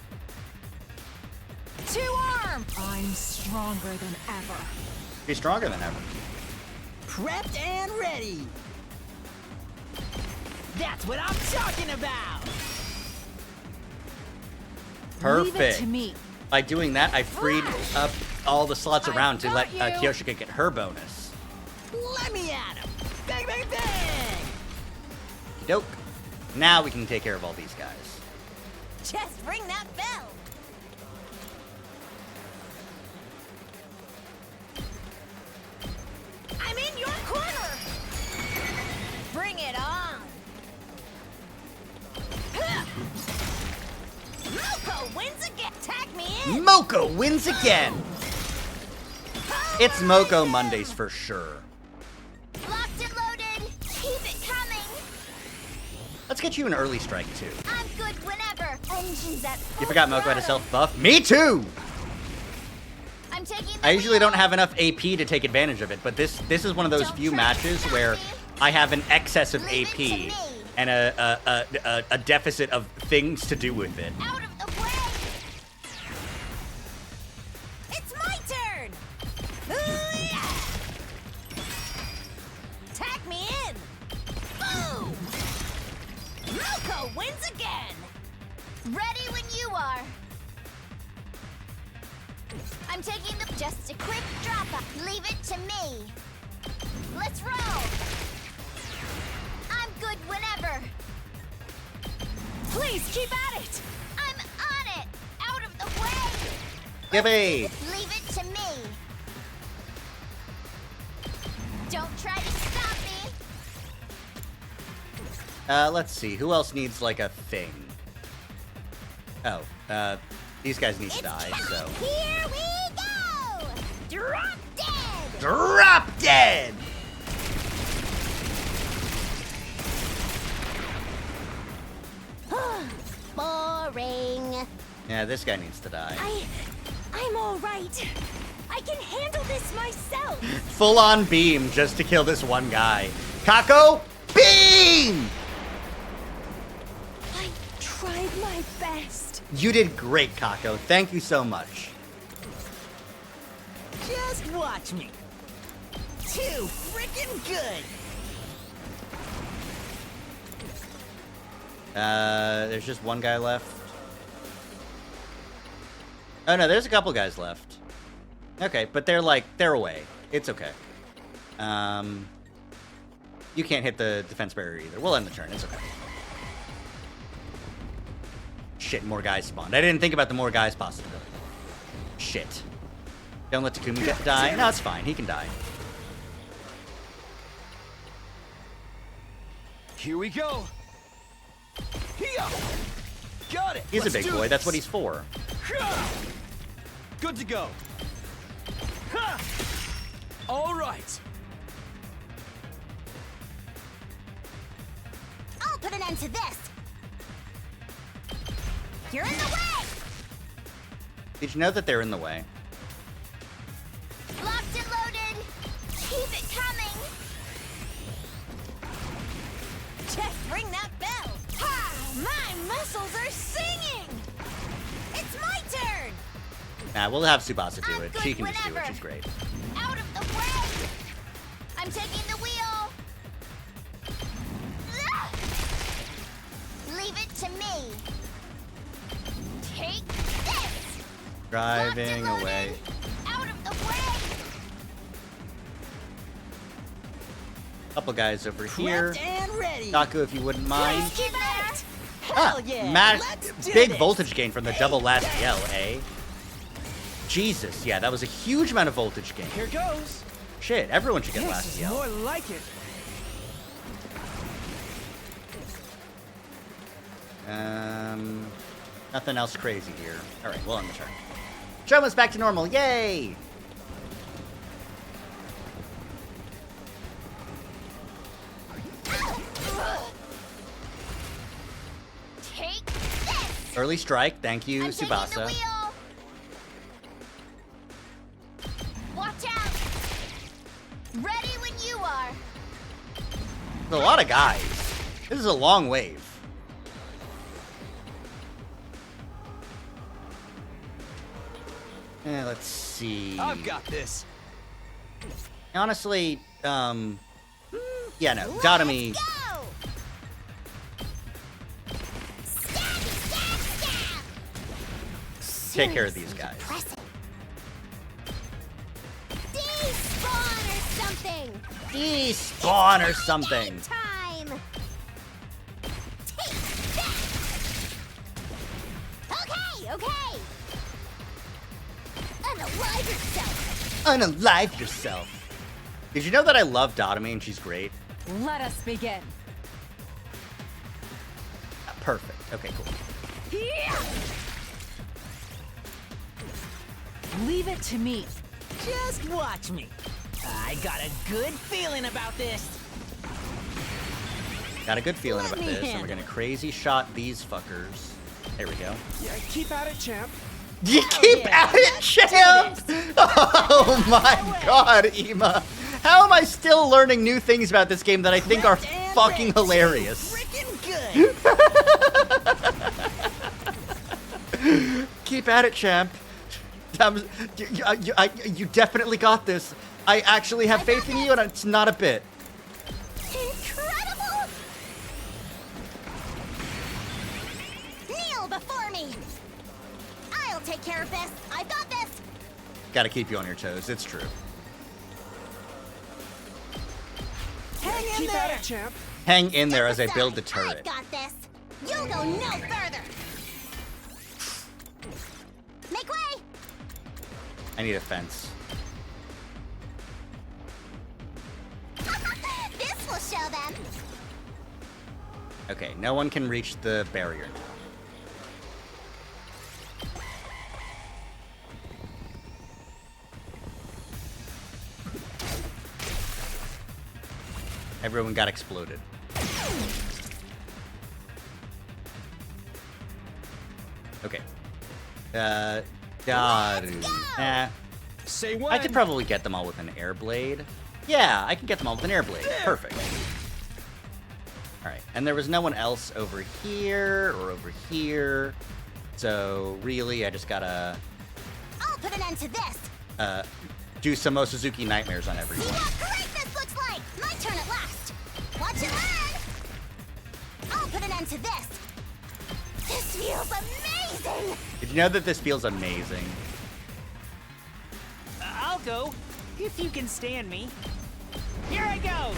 Two arm! I'm stronger than ever. Be stronger than ever. Prepped and ready. That's what I'm talking about! Perfect. Leave it to me. By doing that, I freed up all the slots around to let got you. Kyoshika get her bonus. Let me at him! Bang, bang, bang! Dope. Now we can take care of all these guys. Just ring that bell! I'm in your corner! Bring it on! Moko wins again! Tag me in! Moko wins again! It's Moko Mondays for sure. Locked and loaded! Keep it coming! Let's get you an early strike too. I'm good whenever! Engines at full You forgot Moko had a throttle. self buff? Me too! I'm taking the I usually don't wheel. have enough AP to take advantage of it, but this is one of those Don't few try to matches stop where me. I have an excess of Leave it to AP me. and a deficit of things to do with it. Out of the way! It's my turn! Ooh-yah! Tag me in! Boom! Moko wins again! Ready when you are! I'm taking the... Just a quick drop-up. Leave it to me. Let's roll! I'm good whenever. Please keep at it! I'm on it! Out of the way! Yippee! Leave it to me. Don't try to stop me. Let's see. Who else needs like a thing? Oh, these guys need to die, so. Here we go! Drop dead! Drop dead! Boring. Yeah, this guy needs to die. I'm all right. I can handle this myself. Full on beam just to kill this one guy. Kako, beam! I tried my best. You did great, Kako. Thank you so much. Just watch me. Too freaking good! There's just one guy left. Oh no, there's a couple guys left. Okay, but they're away. It's okay. You can't hit the defense barrier either. We'll end the turn. It's okay. Shit, more guys spawned. I didn't think about the more guys possibility. Shit. Don't let Takumi die. No, it's fine. He can die. Here we go. Here. Got it. He's Let's a big do boy. That's what this. he's for. Good to go. Ha! All right. I'll put an end to this. You're in the way. Did you know that they're in the way? Locked and loaded. Keep it coming. Just ring that bell. Ha! My muscles are singing. It's my turn. Nah, we'll have Tsubasa do I'm it. good She can just do it. whenever. She's great. Out of the way. I'm taking the wheel. Ah! Leave it to me. Take this. Driving Locked and away. loaded. Out of the way. Couple guys over here. Prepped and ready. Daku, if you wouldn't mind. Just keep at it. Hell yeah. Matt, Let's do big this. voltage gain from the double last yell, eh? Jesus, yeah, that was a huge amount of voltage gain. Here goes. Shit, everyone should get This last is yell. more like it. Nothing else crazy here. All right, we'll end the turn. Shoma's back to normal, yay! Take this. Early strike, thank you, I'm taking the Tsubasa. wheel. Watch out. Ready when you are. There's a lot of guys. This is a long wave. Let's see. I've got this. Honestly, yeah, no, Dotomy. Let's go. Stab, stab, stab. Take care of these guys. Pressing. Despawn or something. Despawn or something. Time. Take that. Okay, okay. Unalive yourself. Unalive yourself. Did you know that I love Dotomy and she's great? Let us begin. Perfect. Okay, cool. Leave it to me. Just watch me. I got a good feeling about this. Got a good feeling Let about me this, and we're handle gonna crazy shot these fuckers. There we go. Yeah, keep at it, champ. You keep yeah, at it, champ! Oh my god, Ema. How am I still learning new things about this game that I think are Left and fucking right. hilarious? Freaking good. Keep at it, champ. You definitely got this. I actually have faith in you, and it's not a bit. Incredible! Kneel before me. I'll take care of this. I've got this. Gotta keep you on your toes, it's true. Hang in Keep there. at it, champ. Hang in there as I Step build the aside. turret. I've got this. You'll go no further. Make way. I need a fence. This will show them. Okay, no one can reach the barrier now. Everyone got exploded. Okay. Daru. Nah. Say when. I could probably get them all with an air blade. Yeah, I can get them all with an air blade. Perfect. Alright, and there was no one else over here or over here. So really, I just gotta I'll put an end to this. do some Mochizuki nightmares on See everyone. what great this looks like. My turn at last. Watch and learn. I'll put an end to this. This feels amazing. Did you know that this feels amazing? I'll go, if you can stand me. Here I go.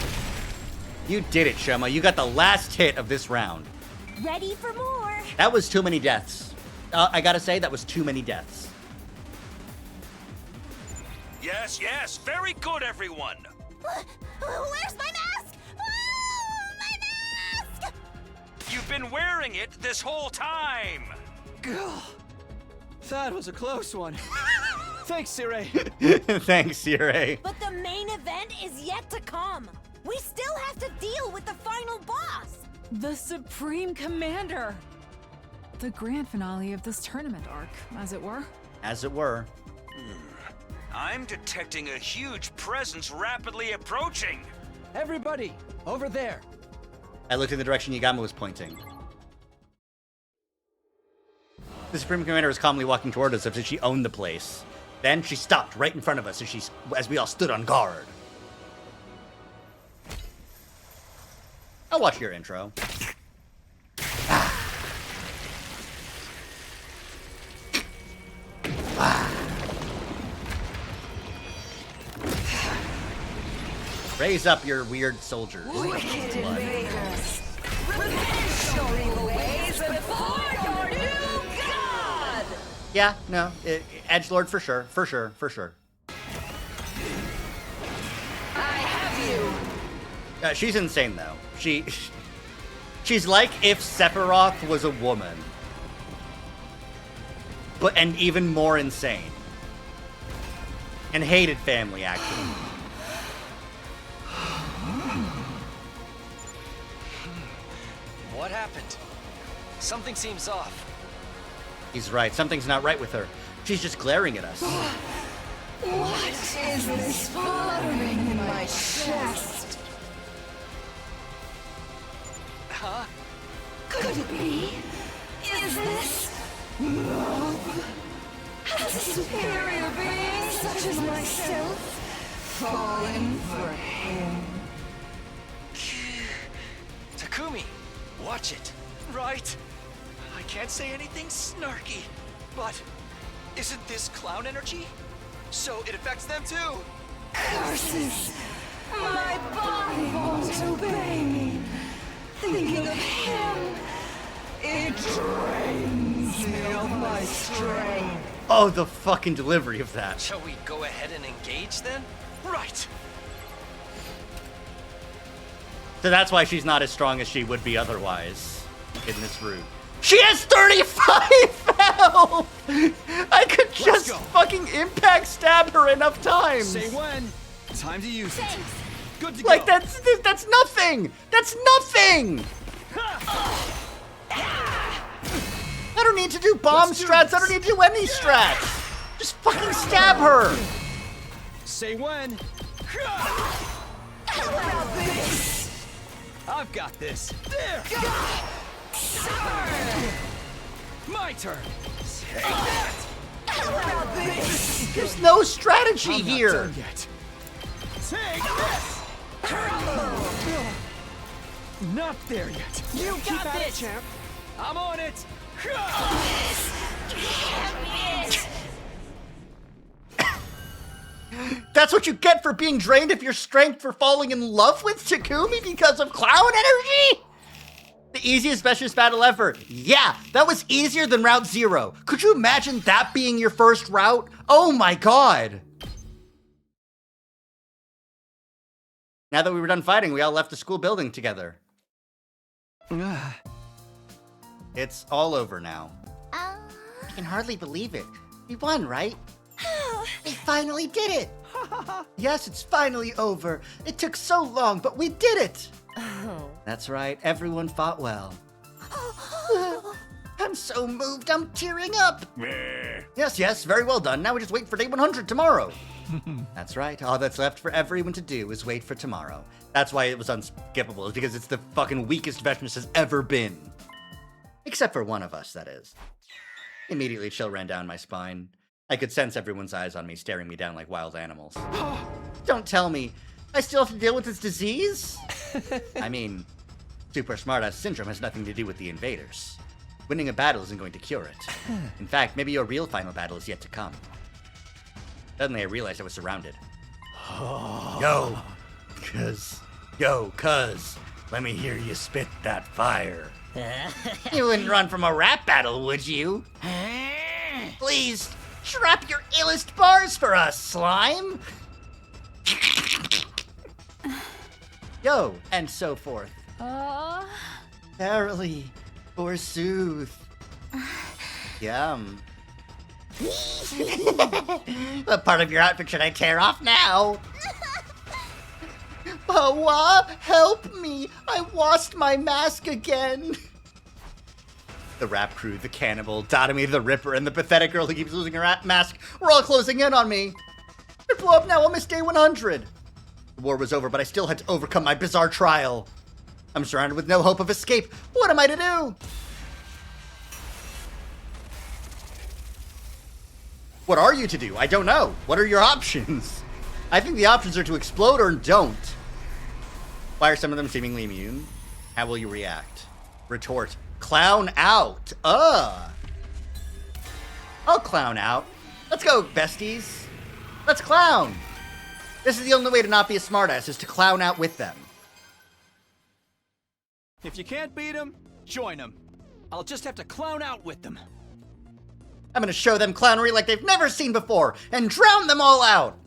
You did it, Shoma. You got the last hit of this round. Ready for more. That was too many deaths. I gotta say, that was too many deaths. Yes, yes, very good, everyone. Where's my mask? Oh, my mask! You've been wearing it this whole time. That was a close one. Thanks, Sire. Thanks, Sire. But the main event is yet to come. We still have to deal with the final boss. The Supreme Commander. The grand finale of this tournament arc, as it were. As it were. I'm detecting a huge presence rapidly approaching. Everybody, over there. I looked in the direction Yagami was pointing. The Supreme Commander was calmly walking toward us as if she owned the place. Then she stopped right in front of us as we all stood on guard. I'll watch your intro. Raise up your weird soldiers. Wicked invaders! Revenge your evil ways before your new god! Yeah, no, edgelord for sure, for sure, for sure. I have you! She's insane though. She's like if Sephiroth was a woman, and even more insane, and hated family actually. What happened? Something seems off. He's right. Something's not right with her. She's just glaring at us. What is this fluttering in my chest? Huh? Could it be? Is this love? Has a superior being such as myself fallen for him? Takumi, watch it. Right. I can't say anything snarky, but isn't this clown energy? So it affects them too. Curses! My body won't obey me. Thinking of him, it drains me of my strength. Oh, the fucking delivery of that. Shall we go ahead and engage then? Right. So that's why she's not as strong as she would be otherwise in this route. She has 35 health! I could just fucking impact stab her enough times. Say when. Time to use it. Good to Like, go. that's nothing! That's nothing! I don't need to do bomb strats, I don't need to do any strats! Just fucking stab her! Say when. How about this? I've got this. There. My turn. Take that. How about this? There's no strategy I'm not here! done yet. Take this. Not there yet. You Keep got at this. it, champ. I'm on it. That's what you get for being drained of your strength for falling in love with Takumi because of clown energy? The easiest Vicious battle ever. Yeah, that was easier than Route 0. Could you imagine that being your first route? Oh my god. Now that we were done fighting, we all left the school building together. It's all over now. I can hardly believe it. We won, right? We finally did it! Yes, it's finally over. It took so long, but we did it! That's right, everyone fought well. I'm so moved, I'm tearing up! Yes, very well done. Now we just wait for day 100 tomorrow. That's right, all that's left for everyone to do is wait for tomorrow. That's why it was unskippable, is because it's the fucking weakest Vectness has ever been. Except for one of us, that is. Immediately chill ran down my spine. I could sense everyone's eyes on me, staring me down like wild animals. Don't tell me, I still have to deal with this disease? I mean, super smartass syndrome has nothing to do with the invaders. Winning a battle isn't going to cure it. In fact, maybe your real final battle is yet to come. Suddenly I realized I was surrounded. Cuz, let me hear you spit that fire. You wouldn't run from a rap battle, would you? Please, drop your illest bars for us, slime! Yo, and so forth. Verily, forsooth. Yum. What part of your outfit should I tear off now? Pawa, help me! I lost my mask again! The rap crew, the cannibal, Dotomy the Ripper, and the pathetic girl who keeps losing her mask were all closing in on me. I'd blow up now, I'll miss day 100. The war was over, but I still had to overcome my bizarre trial. I'm surrounded with no hope of escape. What am I to do? What are you to do? I don't know. What are your options? I think the options are to explode or don't. Why are some of them seemingly immune? How will you react? Retort. Clown out. I'll clown out. Let's go, besties. Let's clown. This is the only way to not be a smartass, is to clown out with them. If you can't beat them, join them. I'll just have to clown out with them. I'm gonna show them clownery like they've never seen before and drown them all out.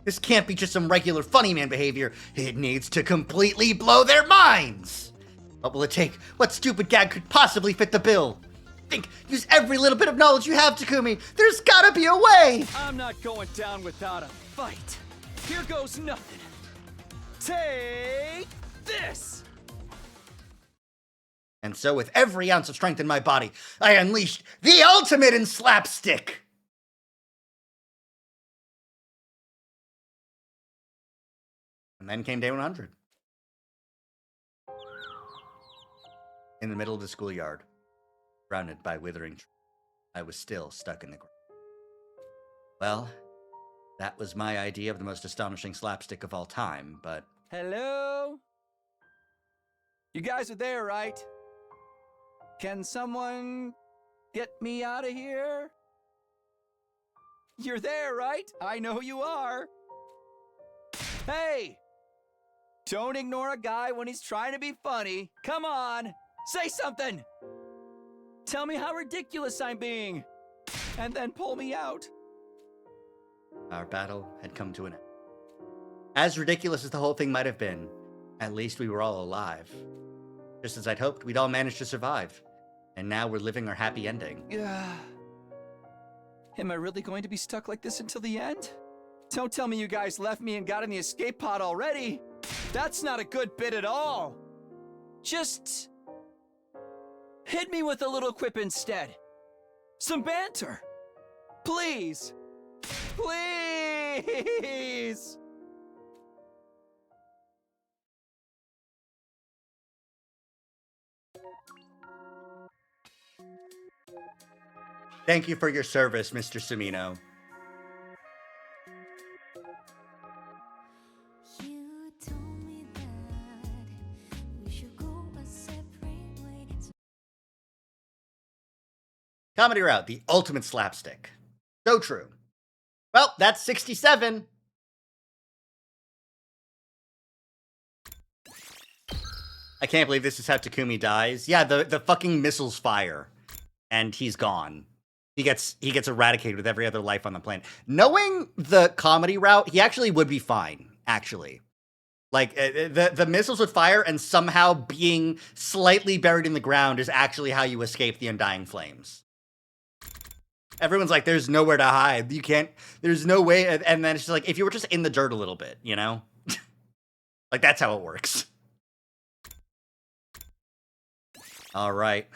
This can't be just some regular funny man behavior. It needs to completely blow their minds. What will it take? What stupid gag could possibly fit the bill? Think, use every little bit of knowledge you have, Takumi. There's gotta be a way. I'm not going down without a fight. Here goes nothing. Take this. And so with every ounce of strength in my body, I unleashed the ultimate in slapstick. And then came day 100. In the middle of the schoolyard, surrounded by withering trees, I was still stuck in the ground. Well, that was my idea of the most astonishing slapstick of all time, but... Hello? You guys are there, right? Can someone get me out of here? You're there, right? I know you are. Hey! Don't ignore a guy when he's trying to be funny. Come on! Say something! Tell me how ridiculous I'm being, and then pull me out. Our battle had come to an end. As ridiculous as the whole thing might have been, at least we were all alive. Just as I'd hoped, we'd all managed to survive. And now we're living our happy ending. Am I really going to be stuck like this until the end? Don't tell me you guys left me and got in the escape pod already. That's not a good bit at all. Just hit me with a little quip instead. Some banter. Please. Please. Thank you for your service, Mr. Sumino. Comedy route, the ultimate slapstick. So true. Well, that's 67. I can't believe this is how Takumi dies. Yeah, the fucking missiles fire, and he's gone. He gets eradicated with every other life on the planet. Knowing the comedy route, he actually would be fine, actually. Like, the missiles would fire, and somehow being slightly buried in the ground is actually how you escape the undying flames. Everyone's like, there's nowhere to hide. You can't, there's no way. And then it's just like, if you were just in the dirt a little bit, you know? Like, that's how it works. All right.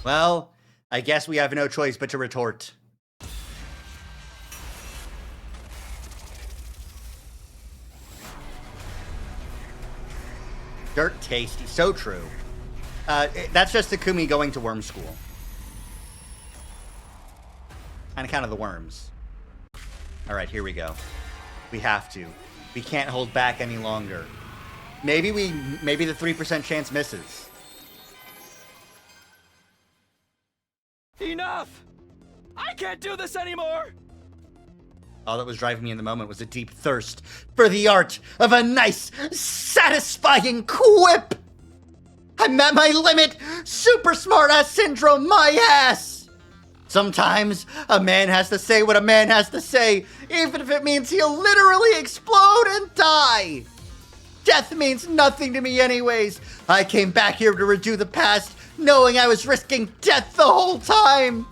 Well, I guess we have no choice but to retort. Dirt tasty. So true. That's just Takumi going to worm school. On account of the worms. All right, here we go. We have to. We can't hold back any longer. Maybe the 3% chance misses. Enough! I can't do this anymore! All that was driving me in the moment was a deep thirst for the art of a nice, satisfying quip! I'm at my limit! Super smartass syndrome, my ass! Sometimes a man has to say what a man has to say, even if it means he'll literally explode and die. Death means nothing to me anyways. I came back here to redo the past, knowing I was risking death the whole time.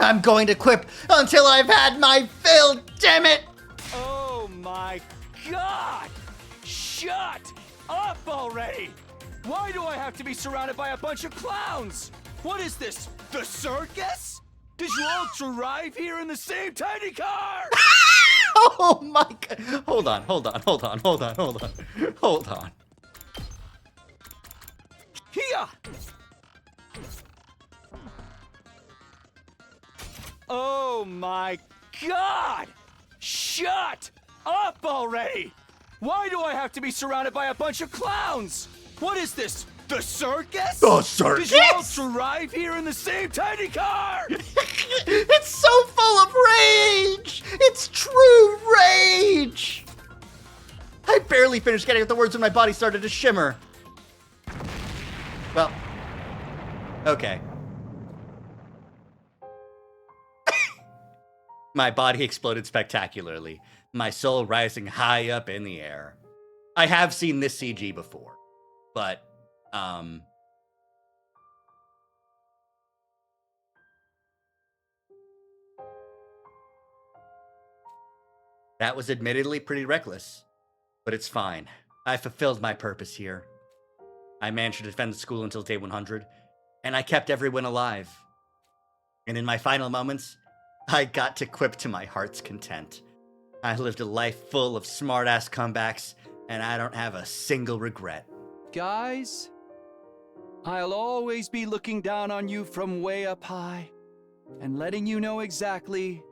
I'm going to quip until I've had my fill, damn it! Oh my god! Shut up already! Why do I have to be surrounded by a bunch of clowns? What is this, the circus? Did you all arrive here in the same tiny car? Oh my god. Hold on. Here! Oh my god! Shut up already! Why do I have to be surrounded by a bunch of clowns? What is this, the circus? The circus? Did you all arrive here in the same tiny car? It's so full of rage! It's true rage! I barely finished getting out the words when my body started to shimmer. Well, okay. My body exploded spectacularly, my soul rising high up in the air. I have seen this CG before, but, that was admittedly pretty reckless, but it's fine. I fulfilled my purpose here. I managed to defend the school until day 100, and I kept everyone alive. And in my final moments, I got to quip to my heart's content. I lived a life full of smart-ass comebacks, and I don't have a single regret. Guys, I'll always be looking down on you from way up high and letting you know exactly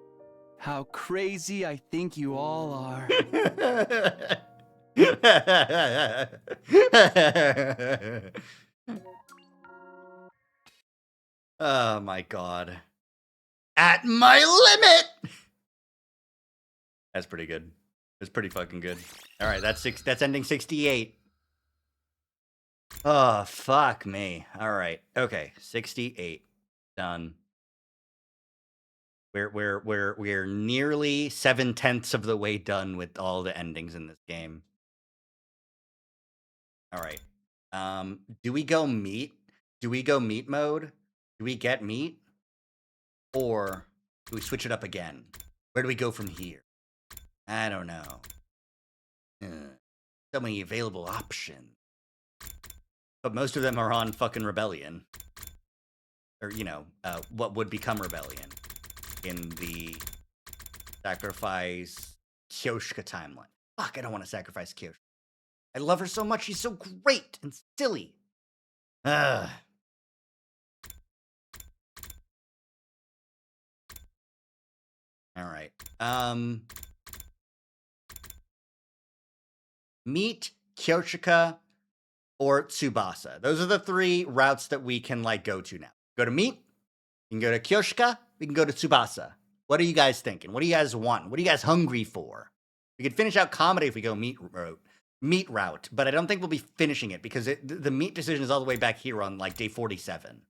how crazy I think you all are. Oh my god. At my limit! That's pretty good. That's pretty fucking good. Alright, that's ending 68. Oh, fuck me. Alright. Okay. 68. Done. We're nearly 7/10 of the way done with all the endings in this game. Alright. Do we go meat? Do we go meat mode? Do we get meat? Or do we switch it up again? Where do we go from here? I don't know. So many available options. But most of them are on fucking Rebellion. Or, you know, what would become Rebellion in the sacrifice Kyoshka timeline. Fuck, I don't want to sacrifice Kyoshka. I love her so much. She's so great and silly. Ugh. All right. Meet Kyoshika or Tsubasa. Those are the three routes that we can like go to now. Go to Meet, we can go to Kyoshika, we can go to Tsubasa. What are you guys thinking? What do you guys want? What are you guys hungry for? We could finish out comedy if we go Meet route, but I don't think we'll be finishing it because the Meet decision is all the way back here on like day 47.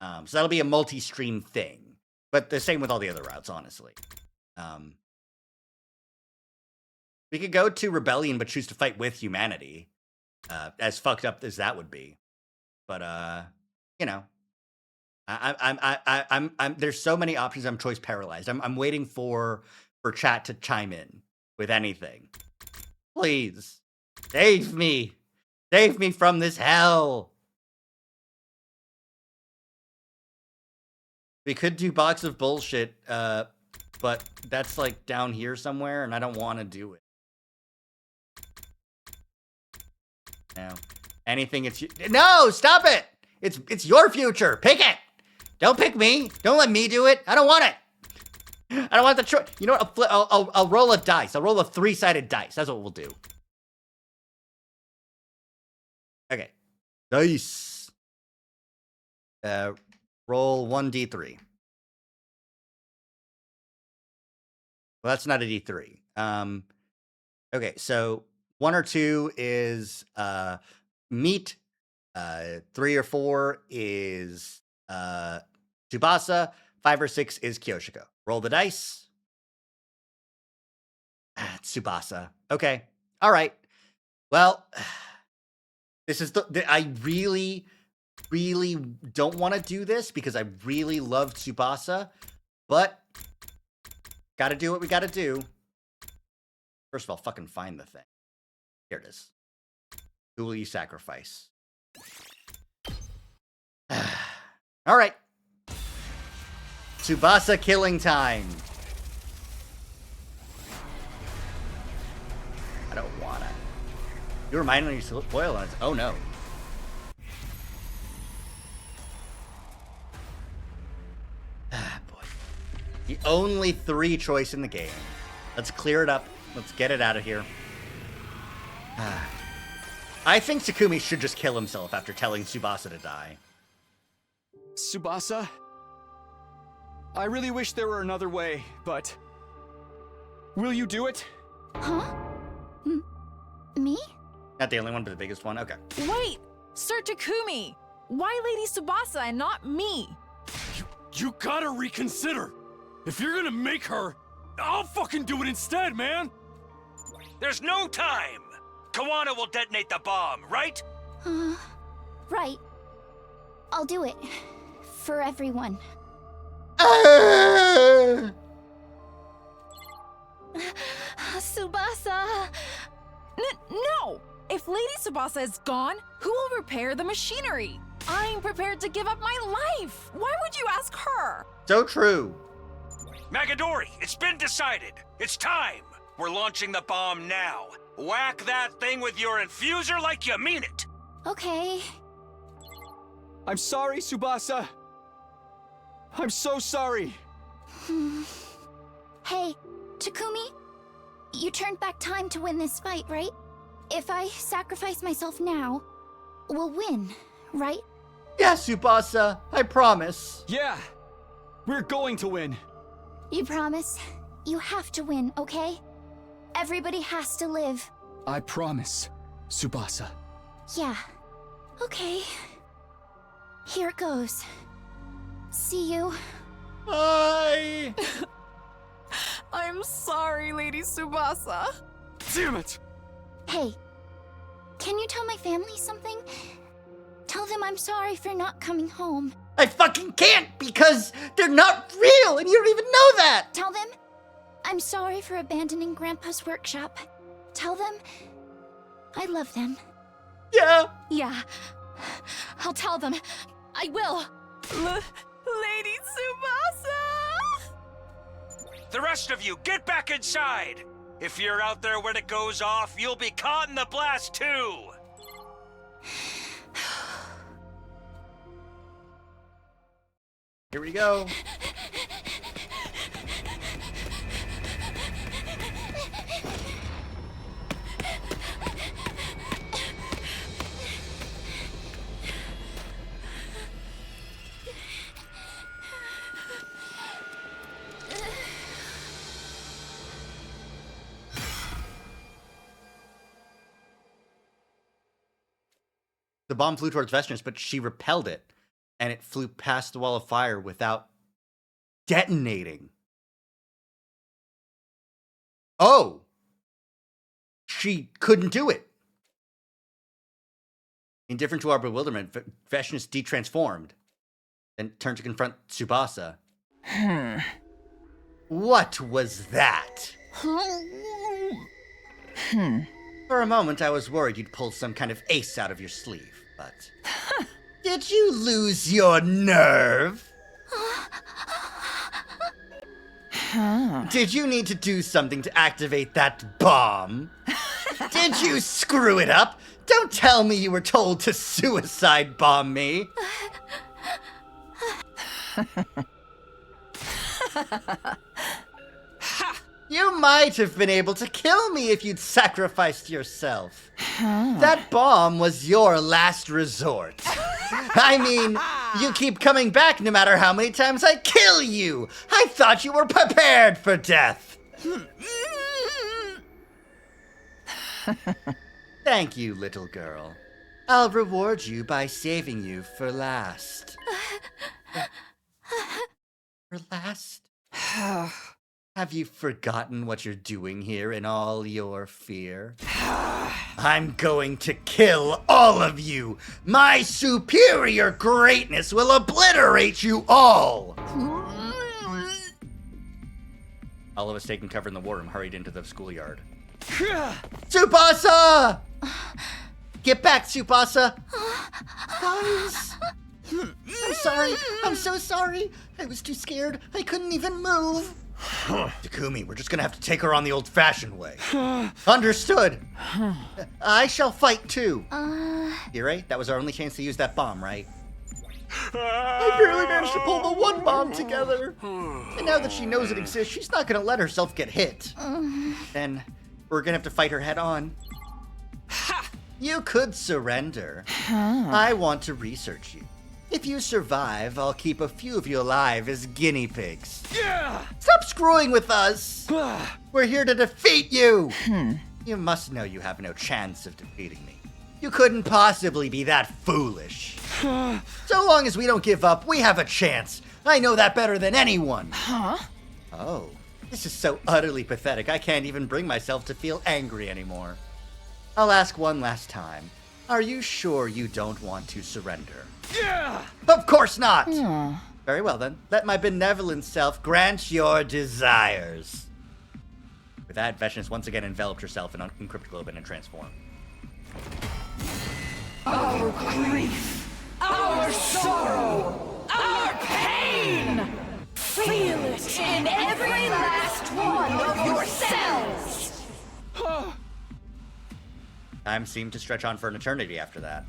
So that'll be a multi-stream thing, but the same with all the other routes, honestly. We could go to Rebellion, but choose to fight with humanity. As fucked up as that would be, but you know, I'm there's so many options. I'm choice paralyzed. I'm waiting for chat to chime in with anything. Please save me from this hell. We could do Box of Bullshit, but that's like down here somewhere, and I don't want to do it. No. Anything no, stop it! It's your future. Pick it! Don't pick me. Don't let me do it. I don't want it. I don't want the choice. You know what? I'll roll a dice. I'll roll a 3-sided dice. That's what we'll do. Okay. Dice. Roll 1d3. Well, that's not a d3. Okay, so 1 or 2 is Meet. 3 or 4 is Tsubasa. 5 or 6 is Kyoshika. Roll the dice. Tsubasa. Okay. All right. Well, this is I really don't want to do this because I really love Tsubasa, But gotta do what we gotta do. First of all, fucking find the thing. Here it is. Who will you sacrifice? All right. Tsubasa killing time. I don't wanna. You remind me you spoil on it. Oh no. Ah, boy. The only 3 choice in the game. Let's clear it up. Let's get it out of here. Ah. I think Takumi should just kill himself after telling Tsubasa to die. Tsubasa? I really wish there were another way, but... will you do it? Huh? Me? Not the only one, but the biggest one? Okay. Wait! Sir Takumi! Why Lady Tsubasa and not me? You gotta reconsider. If you're gonna make her, I'll fucking do it instead, man. There's no time. Kawana will detonate the bomb, right? Right. I'll do it. For everyone. Tsubasa! No! If Lady Tsubasa is gone, who will repair the machinery? I'm prepared to give up my life! Why would you ask her? So true. Magadori, it's been decided. It's time. We're launching the bomb now. Whack that thing with your infuser like you mean it. Okay. I'm sorry, Tsubasa. I'm so sorry. Hey, Takumi, you turned back time to win this fight, right? If I sacrifice myself now, we'll win, right? Yes, Tsubasa, I promise. Yeah, we're going to win. You promise? You have to win, okay? Everybody has to live. I promise, Tsubasa. Yeah. Okay. Here it goes. See you. Bye! I'm sorry, Lady Tsubasa. Damn it! Hey, can you tell my family something? Tell them I'm sorry for not coming home. I fucking can't because they're not real and you don't even know that! Tell them I'm sorry for abandoning Grandpa's workshop. Tell them I love them. Yeah. Yeah. I'll tell them. I will. Lady Tsubasa! The rest of you, get back inside. If you're out there when it goes off, you'll be caught in the blast too. Here we go. The bomb flew towards Vestinus, but she repelled it, and it flew past the wall of fire without detonating. Oh! She couldn't do it. Indifferent to our bewilderment, Vestinus detransformed, and turned to confront Tsubasa. What was that? For a moment, I was worried you'd pulled some kind of ace out of your sleeve, but... Did you lose your nerve? Did you need to do something to activate that bomb? Did you screw it up? Don't tell me you were told to suicide bomb me. You might have been able to kill me if you'd sacrificed yourself. That bomb was your last resort. I mean, you keep coming back no matter how many times I kill you. I thought you were prepared for death. Thank you, little girl. I'll reward you by saving you for last. For last? Have you forgotten what you're doing here in all your fear? I'm going to kill all of you! My superior greatness will obliterate you all! All of us taking cover in the war room hurried into the schoolyard. Tsubasa! Get back, Tsubasa! Guys! I'm sorry. I'm so sorry. I was too scared. I couldn't even move. Takumi, we're just gonna have to take her on the old-fashioned way. Understood. I shall fight too. Kirei, that was our only chance to use that bomb, right? I barely managed to pull the one bomb together. And now that she knows it exists, she's not gonna let herself get hit. Then we're gonna have to fight her head on. You could surrender. I want to research you. If you survive, I'll keep a few of you alive as guinea pigs. Stop screwing with us! We're here to defeat you! You must know you have no chance of defeating me. You couldn't possibly be that foolish. So long as we don't give up, we have a chance. I know that better than anyone. Oh, this is so utterly pathetic, I can't even bring myself to feel angry anymore. I'll ask one last time. Are you sure you don't want to surrender? Of course not! Very well then, let my benevolent self grant your desires. With that, Veshnis once again enveloped herself in Cryptoglobin and transformed. Our grief, our sorrow, our pain! Feel it in every last one of your cells! Time seemed to stretch on for an eternity after that.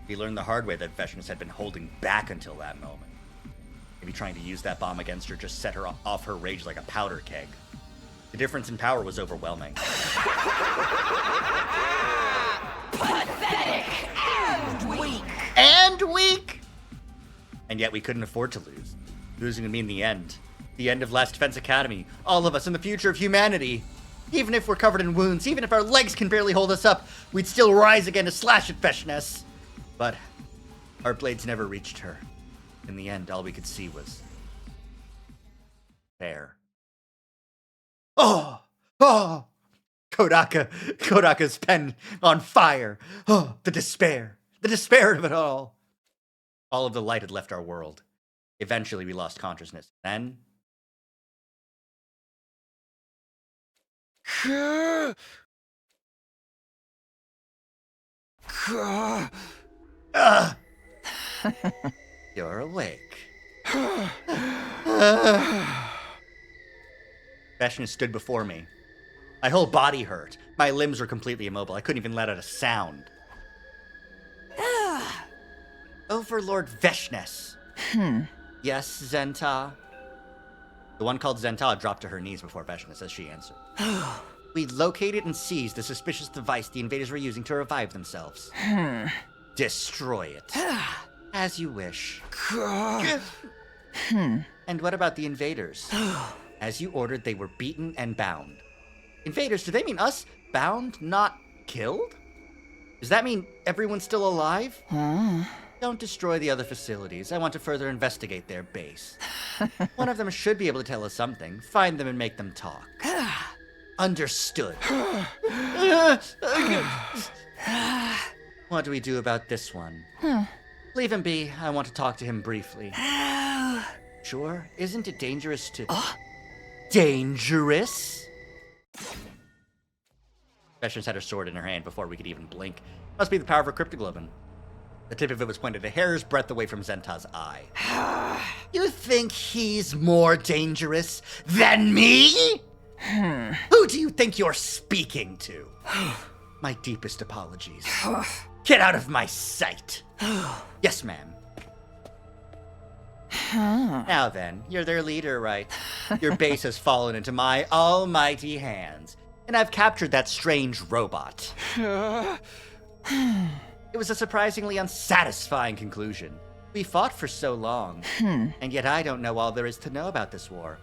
We learned the hard way that Veshnis had been holding back until that moment. Maybe trying to use that bomb against her just set her off her rage like a powder keg. The difference in power was overwhelming. Pathetic and weak! And weak! And yet we couldn't afford to lose. Losing would mean the end. The end of Last Defense Academy. All of us and the future of humanity. Even if we're covered in wounds, even if our legs can barely hold us up, we'd still rise again to slash at Veshnis. But our blades never reached her. In the end, all we could see was there. Oh! Kodaka's pen on fire. Oh, the despair of it all. All of the light had left our world. Eventually, we lost consciousness. Then you're awake. Veshnis stood before me. My whole body hurt. My limbs were completely immobile. I couldn't even let out a sound. Overlord Veshnis. Yes, Zenta? The one called Zenta dropped to her knees before Veshnis as she answered. We located and seized the suspicious device the invaders were using to revive themselves. Destroy it. As you wish. And what about the invaders? As you ordered, they were beaten and bound. Invaders, do they mean us? Bound, not killed? Does that mean everyone's still alive? Don't destroy the other facilities. I want to further investigate their base. One of them should be able to tell us something. Find them and make them talk. Understood. What do we do about this one? Leave him be. I want to talk to him briefly. Sure? Isn't it dangerous to... Dangerous? Veshnis had her sword in her hand before we could even blink. Must be the power of her Cryptoglobin. The tip of it was pointed a hair's breadth away from Zenta's eye. You think he's more dangerous than me? Who do you think you're speaking to? My deepest apologies. Get out of my sight. Yes, ma'am. Now then, you're their leader, right? Your base has fallen into my almighty hands, and I've captured that strange robot. It was a surprisingly unsatisfying conclusion. We fought for so long, and yet I don't know all there is to know about this war.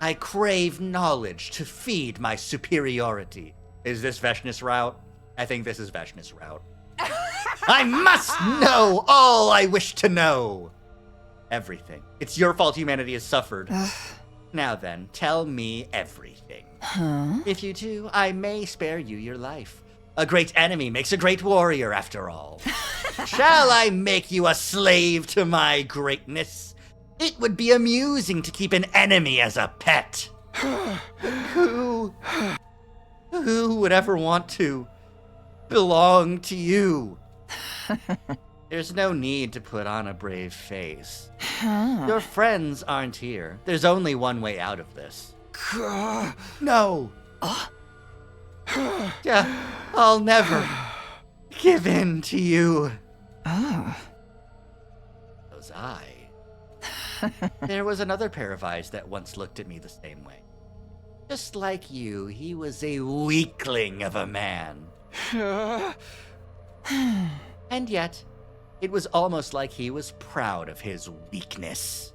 I crave knowledge to feed my superiority. Is this Veshnis route? I think this is Veshnis route. I must know all I wish to know. Everything. It's your fault humanity has suffered. Now then, tell me everything. If you do, I may spare you your life. A great enemy makes a great warrior, after all. Shall I make you a slave to my greatness? It would be amusing to keep an enemy as a pet. Who would ever want to belong to you? There's no need to put on a brave face. Your friends aren't here. There's only one way out of this. No. Yeah, I'll never give in to you. Was I? There was another pair of eyes that once looked at me the same way. Just like you, he was a weakling of a man. And yet, it was almost like he was proud of his weakness.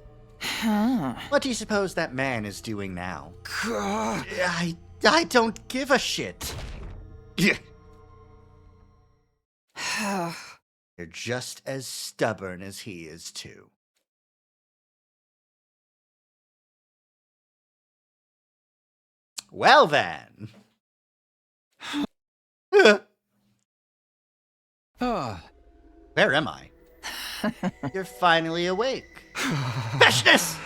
What do you suppose that man is doing now? I don't give a shit. You're just as stubborn as he is, too. Well then. Where am I? You're finally awake. Feshness!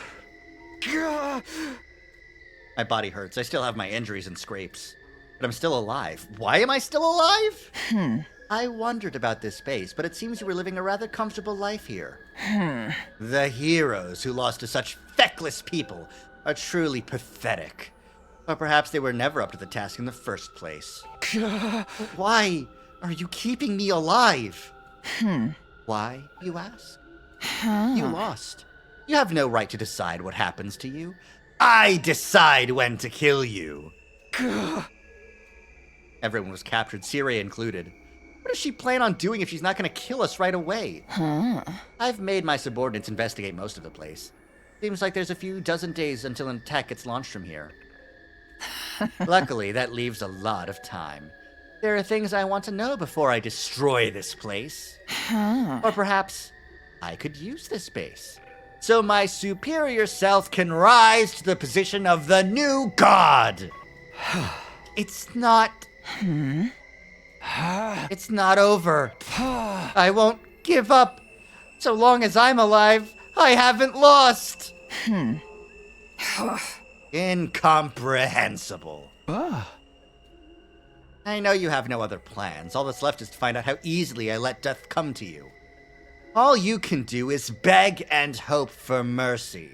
My body hurts. I still have my injuries and scrapes. But I'm still alive. Why am I still alive? I wondered about this space, but it seems you were living a rather comfortable life here. The heroes who lost to such feckless people are truly pathetic. Or perhaps they were never up to the task in the first place. Why are you keeping me alive? Why, you ask? You lost. You have no right to decide what happens to you. I decide when to kill you. Everyone was captured, Syria included. What does she plan on doing if she's not going to kill us right away? I've made my subordinates investigate most of the place. Seems like there's a few dozen days until an attack gets launched from here. Luckily, that leaves a lot of time. There are things I want to know before I destroy this place. Or perhaps I could use this space, so my superior self can rise to the position of the new god. It's not... It's not over. I won't give up. So long as I'm alive, I haven't lost. Incomprehensible. I know you have no other plans. All that's left is to find out how easily I let death come to you. All you can do is beg and hope for mercy.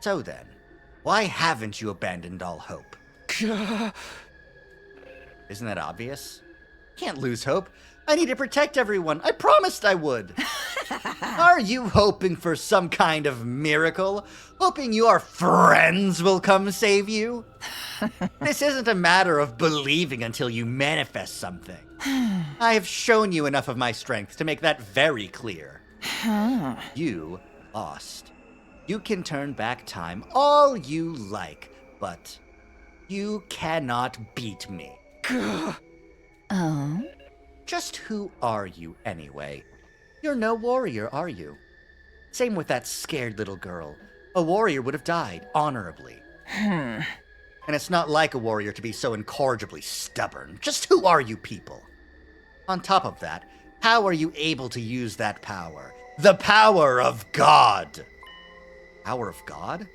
So then, why haven't you abandoned all hope? Isn't that obvious? Can't lose hope. I need to protect everyone. I promised I would. Are you hoping for some kind of miracle? Hoping your friends will come save you? This isn't a matter of believing until you manifest something. I have shown you enough of my strength to make that very clear. You lost. You can turn back time all you like, but you cannot beat me. Just who are you, anyway? You're no warrior, are you? Same with that scared little girl. A warrior would have died honorably. And it's not like a warrior to be so incorrigibly stubborn. Just who are you people? On top of that, how are you able to use that power? The power of God! Power of God?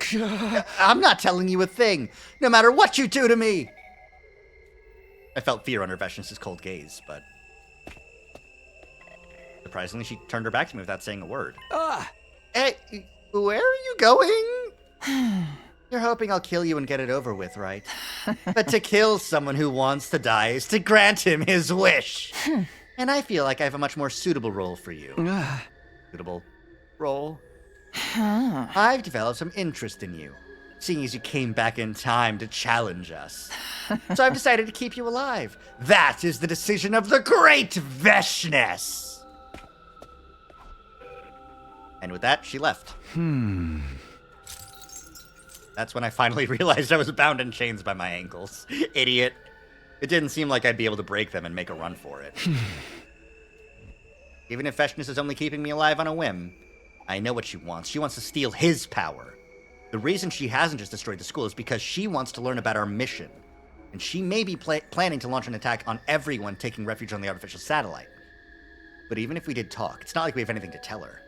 I'm not telling you a thing, no matter what you do to me! I felt fear under Veshness's cold gaze, but... surprisingly, she turned her back to me without saying a word. Hey, where are you going? You're hoping I'll kill you and get it over with, right? But to kill someone who wants to die is to grant him his wish. And I feel like I have a much more suitable role for you. Suitable role? I've developed some interest in you, seeing as you came back in time to challenge us. So I've decided to keep you alive. That is the decision of the great Veshness! And with that, she left. That's when I finally realized I was bound in chains by my ankles. Idiot. It didn't seem like I'd be able to break them and make a run for it. Even if Veshness is only keeping me alive on a whim, I know what she wants. She wants to steal his power. The reason she hasn't just destroyed the school is because she wants to learn about our mission. And she may be planning to launch an attack on everyone taking refuge on the artificial satellite. But even if we did talk, it's not like we have anything to tell her.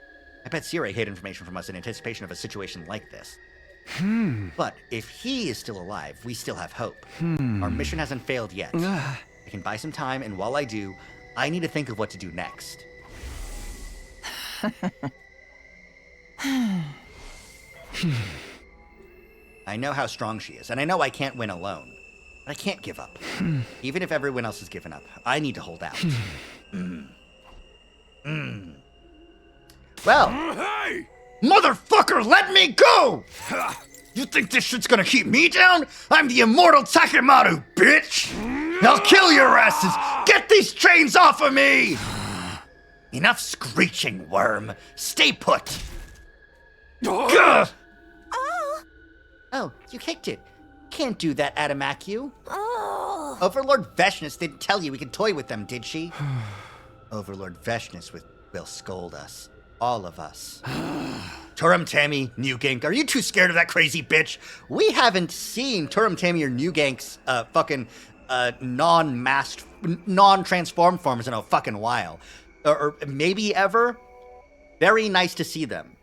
I bet Siri hid information from us in anticipation of a situation like this. But if he is still alive, we still have hope. Our mission hasn't failed yet. I can buy some time, and while I do, I need to think of what to do next. I know how strong she is, and I know I can't win alone. But I can't give up. Even if everyone else has given up, I need to hold out. Well, Hey! motherfucker, let me go! You think this shit's gonna keep me down? I'm the immortal Takemaru, bitch! I'll kill your asses! Get these chains off of me! Enough screeching, worm. Stay put. Gah! Oh, you kicked it. Can't do that, Adamaku. Overlord Veshness didn't tell you we could toy with them, did she? Overlord Veshness will scold us. All of us. Turum Tammy, Nugink, are you too scared of that crazy bitch? We haven't seen Turum Tammy or Nugank's fucking non-masked, non-transformed forms in a fucking while. Or maybe ever. Very nice to see them.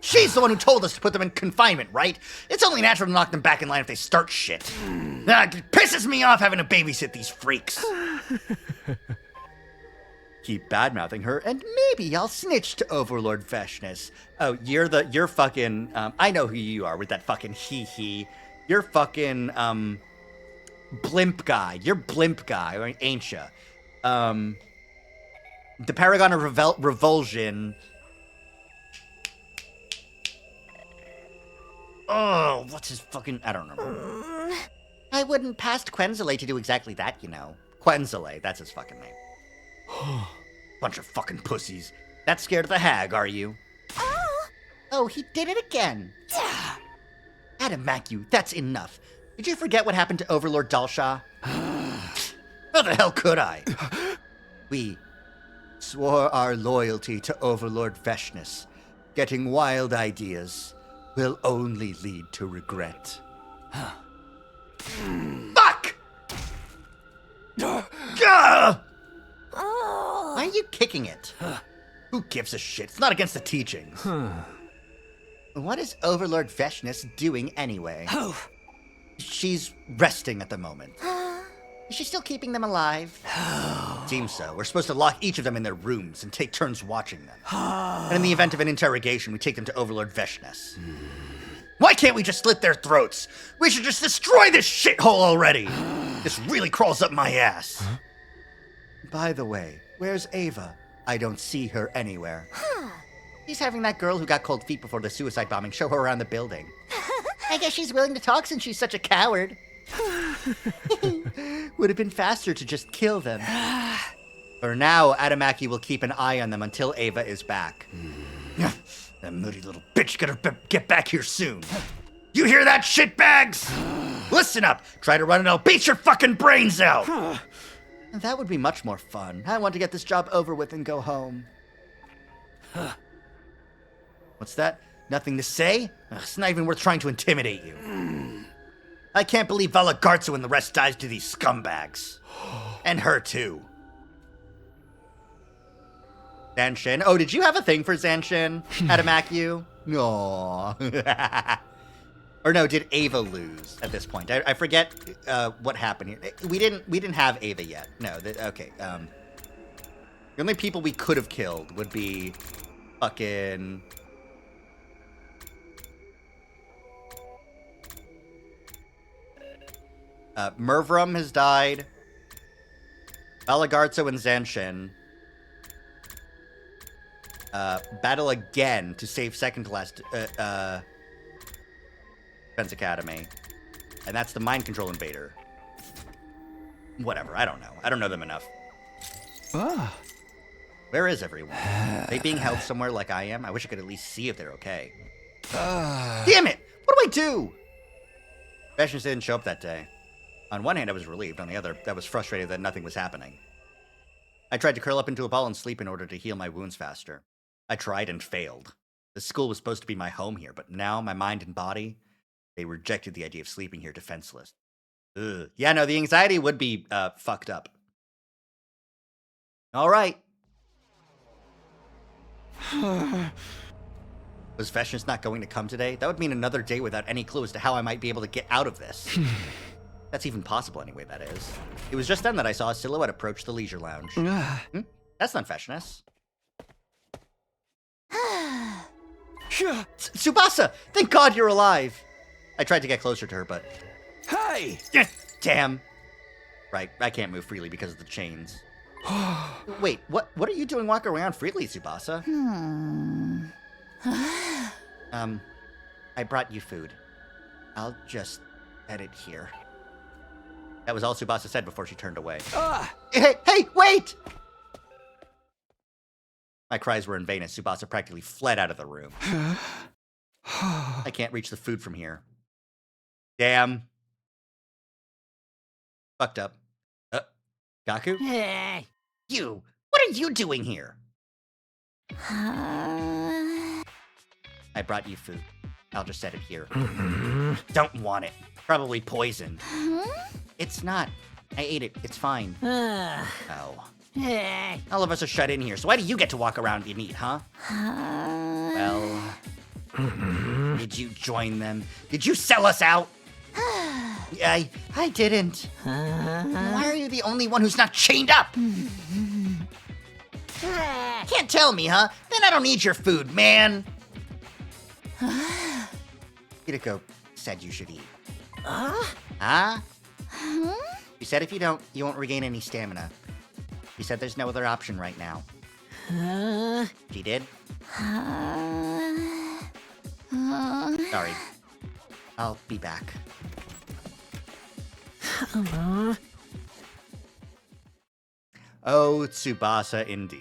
She's the one who told us to put them in confinement, right? It's only natural to knock them back in line if they start shit. It pisses me off having to babysit these freaks. Keep bad-mouthing her, and maybe I'll snitch to Overlord Veshness. Oh, you're fucking, I know who you are with that fucking hee-hee. You're fucking, blimp guy. You're blimp guy, ain't ya? The Paragon of Revulsion. Oh, what's his fucking... I don't remember. I wouldn't past Quenzele to do exactly that, you know. Quenzele, that's his fucking name. Bunch of fucking pussies. That scared of the hag, are you? Oh, he did it again. Adamaku, that's enough. Did you forget what happened to Overlord Dalsha? How the hell could I? We swore our loyalty to Overlord Veshness. Getting wild ideas will only lead to regret. Fuck! Gah! Why are you kicking it? Who gives a shit? It's not against the teachings. What is Overlord Veshness doing anyway? She's resting at the moment. Is she still keeping them alive? Seems so. We're supposed to lock each of them in their rooms and take turns watching them. And in the event of an interrogation, we take them to Overlord Veshness. Why can't we just slit their throats? We should just destroy this shithole already! This really crawls up my ass. By the way, where's Ava? I don't see her anywhere. She's having that girl who got cold feet before the suicide bombing show her around the building. I guess she's willing to talk since she's such a coward. Would have been faster to just kill them. For now, Adamaki will keep an eye on them until Ava is back. That moody little bitch gotta get back here soon. You hear that, shitbags? Listen up. Try to run and I'll beat your fucking brains out. That would be much more fun. I want to get this job over with and go home. What's that? Nothing to say? It's not even worth trying to intimidate you. I can't believe Valagartsu and the rest dies to these scumbags. And her too. Zanshin. Oh, did you have a thing for Zanshin, Adamaku? Aww. Or no, did Ava lose at this point? I forget what happened here. We didn't have Ava yet. No, okay. The only people we could have killed would be fucking... Mervram has died. Valagartsu and Zanshin. Battle again to save second to last Defense Academy. And that's the mind control invader. Whatever, I don't know. I don't know them enough. Where is everyone? Are they being held somewhere like I am? I wish I could at least see if they're okay. Damn it! What do I do? Veshness didn't show up that day. On one hand, I was relieved. On the other, I was frustrated that nothing was happening. I tried to curl up into a ball and sleep in order to heal my wounds faster. I tried and failed. The school was supposed to be my home here, but now my mind and body, they rejected the idea of sleeping here defenseless. Ugh. Yeah, no, the anxiety would be fucked up. All right. Was Veshnis not going to come today? That would mean another day without any clue as to how I might be able to get out of this. That's even possible anyway, that is. It was just then that I saw a silhouette approach the leisure lounge. That's not Veshnis. Tsubasa! Thank God you're alive! I tried to get closer to her, but... Hey! Damn. Right, I can't move freely because of the chains. Wait, what are you doing walking around freely, Tsubasa? I brought you food. I'll just set it here. That was all Tsubasa said before she turned away. Hey, wait! My cries were in vain as Tsubasa practically fled out of the room. I can't reach the food from here. Damn. Fucked up. Gaku? You! What are you doing here? I brought you food. I'll just set it here. Don't want it. Probably poison. It's not. I ate it. It's fine. Oh. All of us are shut in here, so why do you get to walk around and eat, huh? Well... Did you join them? Did you sell us out? I didn't. Why are you the only one who's not chained up? Can't tell me, huh? Then I don't need your food, man. Hideko said you should eat. Huh? She said if you don't, you won't regain any stamina. She said there's no other option right now. She did? Sorry. I'll be back. Oh, Tsubasa indeed.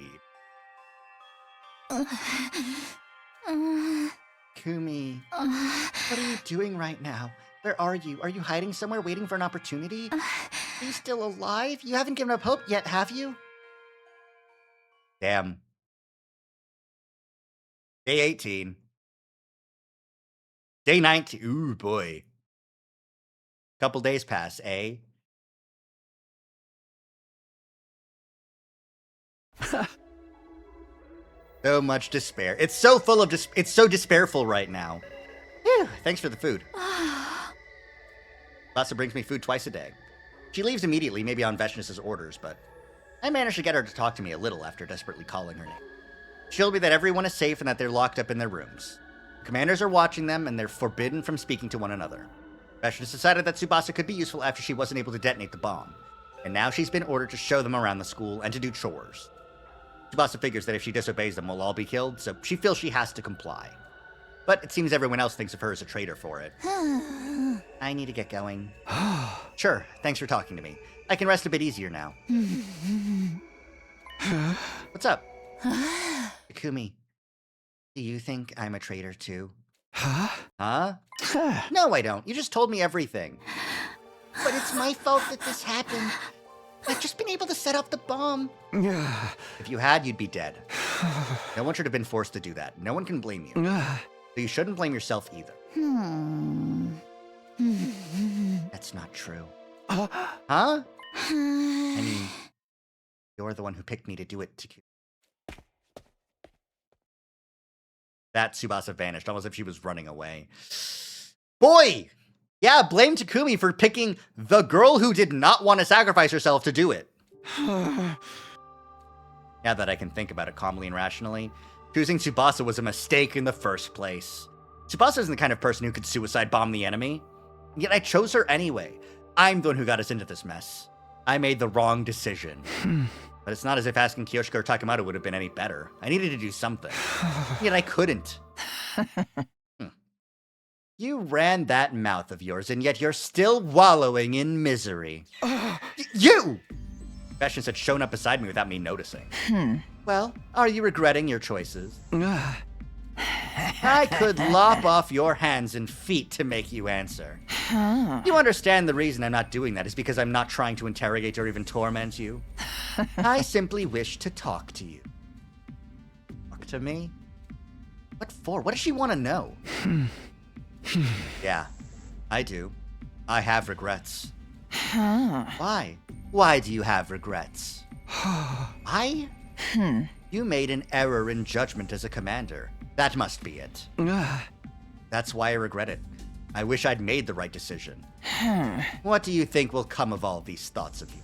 Kumi, what are you doing right now? Where are you? Are you hiding somewhere waiting for an opportunity? Are you still alive? You haven't given up hope yet, have you? Damn. Day 18. Day 19. Ooh, boy. Couple days pass, eh? So much despair. It's so full of it's so despairful right now. Whew, thanks for the food. Tsubasa brings me food twice a day. She leaves immediately, maybe on Veshnis' orders, but I managed to get her to talk to me a little after desperately calling her name. She told me that everyone is safe and that they're locked up in their rooms. Commanders are watching them, and they're forbidden from speaking to one another. Veshnis decided that Tsubasa could be useful after she wasn't able to detonate the bomb, and now she's been ordered to show them around the school and to do chores. Tsubasa figures that if she disobeys them, we'll all be killed, so she feels she has to comply. But it seems everyone else thinks of her as a traitor for it. I need to get going. Sure, thanks for talking to me. I can rest a bit easier now. What's up? Takumi, do you think I'm a traitor too? Huh? No, I don't. You just told me everything. But it's my fault that this happened. I've just been able to set off the bomb. If you had, you'd be dead. No one should have been forced to do that. No one can blame you. So you shouldn't blame yourself either. That's not true. Huh? I mean, you're the one who picked me to do it to... That Tsubasa vanished, almost as if she was running away. Boy! Yeah, blame Takumi for picking the girl who did not want to sacrifice herself to do it. Now that I can think about it calmly and rationally, choosing Tsubasa was a mistake in the first place. Tsubasa isn't the kind of person who could suicide bomb the enemy. Yet I chose her anyway. I'm the one who got us into this mess. I made the wrong decision. But it's not as if asking Kyoshika or Takemoto would have been any better. I needed to do something. Yet I couldn't. You ran that mouth of yours, and yet you're still wallowing in misery. You! Veshnis had shown up beside me without me noticing. Well, are you regretting your choices? I could lop off your hands and feet to make you answer. You understand the reason I'm not doing that is because I'm not trying to interrogate or even torment you. I simply wish to talk to you. Talk to me? What for? What does she want to know? Yeah, I do. I have regrets. Why? Why do you have regrets? You made an error in judgment as a commander. That must be it. That's why I regret it. I wish I'd made the right decision. What do you think will come of all these thoughts of you?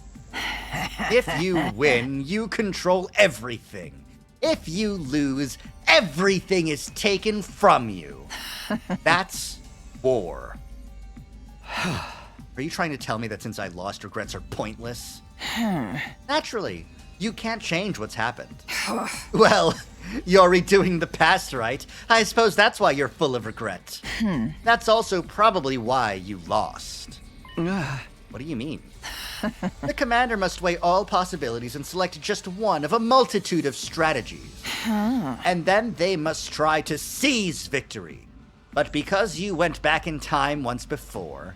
If you win, you control everything. If you lose, everything is taken from you. That's war. Are you trying to tell me that since I lost, regrets are pointless? Naturally, you can't change what's happened. Well, you're redoing the past, right? I suppose that's why you're full of regret. That's also probably why you lost. What do you mean? The commander must weigh all possibilities and select just one of a multitude of strategies. And then they must try to seize victory. But because you went back in time once before,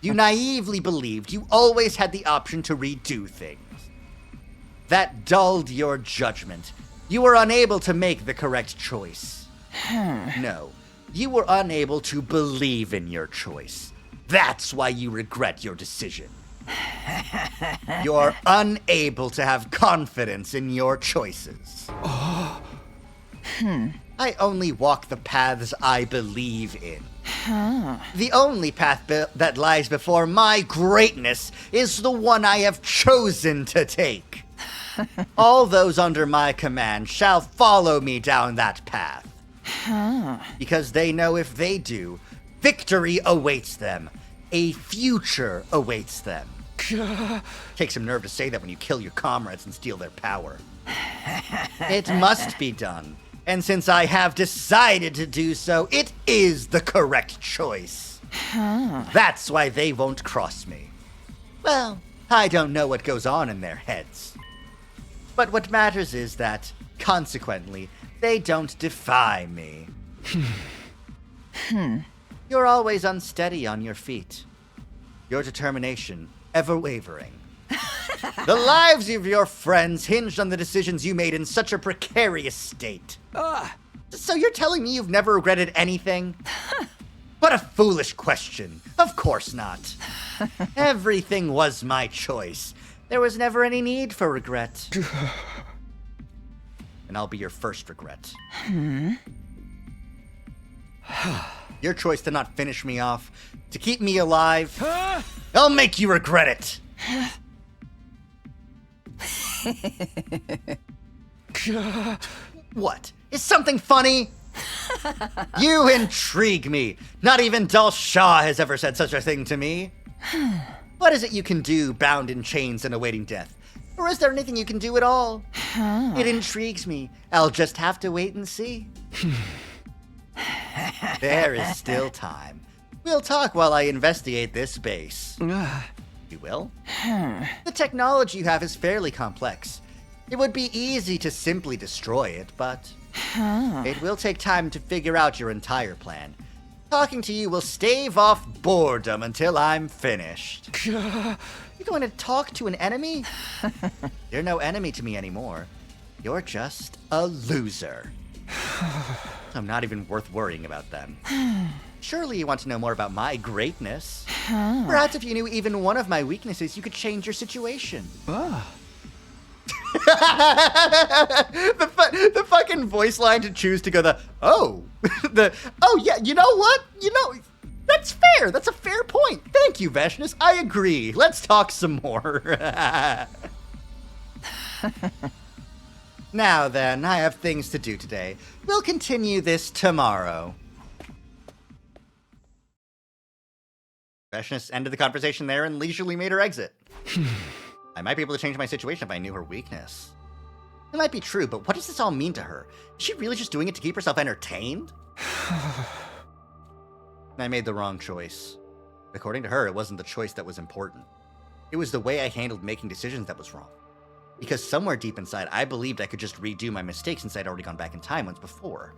you naively believed you always had the option to redo things. That dulled your judgment. You were unable to make the correct choice. No, you were unable to believe in your choice. That's why you regret your decision. You're unable to have confidence in your choices. I only walk the paths I believe in. The only path that lies before my greatness is the one I have chosen to take. All those under my command shall follow me down that path. Because they know if they do, victory awaits them. A future awaits them. Takes some nerve to say that when you kill your comrades and steal their power. It must be done. And since I have decided to do so, it is the correct choice. That's why they won't cross me. Well, I don't know what goes on in their heads. But what matters is that, consequently, they don't defy me. You're always unsteady on your feet. Your determination, ever wavering. The lives of your friends hinged on the decisions you made in such a precarious state. So you're telling me you've never regretted anything? What a foolish question. Of course not. Everything was my choice. There was never any need for regret. And I'll be your first regret. Your choice to not finish me off, to keep me alive, I'll make you regret it. What? Is something funny? You intrigue me. Not even Dal Shah has ever said such a thing to me. What is it you can do bound in chains and awaiting death? Or is there anything you can do at all? It intrigues me. I'll just have to wait and see. There is still time. We'll talk while I investigate this base. You will? The technology you have is fairly complex. It would be easy to simply destroy it, but it will take time to figure out your entire plan. Talking to you will stave off boredom until I'm finished. You're going to talk to an enemy? You're no enemy to me anymore. You're just a loser. I'm not even worth worrying about them. Surely you want to know more about my greatness. Perhaps if you knew even one of my weaknesses, you could change your situation. The fucking voice line to choose to go oh yeah, you know what? That's fair. That's a fair point. Thank you, Veshnus. I agree. Let's talk some more. Now then, I have things to do today. We'll continue this tomorrow. Veshnus ended the conversation there and leisurely made her exit. I might be able to change my situation if I knew her weakness. It might be true, but what does this all mean to her? Is she really just doing it to keep herself entertained? I made the wrong choice. According to her, it wasn't the choice that was important. It was the way I handled making decisions that was wrong. Because somewhere deep inside, I believed I could just redo my mistakes since I'd already gone back in time once before.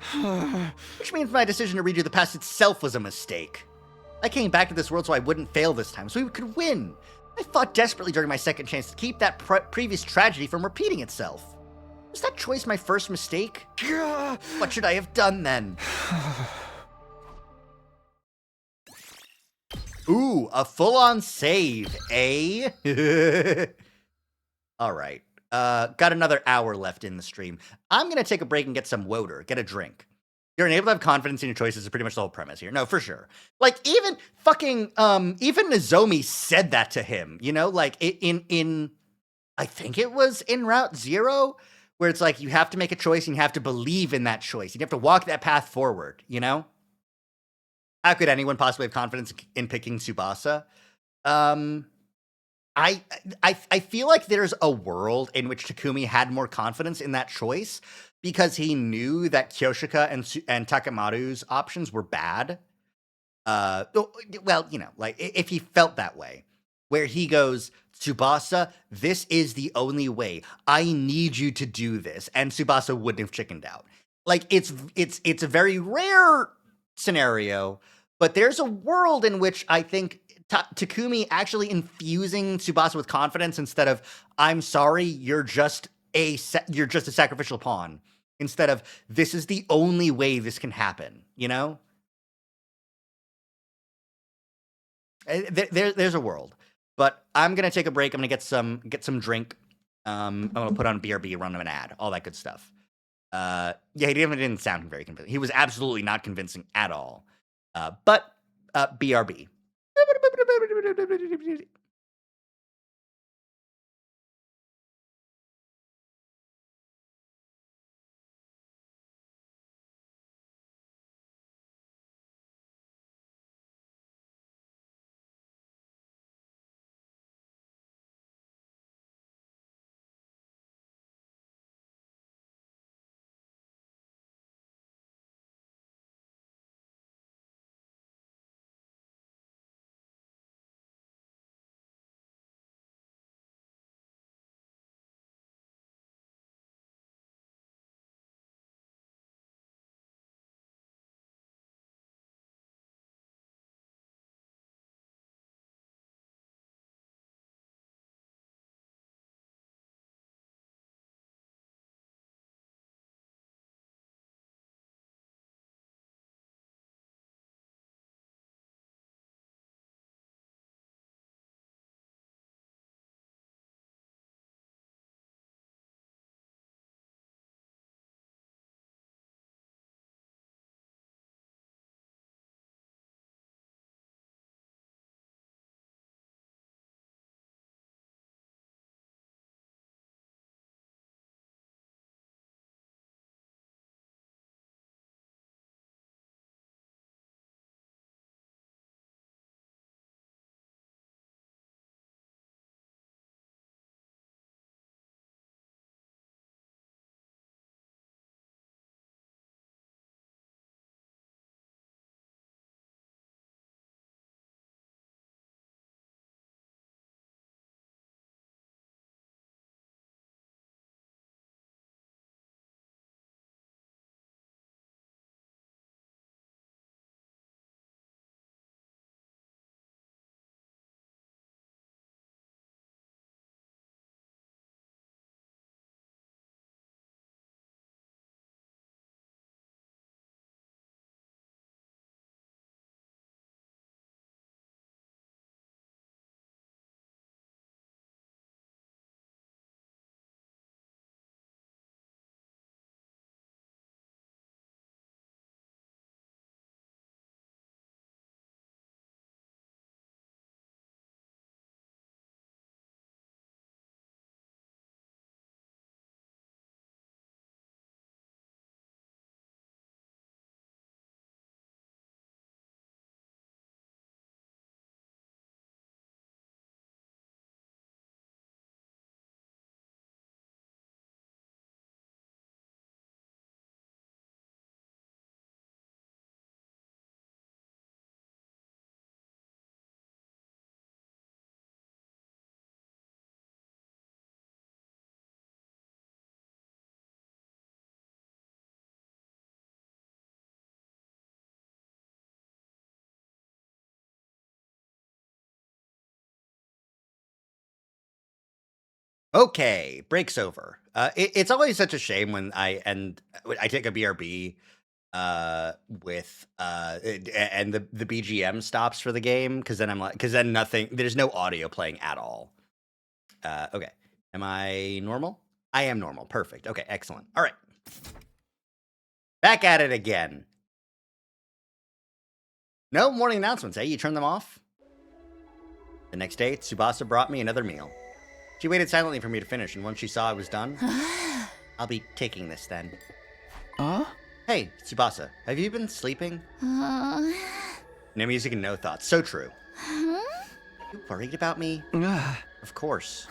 Which means my decision to redo the past itself was a mistake. I came back to this world so I wouldn't fail this time, so we could win. I fought desperately during my second chance to keep that previous tragedy from repeating itself. Was that choice my first mistake? What should I have done then? Ooh, a full-on save, eh? Alright, got another hour left in the stream. I'm gonna take a break and get some water, get a drink. You're unable to have confidence in your choices is pretty much the whole premise here. No, for sure. Like, even fucking, even Nozomi said that to him, you know? Like, in I think it was in Route Zero, where it's like, you have to make a choice and you have to believe in that choice. You have to walk that path forward, you know? How could anyone possibly have confidence in picking Tsubasa? I feel like there's a world in which Takumi had more confidence in that choice because he knew that Kyoshika and Takemaru's options were bad. Well, you know, like if he felt that way, where he goes, Tsubasa, this is the only way. I need you to do this, and Tsubasa wouldn't have chickened out. Like it's a very rare scenario, but there's a world in which I think Takumi actually infusing Tsubasa with confidence instead of I'm sorry, you're just a sacrificial pawn, instead of this is the only way this can happen, you know? There's a world. But I'm gonna take a break. I'm gonna get some drink. I'm gonna put on BRB, run an ad, all that good stuff. Yeah, he didn't sound very convincing. He was absolutely not convincing at all. But BRB. Okay, break's over. It's always such a shame when I take a BRB with and the BGM stops for the game because then I'm like there's no audio playing at all. Okay, am I normal? I am normal. Perfect. Okay, excellent. All right. Back at it again. No morning announcements, eh? You turn them off? The next day, Tsubasa brought me another meal. She waited silently for me to finish, and once she saw I was done, I'll be taking this then. Hey, Tsubasa, have you been sleeping? No music and no thoughts. So true. You worried about me? Of course.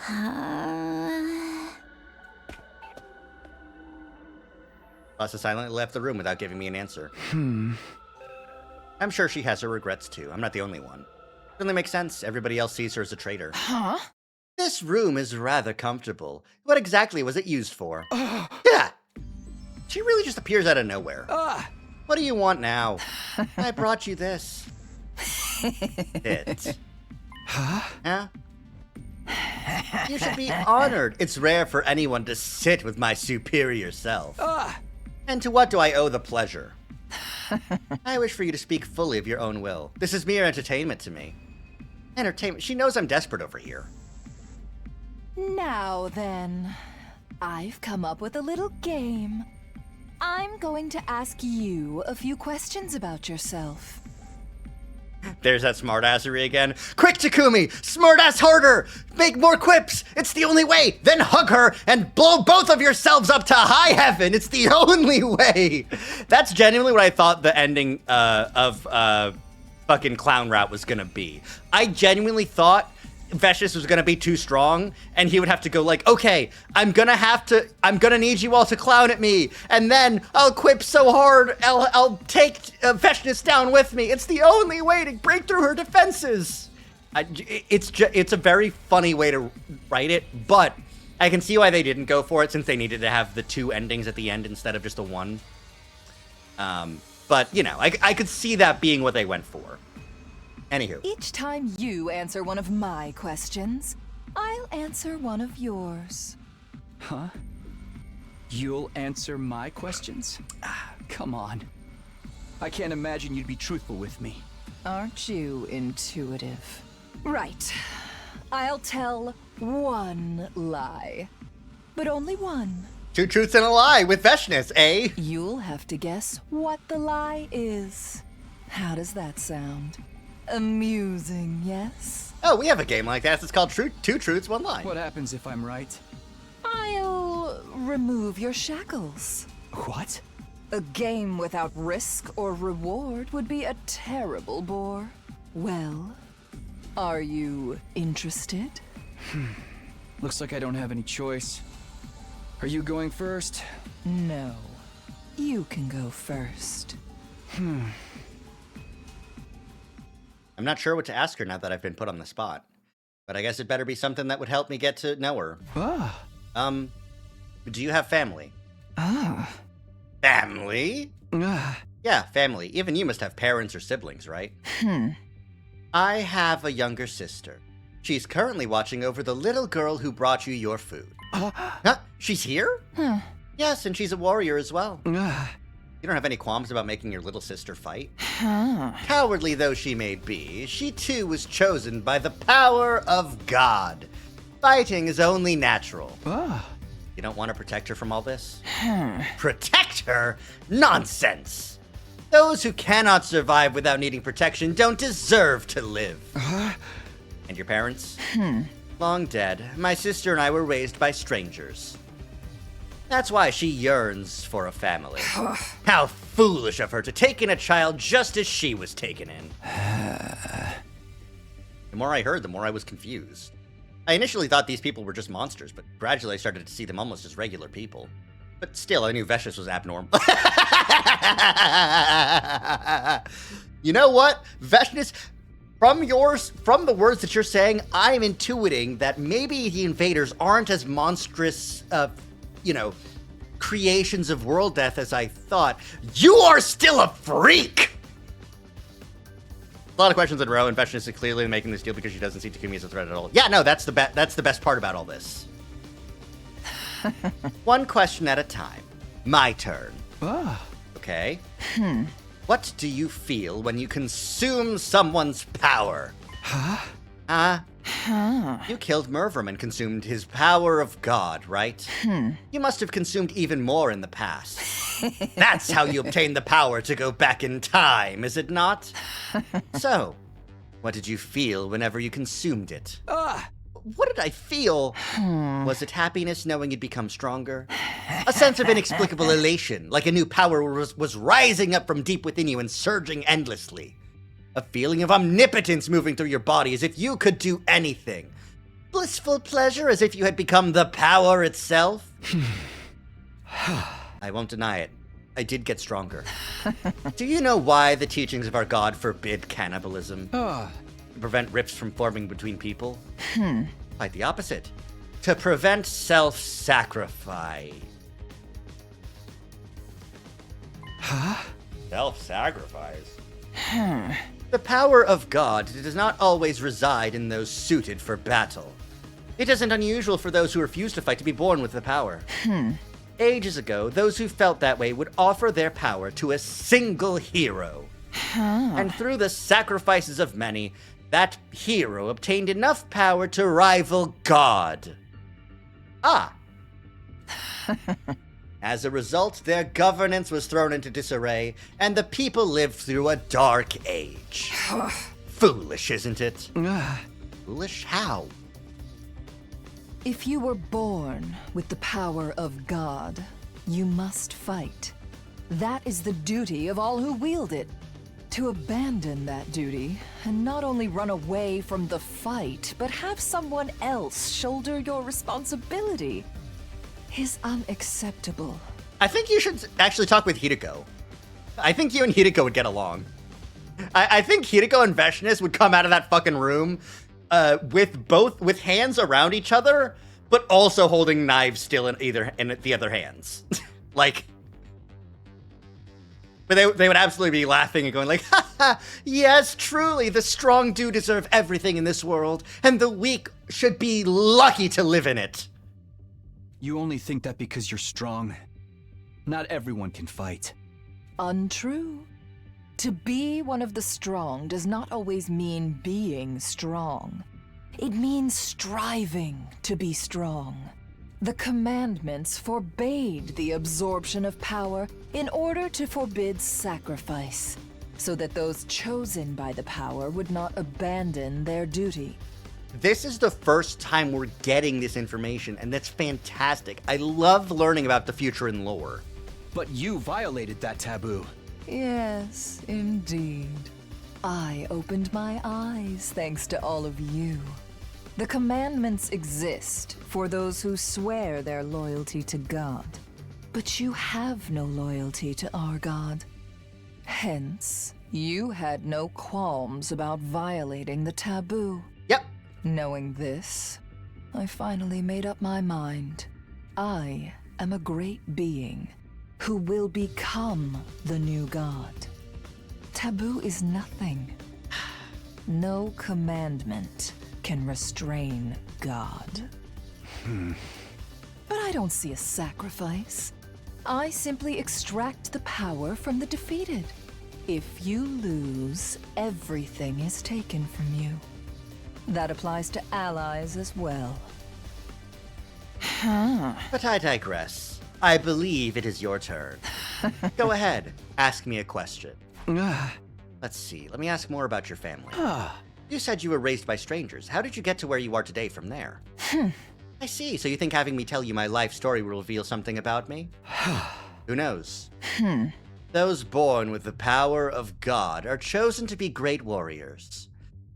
Tsubasa silently left the room without giving me an answer. I'm sure she has her regrets too. I'm not the only one. It only makes sense. Everybody else sees her as a traitor. This room is rather comfortable. What exactly was it used for? Yeah. She really just appears out of nowhere. What do you want now? I brought you this. It. Huh? You should be honored. It's rare for anyone to sit with my superior self. And to what do I owe the pleasure? I wish for you to speak fully of your own will. This is mere entertainment to me. Entertainment? She knows I'm desperate over here. Now then, I've come up with a little game. I'm going to ask you a few questions about yourself. There's that smartassery again. Quick, Takumi! Smartass harder! Make more quips! It's the only way! Then hug her and blow both of yourselves up to high heaven! It's the only way! That's genuinely what I thought the ending of fucking Clown Route was gonna be. I genuinely thought Vecious was gonna be too strong, and he would have to go like, okay, I'm gonna need you all to clown at me, and then I'll quip so hard, I'll take Vecious down with me. It's the only way to break through her defenses. It's a very funny way to write it, but I can see why they didn't go for it since they needed to have the two endings at the end instead of just the one. But you know, I could see that being what they went for. Anywho. Each time you answer one of my questions, I'll answer one of yours. Huh? You'll answer my questions? Come on. I can't imagine you'd be truthful with me. Aren't you intuitive? Right. I'll tell one lie. But only one. 2 truths and a lie with Vecious, eh? You'll have to guess what the lie is. How does that sound? Amusing, yes? Oh, we have a game like that. It's called 2 Truths, 1 Lie. What happens if I'm right? I'll remove your shackles. What? A game without risk or reward would be a terrible bore. Well, are you interested? Looks like I don't have any choice. Are you going first? No. You can go first. I'm not sure what to ask her now that I've been put on the spot. But I guess it better be something that would help me get to know her. Do you have family? Family? Yeah, family. Even you must have parents or siblings, right? I have a younger sister. She's currently watching over the little girl who brought you your food. Huh? She's here? Yes, and she's a warrior as well. You don't have any qualms about making your little sister fight? Cowardly though she may be, she too was chosen by the power of God. Fighting is only natural. You don't want to protect her from all this? Protect her? Nonsense! Those who cannot survive without needing protection don't deserve to live. And your parents? Long dead. My sister and I were raised by strangers. That's why she yearns for a family. How foolish of her to take in a child just as she was taken in. The more I heard, the more I was confused. I initially thought these people were just monsters, but gradually I started to see them almost as regular people. But still, I knew Vecious was abnormal. You know what? Vecious, from the words that you're saying, I'm intuiting that maybe the invaders aren't as monstrous, creations of world death as I thought. You are still a freak! A lot of questions in a row, and Vecious is clearly making this deal because she doesn't see Takumi as a threat at all. Yeah, no, that's the best part about all this. One question at a time. My turn. Okay. What do you feel when you consume someone's power? You killed Mervrim and consumed his power of God, right? You must have consumed even more in the past. That's how you obtained the power to go back in time, is it not? So, what did you feel whenever you consumed it? What did I feel? Was it happiness knowing you'd become stronger? A sense of inexplicable elation, like a new power was rising up from deep within you and surging endlessly. A feeling of omnipotence moving through your body as if you could do anything. Blissful pleasure as if you had become the power itself. I won't deny it. I did get stronger. Do you know why the teachings of our god forbid cannibalism? To prevent rifts from forming between people? Quite the opposite. To prevent self-sacrifice. Self-sacrifice? The power of God does not always reside in those suited for battle. It isn't unusual for those who refuse to fight to be born with the power. Ages ago, those who felt that way would offer their power to a single hero. And through the sacrifices of many, that hero obtained enough power to rival God. As a result, their governance was thrown into disarray, and the people lived through a dark age. Foolish, isn't it? Foolish how? If you were born with the power of God, you must fight. That is the duty of all who wield it. To abandon that duty, and not only run away from the fight, but have someone else shoulder your responsibility, is unacceptable. I think you should actually talk with Hideko. I think you and Hideko would get along. I think Hideko and Veshnis would come out of that fucking room with hands around each other, but also holding knives still in the other hands. Like, but they would absolutely be laughing and going like, ha ha, yes, truly, the strong do deserve everything in this world, and the weak should be lucky to live in it. You only think that because you're strong. Not everyone can fight. Untrue. To be one of the strong does not always mean being strong. It means striving to be strong. The commandments forbade the absorption of power in order to forbid sacrifice, so that those chosen by the power would not abandon their duty. This is the first time we're getting this information, and that's fantastic. I love learning about the future in lore. But you violated that taboo. Yes, indeed. I opened my eyes thanks to all of you. The commandments exist for those who swear their loyalty to God. But you have no loyalty to our God. Hence, you had no qualms about violating the taboo. Yep. Knowing this, I finally made up my mind. I am a great being who will become the new god. Taboo is nothing. No commandment can restrain God. But I don't see a sacrifice. I simply extract the power from the defeated. If you lose, everything is taken from you. That applies to allies as well. But I digress. I believe it is your turn. Go ahead, ask me a question. Let's see, let me ask more about your family. You said you were raised by strangers. How did you get to where you are today from there? I see, so you think having me tell you my life story will reveal something about me? Who knows? Those born with the power of God are chosen to be great warriors.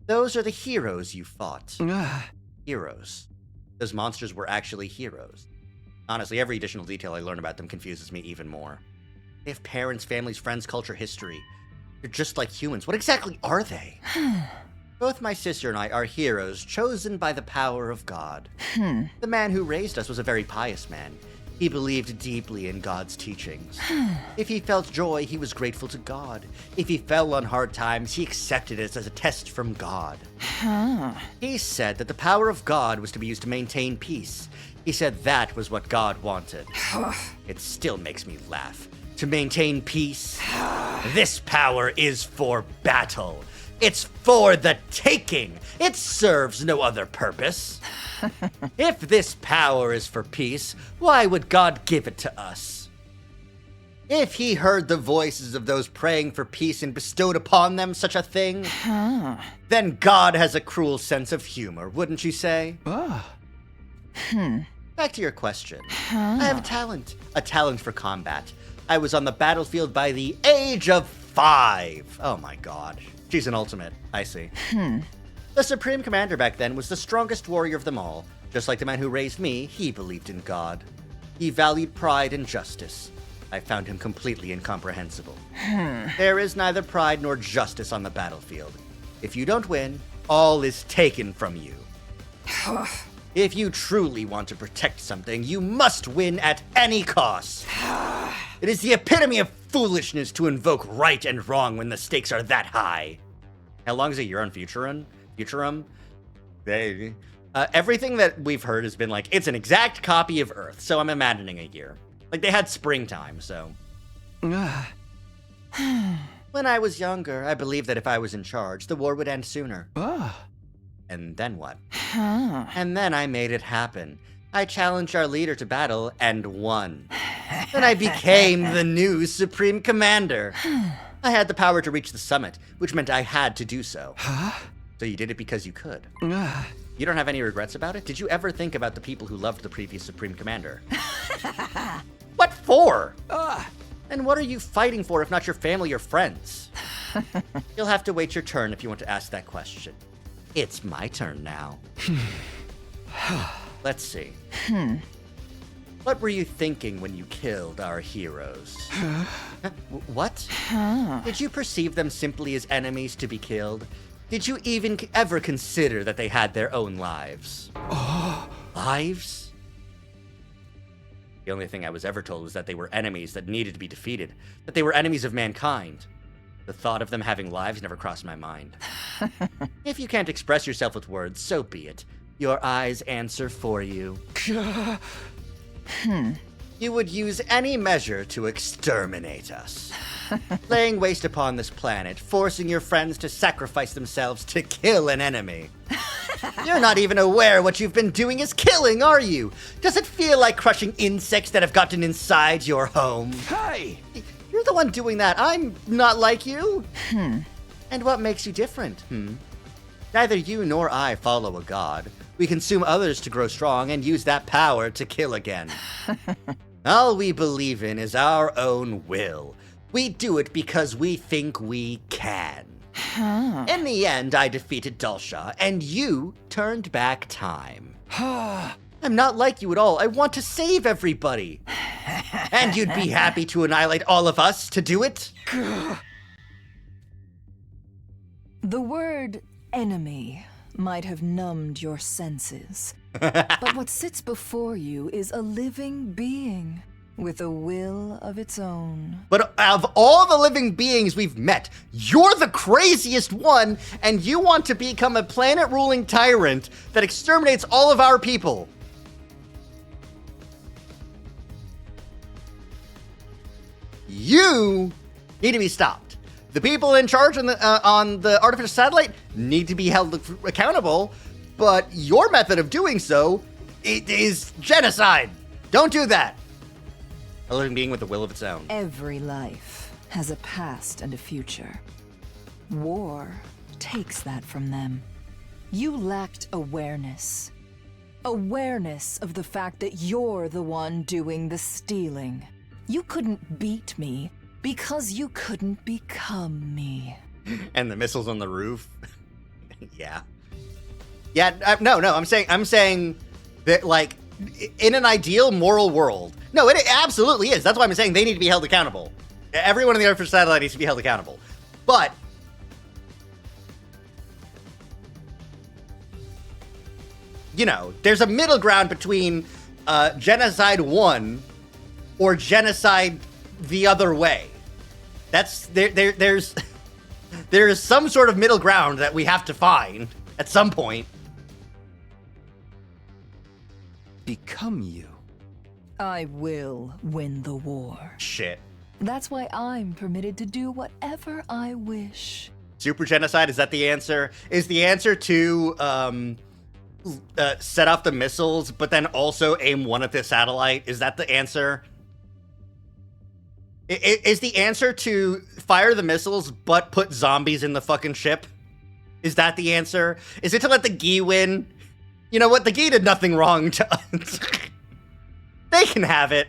Those are the heroes you fought. Heroes. Those monsters were actually heroes. Honestly, every additional detail I learn about them confuses me even more. They have parents, families, friends, culture, history. They're just like humans. What exactly are they? Both my sister and I are heroes chosen by the power of God. The man who raised us was a very pious man. He believed deeply in God's teachings. If he felt joy, he was grateful to God. If he fell on hard times, he accepted it as a test from God. He said that the power of God was to be used to maintain peace. He said that was what God wanted. It still makes me laugh. To maintain peace? This power is for battle. It's for the taking. It serves no other purpose. If this power is for peace, why would God give it to us? If he heard the voices of those praying for peace and bestowed upon them such a thing, then God has a cruel sense of humor, wouldn't you say? Back to your question. I have a talent for combat. I was on the battlefield by the age of 5. Oh my god. She's an ultimate. I see. The Supreme Commander back then was the strongest warrior of them all. Just like the man who raised me, he believed in God. He valued pride and justice. I found him completely incomprehensible. There is neither pride nor justice on the battlefield. If you don't win, all is taken from you. If you truly want to protect something, you must win at any cost. It is the epitome of foolishness to invoke right and wrong when the stakes are that high. How long is a year on Futurum? Everything that we've heard has been like, it's an exact copy of Earth, so I'm imagining a year. Like, they had springtime, so. When I was younger, I believed that if I was in charge, the war would end sooner. And then what? And then I made it happen. I challenged our leader to battle and won. Then I became the new Supreme Commander. I had the power to reach the summit, which meant I had to do so. So you did it because you could. You don't have any regrets about it? Did you ever think about the people who loved the previous Supreme Commander? What for? And what are you fighting for if not your family or friends? You'll have to wait your turn if you want to ask that question. It's my turn now. Let's see. What were you thinking when you killed our heroes? What? Did you perceive them simply as enemies to be killed? Did you even ever consider that they had their own lives? Lives? The only thing I was ever told was that they were enemies that needed to be defeated, that they were enemies of mankind. The thought of them having lives never crossed my mind. If you can't express yourself with words, so be it. Your eyes answer for you. You would use any measure to exterminate us. Laying waste upon this planet, forcing your friends to sacrifice themselves to kill an enemy. You're not even aware what you've been doing is killing, are you? Does it feel like crushing insects that have gotten inside your home? Hey! You're the one doing that. I'm not like you. And what makes you different? Neither you nor I follow a god. We consume others to grow strong and use that power to kill again. All we believe in is our own will. We do it because we think we can. In the end, I defeated Dulsha, and you turned back time. I'm not like you at all. I want to save everybody. And you'd be happy to annihilate all of us to do it? The word enemy might have numbed your senses. But what sits before you is a living being with a will of its own. But of all the living beings we've met, you're the craziest one, and you want to become a planet-ruling tyrant that exterminates all of our people. You need to be stopped. The people in charge on the artificial satellite need to be held accountable, but your method of doing so is genocide. Don't do that. A living being with a will of its own. Every life has a past and a future. War takes that from them. You lacked awareness. Awareness of the fact that you're the one doing the stealing. You couldn't beat me because you couldn't become me. And the missiles on the roof. Yeah. Yeah, no, I'm saying that, like, in an ideal moral world. No, it absolutely is. That's why I'm saying they need to be held accountable. Everyone in the artificial satellite needs to be held accountable. But you know, there's a middle ground between genocide 1 or genocide the other way. That's there's some sort of middle ground that we have to find at some point. Become you. I will win the war. Shit. That's why I'm permitted to do whatever I wish. Super genocide, is that the answer? Is the answer to set off the missiles, but then also aim one at the satellite? Is that the answer? Is the answer to fire the missiles, but put zombies in the fucking ship? Is that the answer? Is it to let the Gi win? You know what? The Gi did nothing wrong to us. They can have it.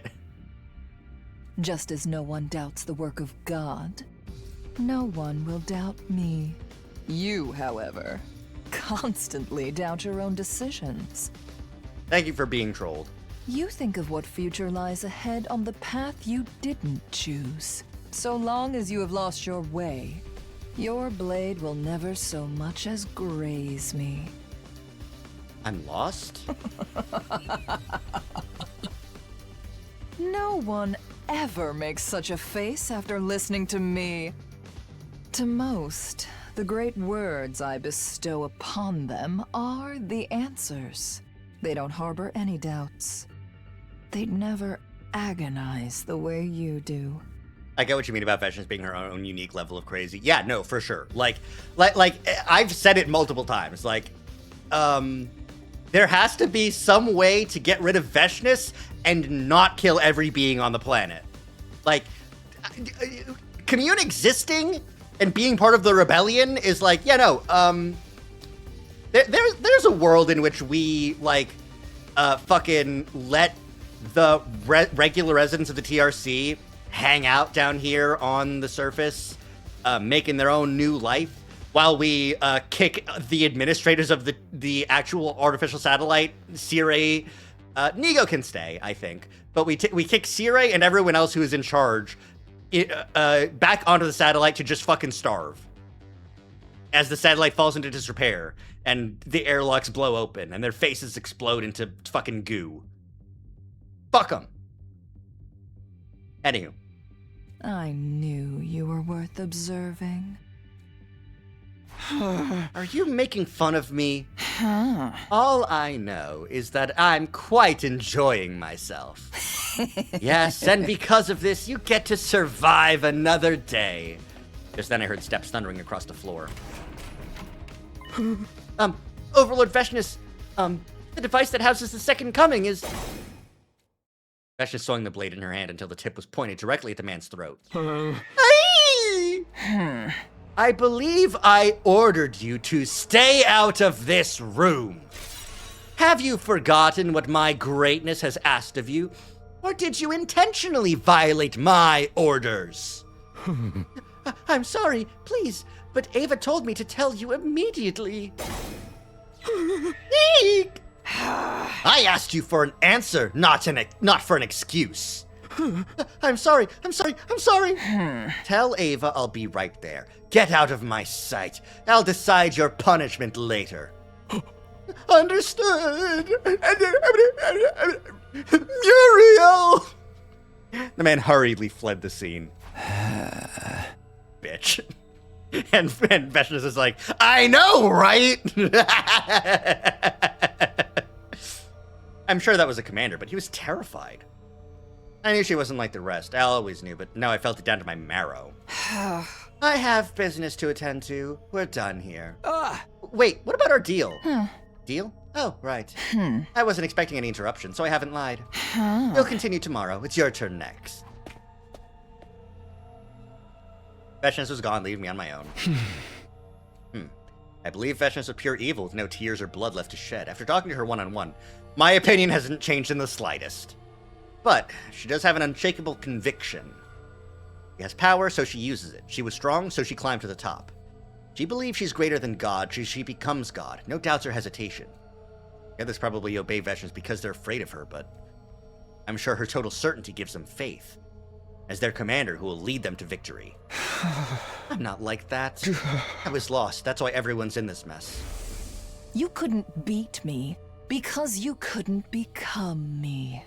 Just as no one doubts the work of God, no one will doubt me. You, however, constantly doubt your own decisions. Thank you for being trolled. You think of what future lies ahead on the path you didn't choose. So long as you have lost your way, your blade will never so much as graze me. I'm lost? No one ever makes such a face after listening to me. To most, the great words I bestow upon them are the answers. They don't harbor any doubts. They'd never agonize the way you do. I get what you mean about Veshnis being her own unique level of crazy. Yeah, no, for sure. Like I've said it multiple times. Like, there has to be some way to get rid of Veshnis and not kill every being on the planet. Like, Commune existing and being part of the rebellion is like, yeah, no, there's a world in which we, like, fucking let the regular residents of the TRC hang out down here on the surface, making their own new life, while we kick the administrators of the actual artificial satellite, Sire. Nigo can stay, I think, but we kick Sire and everyone else who is in charge back onto the satellite to just fucking starve. As the satellite falls into disrepair and the airlocks blow open and their faces explode into fucking goo. Fuck them. Anywho. I knew you were worth observing. Are you making fun of me? All I know is that I'm quite enjoying myself. Yes, and because of this, you get to survive another day. Just then I heard steps thundering across the floor. Overlord Veshnis, the device that houses the Second Coming is... Veshnis swung the blade in her hand until the tip was pointed directly at the man's throat. I believe I ordered you to stay out of this room. Have you forgotten what my greatness has asked of you? Or did you intentionally violate my orders? I'm sorry, please, but Ava told me to tell you immediately. I asked you for an answer, not for an excuse. I'm sorry. Tell Ava I'll be right there. Get out of my sight. I'll decide your punishment later. Understood. Muriel! The man hurriedly fled the scene. Bitch. And Veshnis is like, I know, right? I'm sure that was a commander, but he was terrified. I knew she wasn't like the rest. I always knew, but now I felt it down to my marrow. I have business to attend to. We're done here. Wait, what about our deal? Deal? Oh, right. I wasn't expecting any interruption, so I haven't lied. You'll continue tomorrow. It's your turn next. Veshnis was gone, leaving me on my own. I believe Veshnis was pure evil with no tears or blood left to shed. After talking to her one-on-one, my opinion hasn't changed in the slightest. But she does have an unshakable conviction. She has power, so she uses it. She was strong, so she climbed to the top. She believes she's greater than God, so she becomes God. No doubts or hesitation. The others probably obey Veshnis because they're afraid of her, but I'm sure her total certainty gives them faith. As their commander who will lead them to victory. I'm not like that. I was lost. That's why everyone's in this mess. You couldn't beat me because you couldn't become me.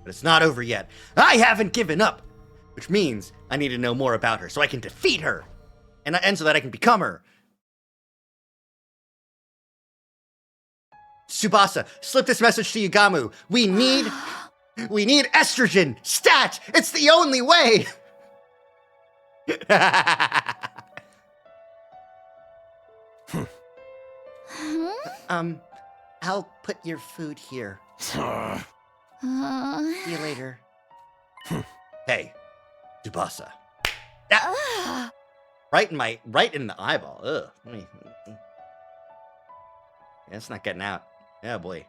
But it's not over yet. I haven't given up! Which means I need to know more about her so I can defeat her! And so that I can become her. Tsubasa, slip this message to Yugamu. We need estrogen! Stat! It's the only way! I'll put your food here. See you later. Hey, Tsubasa. Ah! Right in the eyeball. Ugh. Yeah, it's not getting out. Yeah, boy.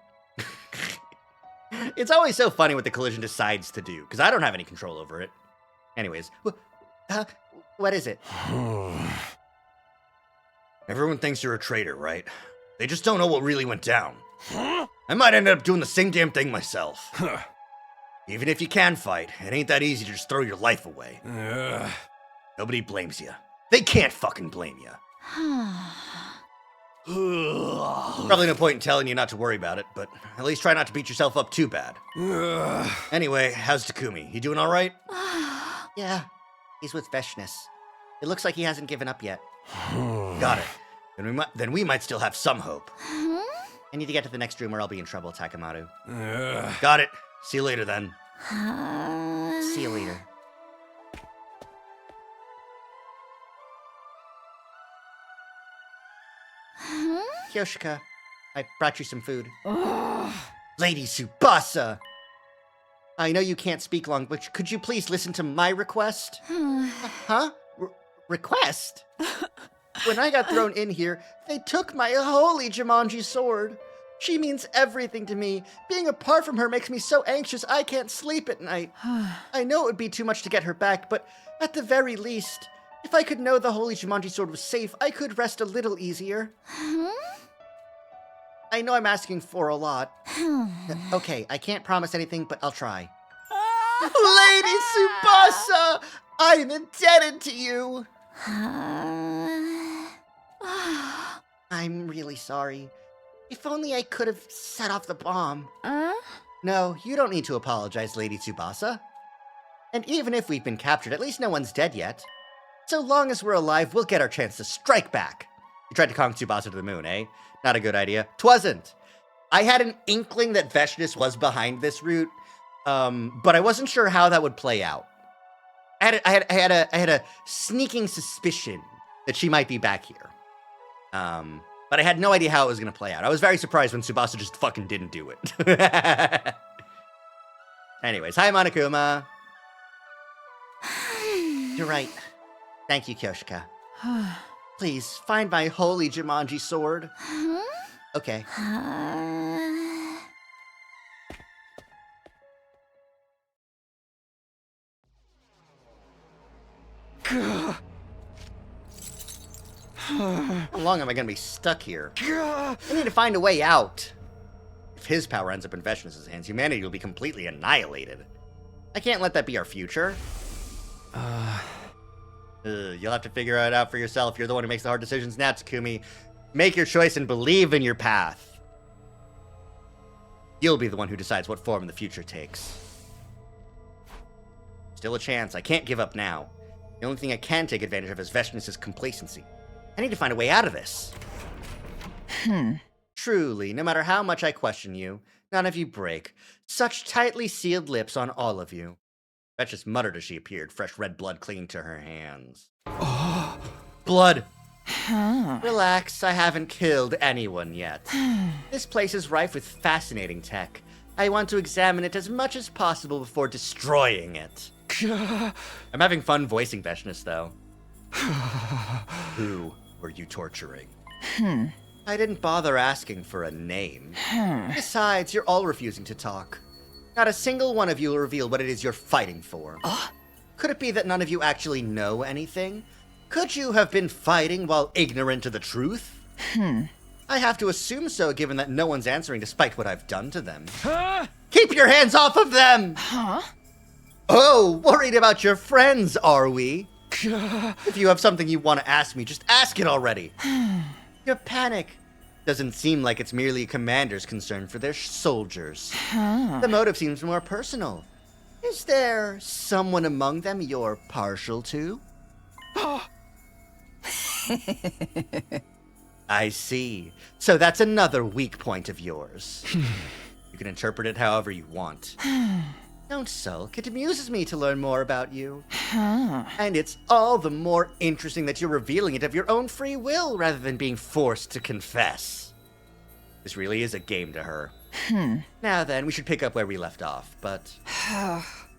It's always so funny what the collision decides to do, because I don't have any control over it. Anyways, what is it? Everyone thinks you're a traitor, right? They just don't know what really went down. I might end up doing the same damn thing myself. Even if you can fight, it ain't that easy to just throw your life away. Nobody blames you. They can't fucking blame you. Probably no point in telling you not to worry about it, but at least try not to beat yourself up too bad. Anyway, how's Takumi? He doing all right? Yeah, he's with Veshness. It looks like he hasn't given up yet. Got it. Then we might still have some hope. I need to get to the next room or I'll be in trouble, Takamaru. Got it. See you later then. See you later. Kyoshika, I brought you some food. Lady Tsubasa! I know you can't speak long, but could you please listen to my request? Huh? Request? When I got thrown in here, they took my holy Jumanji sword. She means everything to me. Being apart from her makes me so anxious I can't sleep at night. I know it would be too much to get her back, but at the very least, if I could know the holy Jumanji sword was safe, I could rest a little easier. I know I'm asking for a lot. Okay, I can't promise anything, but I'll try. Lady Tsubasa! I'm indebted to you! I'm really sorry. If only I could have set off the bomb. No, you don't need to apologize, Lady Tsubasa. And even if we've been captured, at least no one's dead yet. So long as we're alive, we'll get our chance to strike back. You tried to conk Tsubasa to the moon, eh? Not a good idea. 'Twasn't. I had an inkling that Veshness was behind this route, but I wasn't sure how that would play out. I had a sneaking suspicion that she might be back here. But I had no idea how it was going to play out. I was very surprised when Tsubasa just fucking didn't do it. Anyways, hi, Monokuma. You're right. Thank you, Kyoshika. Please, find my holy Jumanji sword. Okay. How long am I gonna be stuck here? I need to find a way out. If his power ends up in Veshness' hands, humanity will be completely annihilated. I can't let that be our future. You'll have to figure it out for yourself. You're the one who makes the hard decisions now, Takumi. Make your choice and believe in your path. You'll be the one who decides what form the future takes. Still a chance. I can't give up now. The only thing I can take advantage of is Veshness' complacency. I need to find a way out of this. Truly, no matter how much I question you, none of you break. Such tightly sealed lips on all of you. Veshness muttered as she appeared, fresh red blood clinging to her hands. Blood! Relax, I haven't killed anyone yet. This place is rife with fascinating tech. I want to examine it as much as possible before destroying it. I'm having fun voicing Veshness, though. Who were you torturing? I didn't bother asking for a name. Besides, you're all refusing to talk. Not a single one of you will reveal what it is you're fighting for. Could it be that none of you actually know anything? Could you have been fighting while ignorant of the truth? I have to assume so, given that no one's answering despite what I've done to them. Keep your hands off of them! Oh, worried about your friends, are we? If you have something you want to ask me, just ask it already. Your panic doesn't seem like it's merely a commander's concern for their soldiers. The motive seems more personal. Is there someone among them you're partial to? I see. So that's another weak point of yours. You can interpret it however you want. Don't sulk. It amuses me to learn more about you. And it's all the more interesting that you're revealing it of your own free will rather than being forced to confess. This really is a game to her. Now then, we should pick up where we left off, but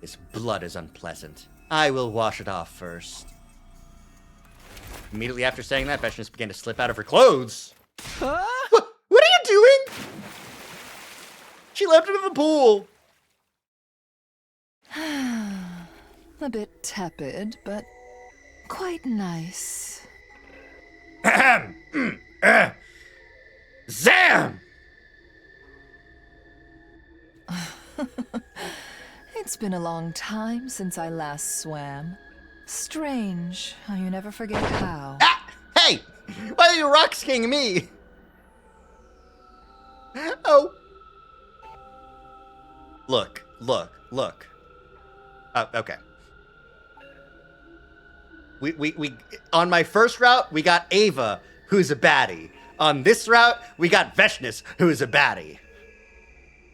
this blood is unpleasant. I will wash it off first. Immediately after saying that, Veshnis began to slip out of her clothes. What are you doing? She leapt into the pool. A bit tepid, but quite nice. Zam! It's been a long time since I last swam. Strange how you never forget how. Ah! Hey! Why are you rock-skiing me? Oh. Look. Okay. We on my first route, we got Ava, who's a baddie. On this route, we got Veshnis, who's a baddie.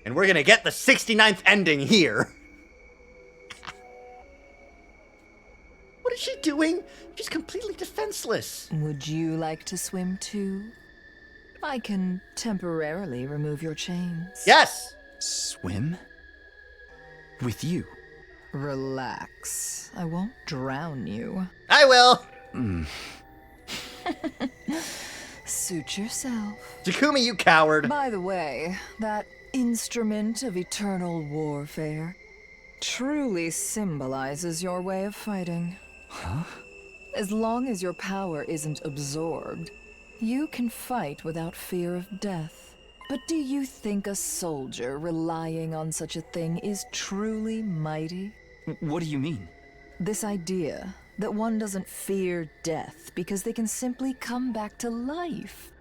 And we're gonna get the 69th ending here. What is she doing? She's completely defenseless. Would you like to swim too? I can temporarily remove your chains. Yes! Swim? With you? Relax. I won't drown you. I will! Suit yourself. Takumi, you coward! By the way, that instrument of eternal warfare truly symbolizes your way of fighting. Huh? As long as your power isn't absorbed, you can fight without fear of death. But do you think a soldier relying on such a thing is truly mighty? What do you mean? This idea that one doesn't fear death because they can simply come back to life.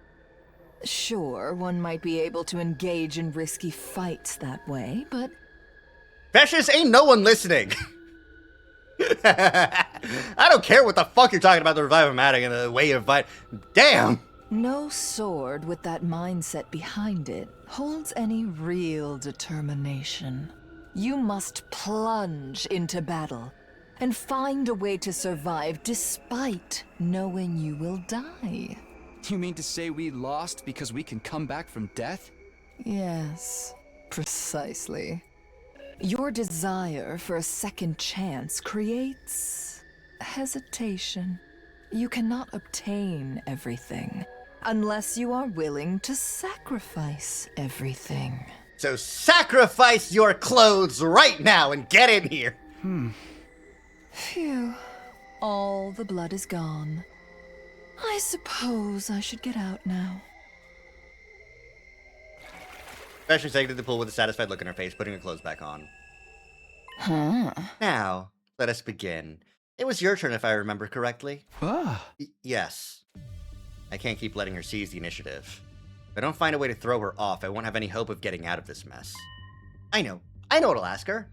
Sure, one might be able to engage in risky fights that way, but... Veshnis, ain't no one listening! I don't care what the fuck you're talking about the Revive-O-Matic and the way of fight. Damn! No sword with that mindset behind it holds any real determination. You must plunge into battle and find a way to survive despite knowing you will die. You mean to say we lost because we can come back from death? Yes, precisely. Your desire for a second chance creates hesitation. You cannot obtain everything unless you are willing to sacrifice everything. So sacrifice your clothes right now and get in here! Phew. All the blood is gone. I suppose I should get out now. Veshnis exited the pool with a satisfied look on her face, putting her clothes back on. Now, let us begin. It was your turn if I remember correctly. Yes. I can't keep letting her seize the initiative. If I don't find a way to throw her off, I won't have any hope of getting out of this mess. I know what I'll ask her.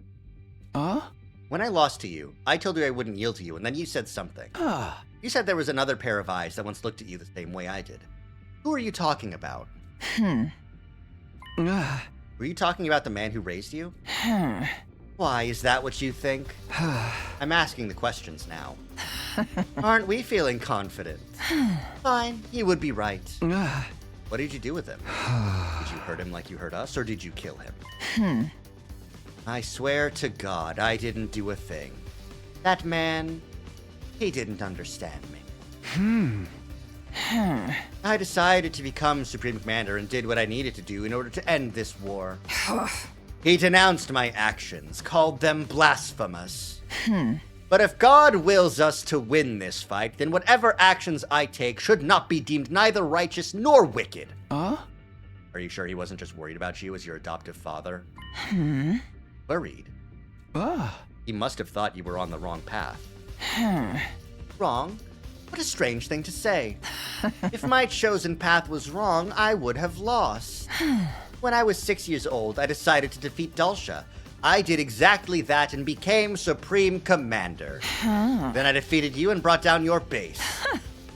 When I lost to you, I told you I wouldn't yield to you, and then you said something. You said there was another pair of eyes that once looked at you the same way I did. Who are you talking about? Were you talking about the man who raised you? Why, is that what you think? I'm asking the questions now. Aren't we feeling confident? Fine, you would be right. What did you do with him? Did you hurt him like you hurt us, or did you kill him? I swear to God, I didn't do a thing. That man, he didn't understand me. I decided to become Supreme Commander and did what I needed to do in order to end this war. He denounced my actions, called them blasphemous. But if God wills us to win this fight, then whatever actions I take should not be deemed neither righteous nor wicked. Are you sure he wasn't just worried about you as your adoptive father? Worried? He must have thought you were on the wrong path. Wrong? What a strange thing to say. If my chosen path was wrong, I would have lost. When I was 6 years old, I decided to defeat Dulcia. I did exactly that and became Supreme Commander. Then I defeated you and brought down your base.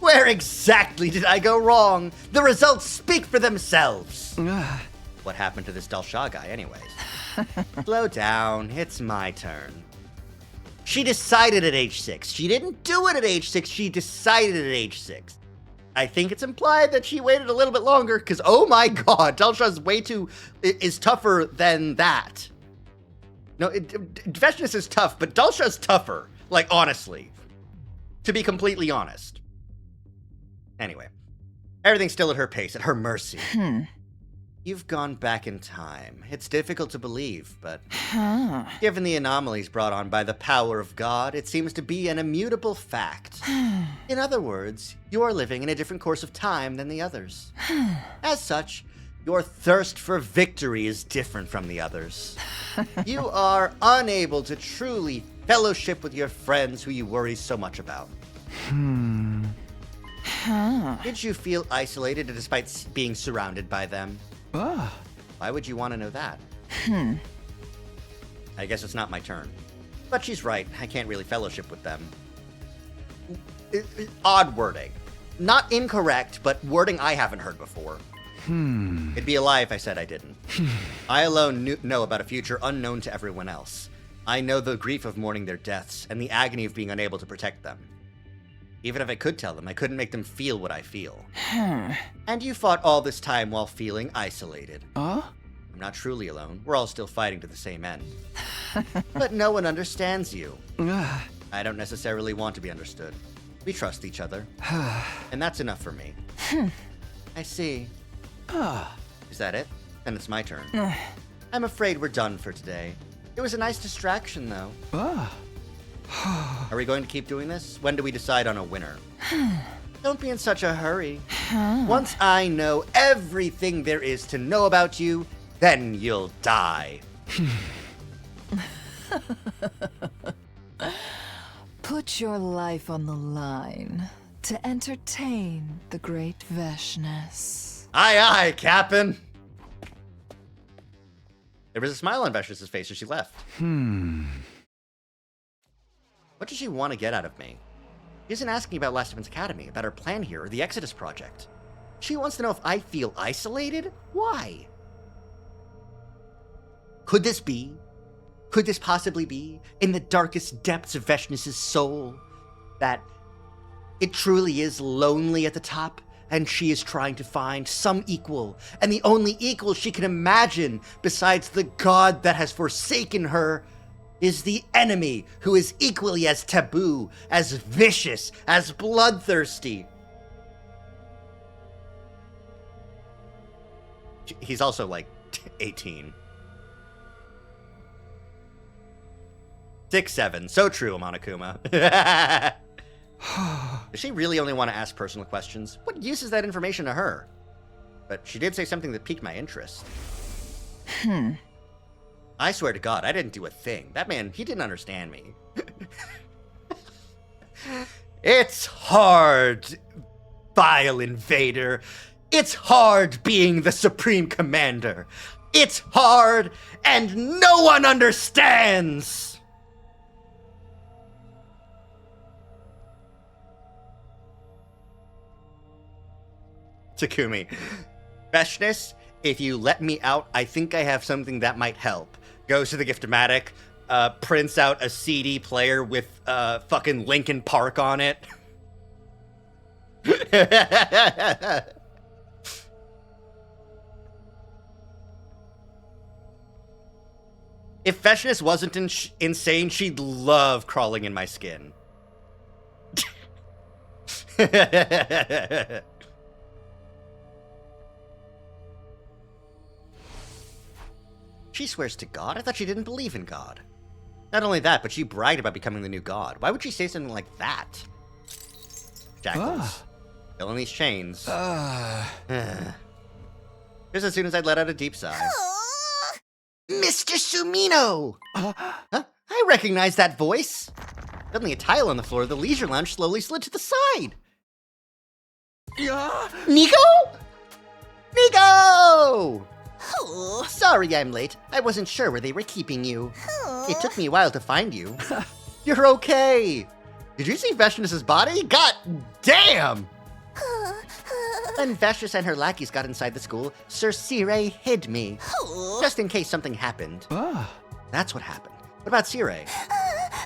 Where exactly did I go wrong? The results speak for themselves. What happened to this Dulcia guy anyways? Slow down, it's my turn. She decided at age 6. She didn't do it at age 6, she decided at age 6. I think it's implied that she waited a little bit longer, because oh my god, Delsha's is tougher than that. No, Veshnis is tough, but Delsha's tougher. Like, honestly. To be completely honest. Anyway. Everything's still at her pace, at her mercy. You've gone back in time. It's difficult to believe, but given the anomalies brought on by the power of God, it seems to be an immutable fact. In other words, you are living in a different course of time than the others. As such, your thirst for victory is different from the others. You are unable to truly fellowship with your friends who you worry so much about. Did you feel isolated despite being surrounded by them? Why would you want to know that? I guess it's not my turn. But she's right, I can't really fellowship with them. Odd wording. Not incorrect, but wording I haven't heard before. It'd be a lie if I said I didn't. I alone know about a future unknown to everyone else. I know the grief of mourning their deaths, and the agony of being unable to protect them. Even if I could tell them, I couldn't make them feel what I feel. And you fought all this time while feeling isolated. I'm not truly alone. We're all still fighting to the same end. But no one understands you. I don't necessarily want to be understood. We trust each other. And that's enough for me. I see. Is that it? Then it's my turn. I'm afraid we're done for today. It was a nice distraction, though. Are we going to keep doing this? When do we decide on a winner? Don't be in such a hurry. Once I know everything there is to know about you, then you'll die. Put your life on the line to entertain the great Veshnis. Aye, aye, Captain. There was a smile on Veshnis' face as she left. What does she want to get out of me? She isn't asking about Last Defense Academy, about her plan here, or the Exodus Project. She wants to know if I feel isolated? Why? Could this possibly be, in the darkest depths of Veshnis' soul, that it truly is lonely at the top, and she is trying to find some equal, and the only equal she can imagine, besides the god that has forsaken her, is the enemy who is equally as taboo, as vicious, as bloodthirsty. He's also like 18. 6'7". So true, Monokuma. Does she really only want to ask personal questions? What use is that information to her? But she did say something that piqued my interest. I swear to God, I didn't do a thing. That man, he didn't understand me. It's hard, vile invader. It's hard being the Supreme Commander. It's hard, and no one understands! Takumi. Veshnis, if you let me out, I think I have something that might help. Goes to the Gift-O-Matic, prints out a CD player with fucking Linkin Park on it. If Veshnis wasn't insane, she'd love crawling in my skin. She swears to God? I thought she didn't believe in God. Not only that, but she bragged about becoming the new god. Why would she say something like that? Jackals. Filling these chains. Just as soon as I'd let out a deep sigh. Mr. Sumino! Huh? I recognize that voice. Suddenly a tile on the floor of the leisure lounge slowly slid to the side. Nico? Nico! Sorry I'm late. I wasn't sure where they were keeping you. It took me a while to find you. You're okay. Did you see Veshnis' body? God damn! When Vashnis and her lackeys got inside the school, Sir Circe hid me. Just in case something happened. That's what happened. What about Circe?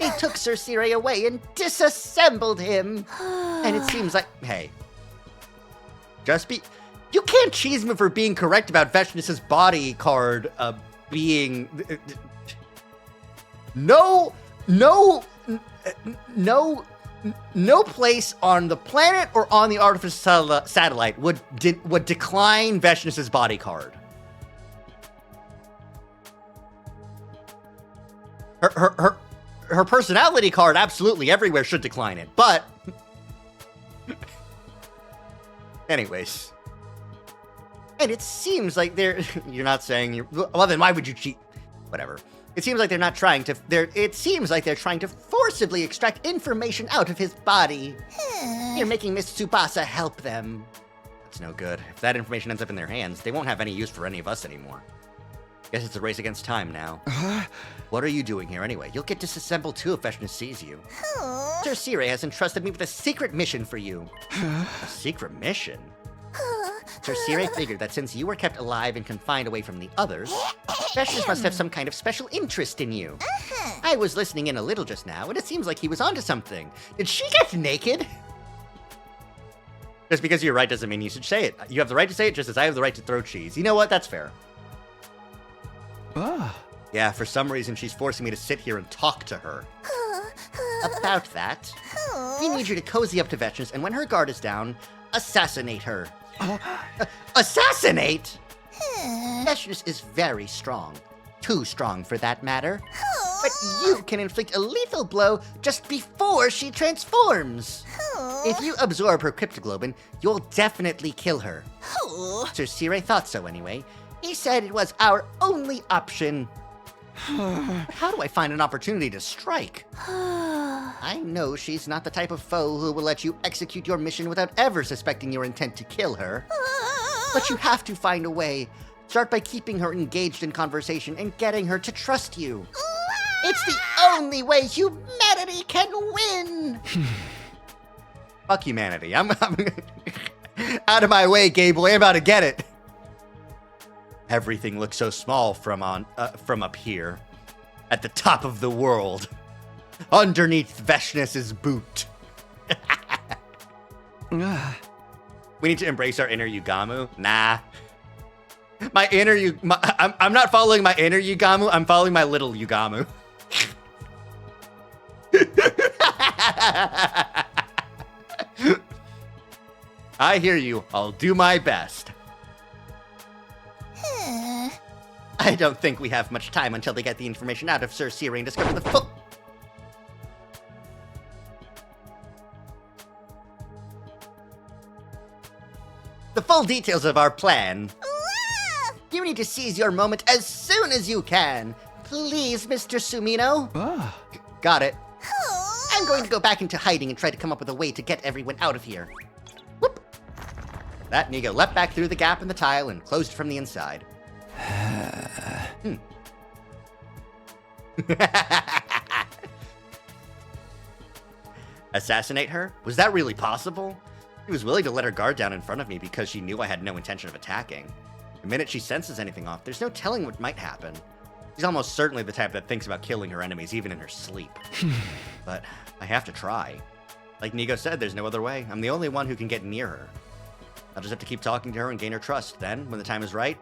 He took Sir Circe away and disassembled him. And it seems like, hey, you can't cheese me for being correct about Vashnis's body card being no place on the planet or on the artificial satellite would decline Vashnis's body card. Her personality card absolutely everywhere should decline it, but anyways. And it seems like you're not saying well, then why would you cheat? Whatever. It seems like it seems like they're trying to forcibly extract information out of his body. You're making Miss Tsubasa help them. That's no good. If that information ends up in their hands, they won't have any use for any of us anymore. Guess it's a race against time now. What are you doing here anyway? You'll get disassembled too if Vashnis sees you. Sir Circe has entrusted me with a secret mission for you. A secret mission? Sir Circe figured that since you were kept alive and confined away from the others, Vashnis must have some kind of special interest in you. I was listening in a little just now, and it seems like he was onto something. Did she get naked? Just because you're right doesn't mean you should say it. You have the right to say it just as I have the right to throw cheese. You know what? That's fair. Yeah, for some reason she's forcing me to sit here and talk to her. About that, we need you to cozy up to Vashnis, and when her guard is down, assassinate her. Assassinate? Vashnis is very strong. Too strong for that matter. But you can inflict a lethal blow just before she transforms. If you absorb her cryptoglobin, you'll definitely kill her. Sir Circe thought so anyway. He said it was our only option. But how do I find an opportunity to strike? I know she's not the type of foe who will let you execute your mission without ever suspecting your intent to kill her. But you have to find a way. Start by keeping her engaged in conversation and getting her to trust you. It's the only way humanity can win! Fuck humanity. I'm out of my way, gay boy. I'm about to get it. Everything looks so small from up here. At the top of the world. Underneath Vashnis's boot. We need to embrace our inner Yugamu? Nah. My inner I'm not following my inner Yugamu, I'm following my little Yugamu. I hear you. I'll do my best. I don't think we have much time until they get the information out of Sir Circe and discover the full... the full details of our plan. You need to seize your moment as soon as you can. Please, Mr. Sumino. Got it. I'm going to go back into hiding and try to come up with a way to get everyone out of here. Whoop. That Nigo leapt back through the gap in the tile and closed it from the inside. Assassinate her? Was that really possible? She was willing to let her guard down in front of me because she knew I had no intention of attacking. The minute she senses anything off, there's no telling what might happen. She's almost certainly the type that thinks about killing her enemies even in her sleep. But I have to try. Like Nigo said, there's no other way. I'm the only one who can get near her. I'll just have to keep talking to her and gain her trust. Then, when the time is right...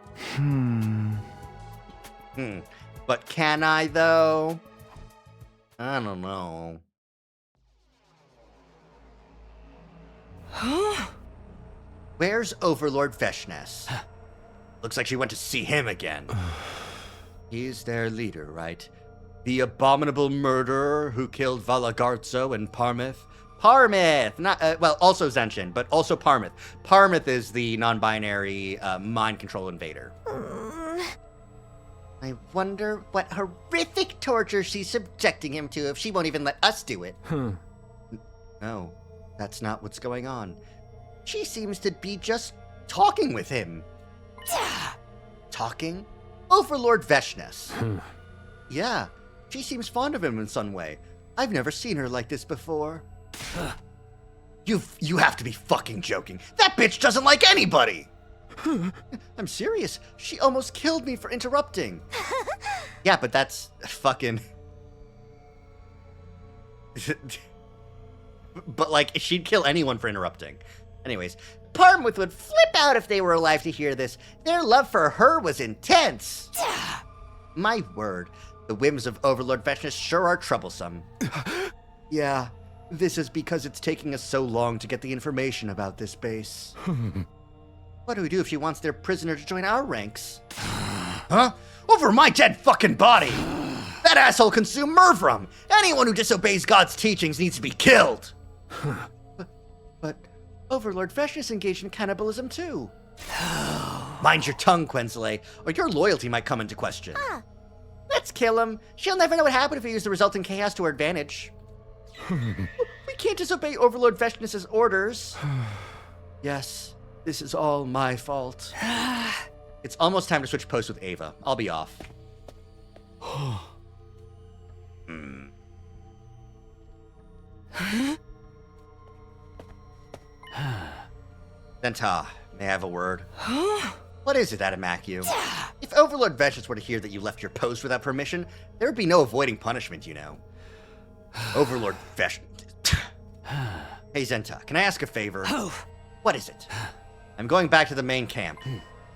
But can I, though? I don't know. Where's Overlord Vashnis? Looks like she went to see him again. He's their leader, right? The abominable murderer who killed Valagarzo and Parmith? Parmith! Not, well, also Zenshin, but also Parmith. Parmith is the non-binary mind control invader. I wonder what horrific torture she's subjecting him to if she won't even let us do it. No, that's not what's going on. She seems to be just talking with him. Talking? Overlord Vashnis. Yeah, she seems fond of him in some way. I've never seen her like this before. You have to be fucking joking. That bitch doesn't like anybody! I'm serious. She almost killed me for interrupting. Yeah, but that's fucking... But, like, she'd kill anyone for interrupting. Anyways, Parmouth would flip out if they were alive to hear this. Their love for her was intense. My word, the whims of Overlord Vechnus sure are troublesome. Yeah, this is because it's taking us so long to get the information about this base. What do we do if she wants their prisoner to join our ranks? Huh? Over my dead fucking body! That asshole consumed Murvrum! Anyone who disobeys God's teachings needs to be killed! But Overlord Vechnus engaged in cannibalism too. Mind your tongue, Quenzile, or your loyalty might come into question. Let's kill him. She'll never know what happened if we use the resulting chaos to our advantage. We can't disobey Overlord Vechnus' orders. Yes, this is all my fault. It's almost time to switch posts with Ava. I'll be off. Zenta, may I have a word? What is it, Adamacu? If Overlord Vechnus were to hear that you left your post without permission, there would be no avoiding punishment, you know. Overlord Vechnus... Hey, Zenta, can I ask a favor? What is it? I'm going back to the main camp.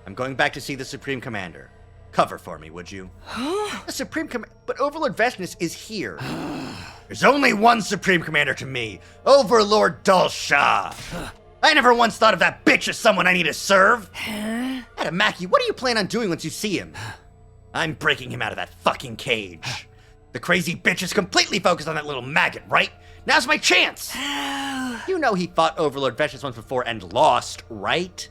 I'm going back to see the Supreme Commander. Cover for me, would you? The Supreme Commander... But Overlord Vechnus is here. There's only one Supreme Commander to me. Overlord Dulsha. I never once thought of that bitch as someone I need to serve. Adamacu, what do you plan on doing once you see him? I'm breaking him out of that fucking cage. The crazy bitch is completely focused on that little maggot, right? Now's my chance! You know he fought Overlord Vechnus once before and lost, right?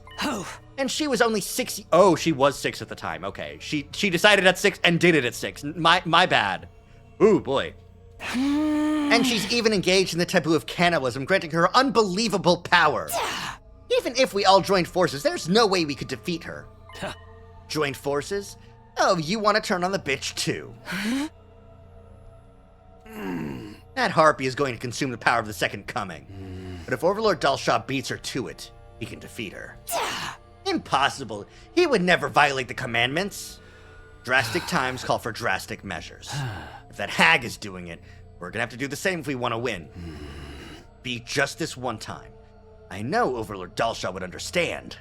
And she was only 6... Oh, she was 6 at the time. Okay. She decided at 6 and did it at 6. My bad. Ooh, boy. And she's even engaged in the taboo of cannibalism, granting her unbelievable power. Even if we all joined forces, there's no way we could defeat her. Joined forces? Oh, you want to turn on the bitch too. That harpy is going to consume the power of the Second Coming. But if Overlord Dulsha beats her to it, he can defeat her. Impossible. He would never violate the commandments. Drastic times call for drastic measures. If that hag is doing it, we're gonna have to do the same if we want to win. Be just this one time. I know Overlord Dulsha would understand.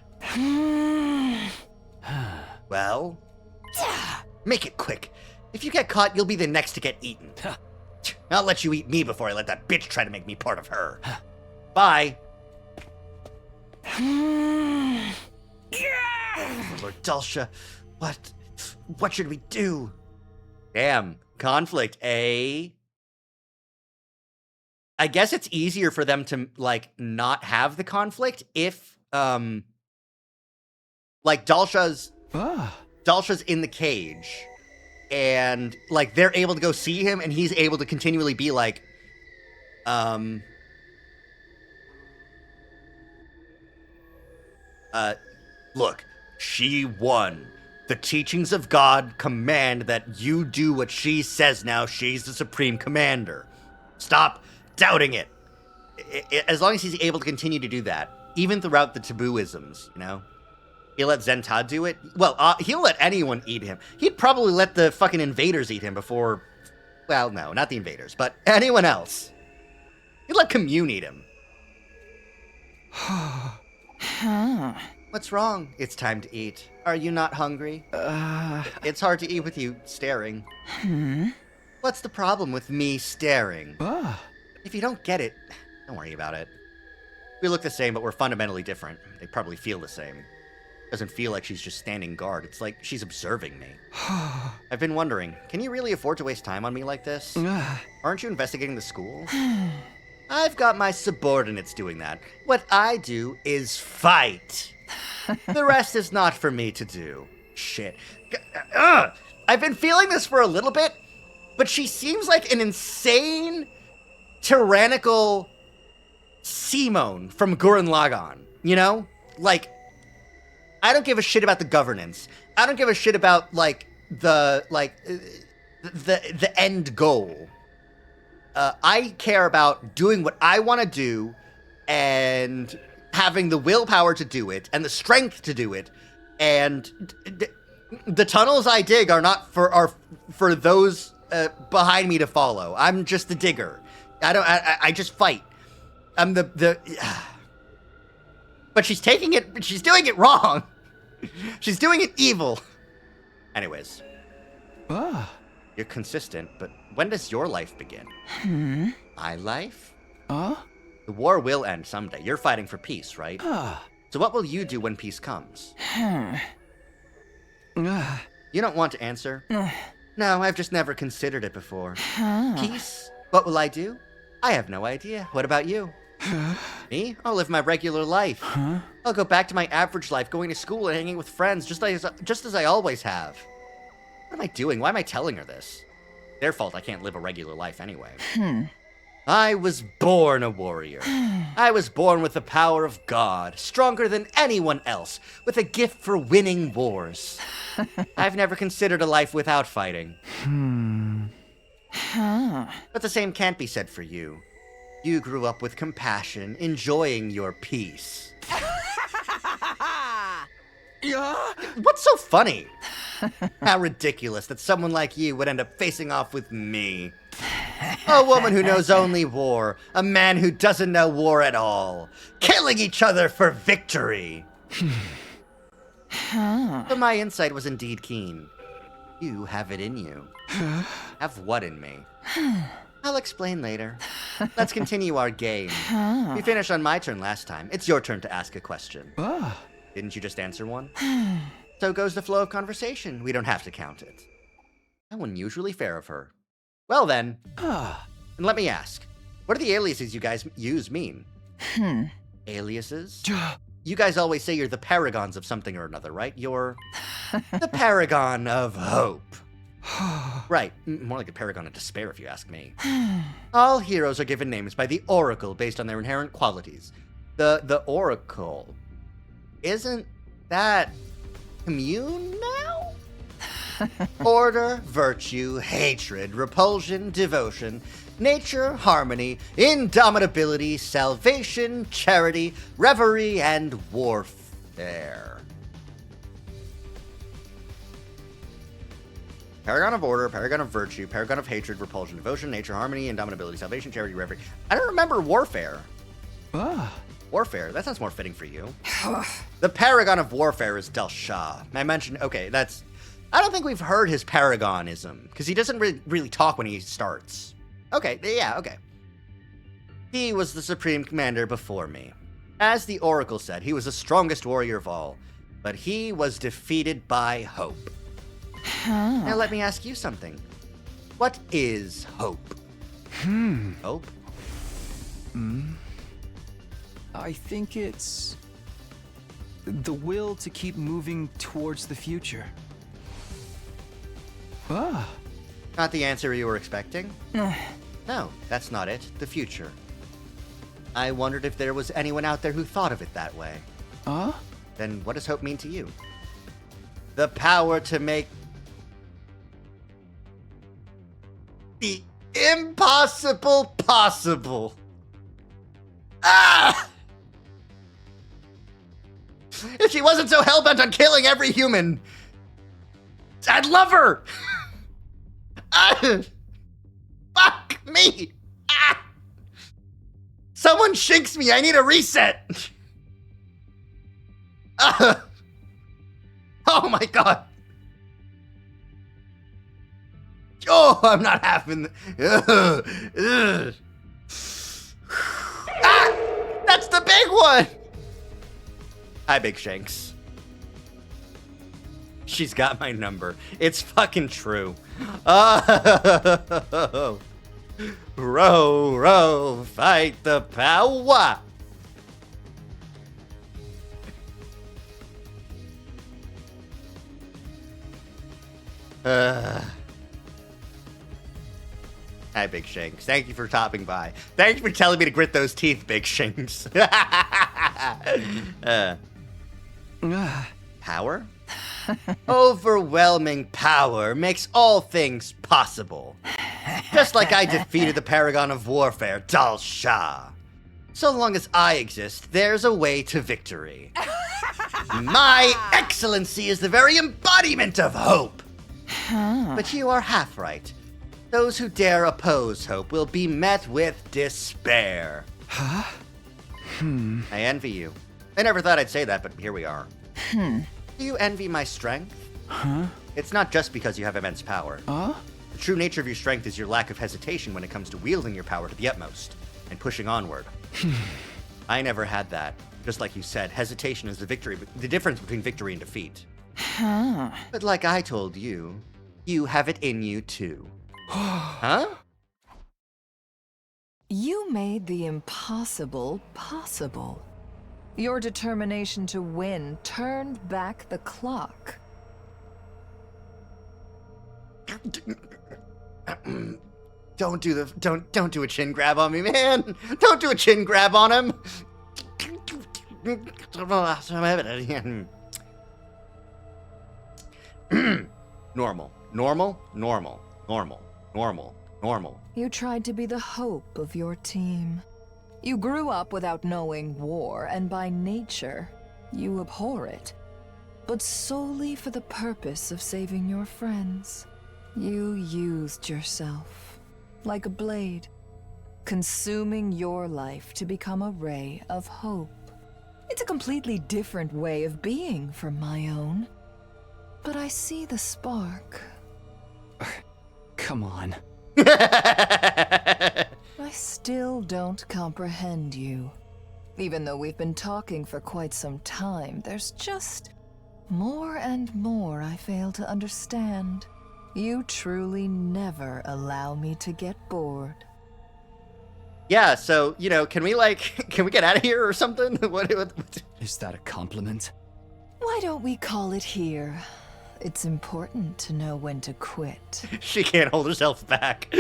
Well? Make it quick. If you get caught, you'll be the next to get eaten. I'll let you eat me before I let that bitch try to make me part of her. Bye. Overlord Dulsha, what should we do? Damn, conflict, eh? I guess it's easier for them to, like, not have the conflict if, like, Dulsha's in the cage, and, like, they're able to go see him, and he's able to continually be like, look, she won. The teachings of God command that you do what she says now. She's the Supreme Commander. Stop doubting it. As long as he's able to continue to do that, even throughout the tabooisms, you know? He'll let Zenta do it. Well, he'll let anyone eat him. He'd probably let the fucking invaders eat him before... Well, no, not the invaders, but anyone else. He'd let Commune eat him. What's wrong? It's time to eat. Are you not hungry? It's hard to eat with you staring. What's the problem with me staring? If you don't get it, don't worry about it. We look the same, but we're fundamentally different. They probably feel the same. Doesn't feel like she's just standing guard. It's like she's observing me. I've been wondering, can you really afford to waste time on me like this? Aren't you investigating the school? I've got my subordinates doing that. What I do is fight. The rest is not for me to do. Shit. I've been feeling this for a little bit, but she seems like an insane, tyrannical Simone from Gurren Lagann. You know? Like, I don't give a shit about the governance. I don't give a shit about, like, the end goal. I care about doing what I want to do and having the willpower to do it and the strength to do it, and the tunnels I dig are not for those behind me to follow. I'm just the digger. I just fight. I'm but she's taking it. She's doing it wrong. She's doing it evil. Anyways. You're consistent, but when does your life begin? My life? The war will end someday. You're fighting for peace, right? So what will you do when peace comes? You don't want to answer? No, I've just never considered it before. Peace? What will I do? I have no idea. What about you? Me? I'll live my regular life. I'll go back to my average life, going to school and hanging with friends, just as I always have. What am I doing? Why am I telling her this? Their fault I can't live a regular life anyway. I was born a warrior. I was born with the power of God, stronger than anyone else, with a gift for winning wars. I've never considered a life without fighting. But the same can't be said for you. You grew up with compassion, enjoying your peace. What's so funny? How ridiculous that someone like you would end up facing off with me. A woman who knows only war. A man who doesn't know war at all. Killing each other for victory. But my insight was indeed keen. You have it in you. Have what in me? I'll explain later. Let's continue our game. We finished on my turn last time. It's your turn to ask a question. Didn't you just answer one? So goes the flow of conversation. We don't have to count it. How unusually fair of her. Well then, and let me ask, what do the aliases you guys use mean? Aliases? You guys always say you're the paragons of something or another, right? You're the paragon of hope. Right, more like a paragon of despair if you ask me. All heroes are given names by the Oracle based on their inherent qualities. The Oracle, isn't that commune now? Order, virtue, hatred, repulsion, devotion, nature, harmony, indomitability, salvation, charity, reverie, and warfare. Paragon of order, paragon of virtue, paragon of hatred, repulsion, devotion, nature, harmony, indomitability, salvation, charity, reverie. I don't remember warfare. Warfare, that sounds more fitting for you. The paragon of warfare is Del Shah. I mentioned, okay, I don't think we've heard his paragonism, because he doesn't really talk when he starts. Okay, yeah, okay. He was the supreme commander before me. As the Oracle said, he was the strongest warrior of all, but he was defeated by hope. Now let me ask you something. What is hope? Hope? I think it's the will to keep moving towards the future. Not the answer you were expecting? No, that's not it. The future. I wondered if there was anyone out there who thought of it that way. Then what does hope mean to you? The power to make the impossible possible. If she wasn't so hell-bent on killing every human, I'd love her! Fuck me! Someone shinks me, I need a reset! Oh my god! Oh, I'm not having... That's the big one! Hi, Big Shanks. She's got my number. It's fucking true. Oh, row, row, fight the power. Hi, Big Shanks. Thank you for stopping by. Thank you for telling me to grit those teeth, Big Shanks. Power? Overwhelming power makes all things possible. Just like I defeated the paragon of warfare, Dal Shah. So long as I exist, there's a way to victory. My excellency is the very embodiment of hope. But you are half right. Those who dare oppose hope will be met with despair. Huh? I envy you. I never thought I'd say that, but here we are. Do you envy my strength? Huh? It's not just because you have immense power. The true nature of your strength is your lack of hesitation when it comes to wielding your power to the utmost and pushing onward. I never had that. Just like you said, hesitation is the difference between victory and defeat. But like I told you, you have it in you too. Huh? You made the impossible possible. Your determination to win turned back the clock. Don't do a chin grab on me, man. Don't do a chin grab on him. Normal. You tried to be the hope of your team. You grew up without knowing war, and by nature, you abhor it. But solely for the purpose of saving your friends. You used yourself, like a blade, consuming your life to become a ray of hope. It's a completely different way of being from my own. But I see the spark. Come on. I still don't comprehend you. Even though we've been talking for quite some time, there's just more and more I fail to understand. You truly never allow me to get bored. Yeah, so, can we get out of here or something? What? Is that a compliment? Why don't we call it here? It's important to know when to quit. She can't hold herself back.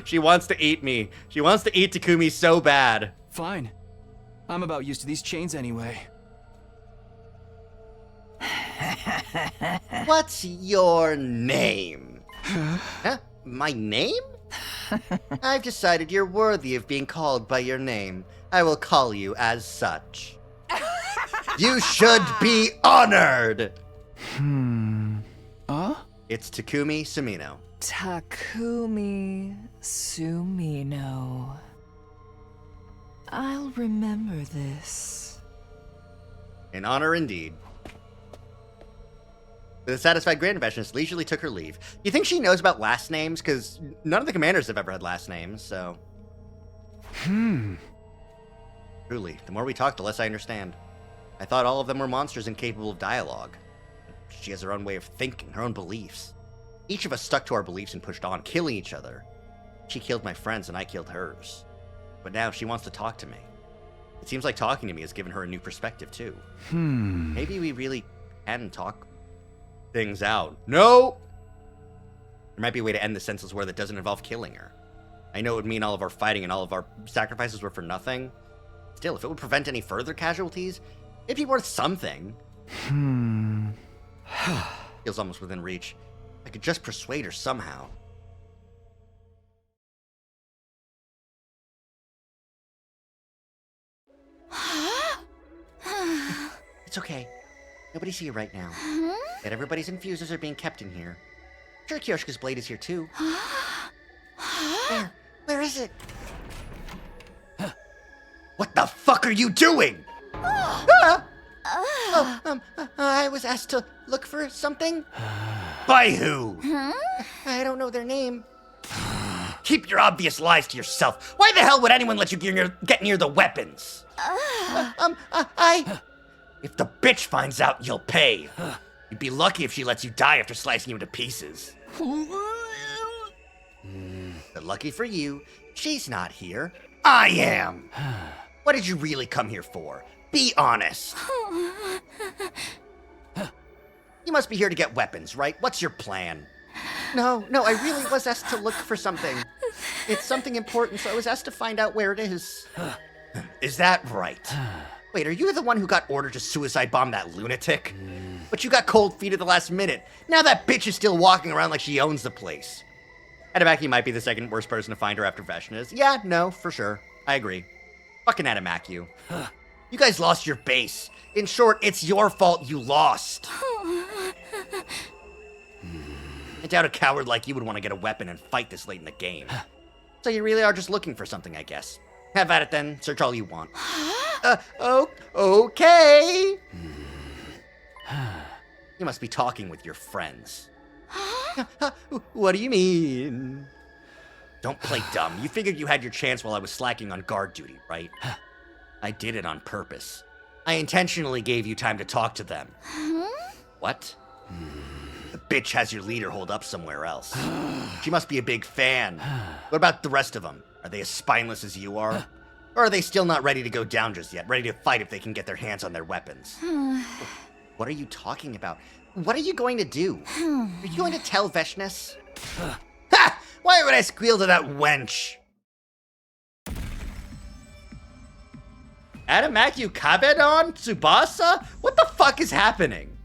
She wants to eat me. She wants to eat Takumi so bad. Fine. I'm about used to these chains anyway. What's your name? Huh? My name? I've decided you're worthy of being called by your name. I will call you as such. You should be honored! It's Takumi Sumino. Takumi Sumino. I'll remember this. In honor indeed. With a satisfied Grand Ambassadress leisurely took her leave. Do you think she knows about last names? Because none of the commanders have ever had last names, so... Truly, the more we talk, the less I understand. I thought all of them were monsters incapable of dialogue. She has her own way of thinking, her own beliefs. Each of us stuck to our beliefs and pushed on, killing each other. She killed my friends and I killed hers. But now she wants to talk to me. It seems like talking to me has given her a new perspective, too. Maybe we really can talk things out. No! There might be a way to end the senseless war that doesn't involve killing her. I know it would mean all of our fighting and all of our sacrifices were for nothing. Still, if it would prevent any further casualties, it'd be worth something. Feels almost within reach. I could just persuade her somehow. It's okay. Nobody's here right now. Yet everybody's infusers are being kept in here. Sure, Kyoshika's blade is here too. Where is it? What the fuck are you doing? I was asked to look for something. By who? I don't know their name. Keep your obvious lies to yourself. Why the hell would anyone let you get near the weapons? If the bitch finds out, you'll pay. You'd be lucky if she lets you die after slicing you into pieces. But lucky for you, she's not here. I am. What did you really come here for? Be honest. You must be here to get weapons, right? What's your plan? No, I really was asked to look for something. It's something important, so I was asked to find out where it is. Is that right? Wait, are you the one who got ordered to suicide bomb that lunatic? But you got cold feet at the last minute. Now that bitch is still walking around like she owns the place. Edabaki might be the second worst person to find her after Veshna's. Yeah, no, for sure. I agree. Fucking Adamacu. You guys lost your base. In short, it's your fault you lost. I doubt a coward like you would want to get a weapon and fight this late in the game. So you really are just looking for something, I guess. Have at it then. Search all you want. Okay. You must be talking with your friends. What do you mean? Don't play dumb. You figured you had your chance while I was slacking on guard duty, right? I did it on purpose. I intentionally gave you time to talk to them. What? The bitch has your leader holed up somewhere else. She must be a big fan. What about the rest of them? Are they as spineless as you are? Or are they still not ready to go down just yet, ready to fight if they can get their hands on their weapons? What are you talking about? What are you going to do? Are you going to tell Veshnes? Ha! Why would I squeal to that wench? Adamacu Kabedon? Tsubasa? What the fuck is happening?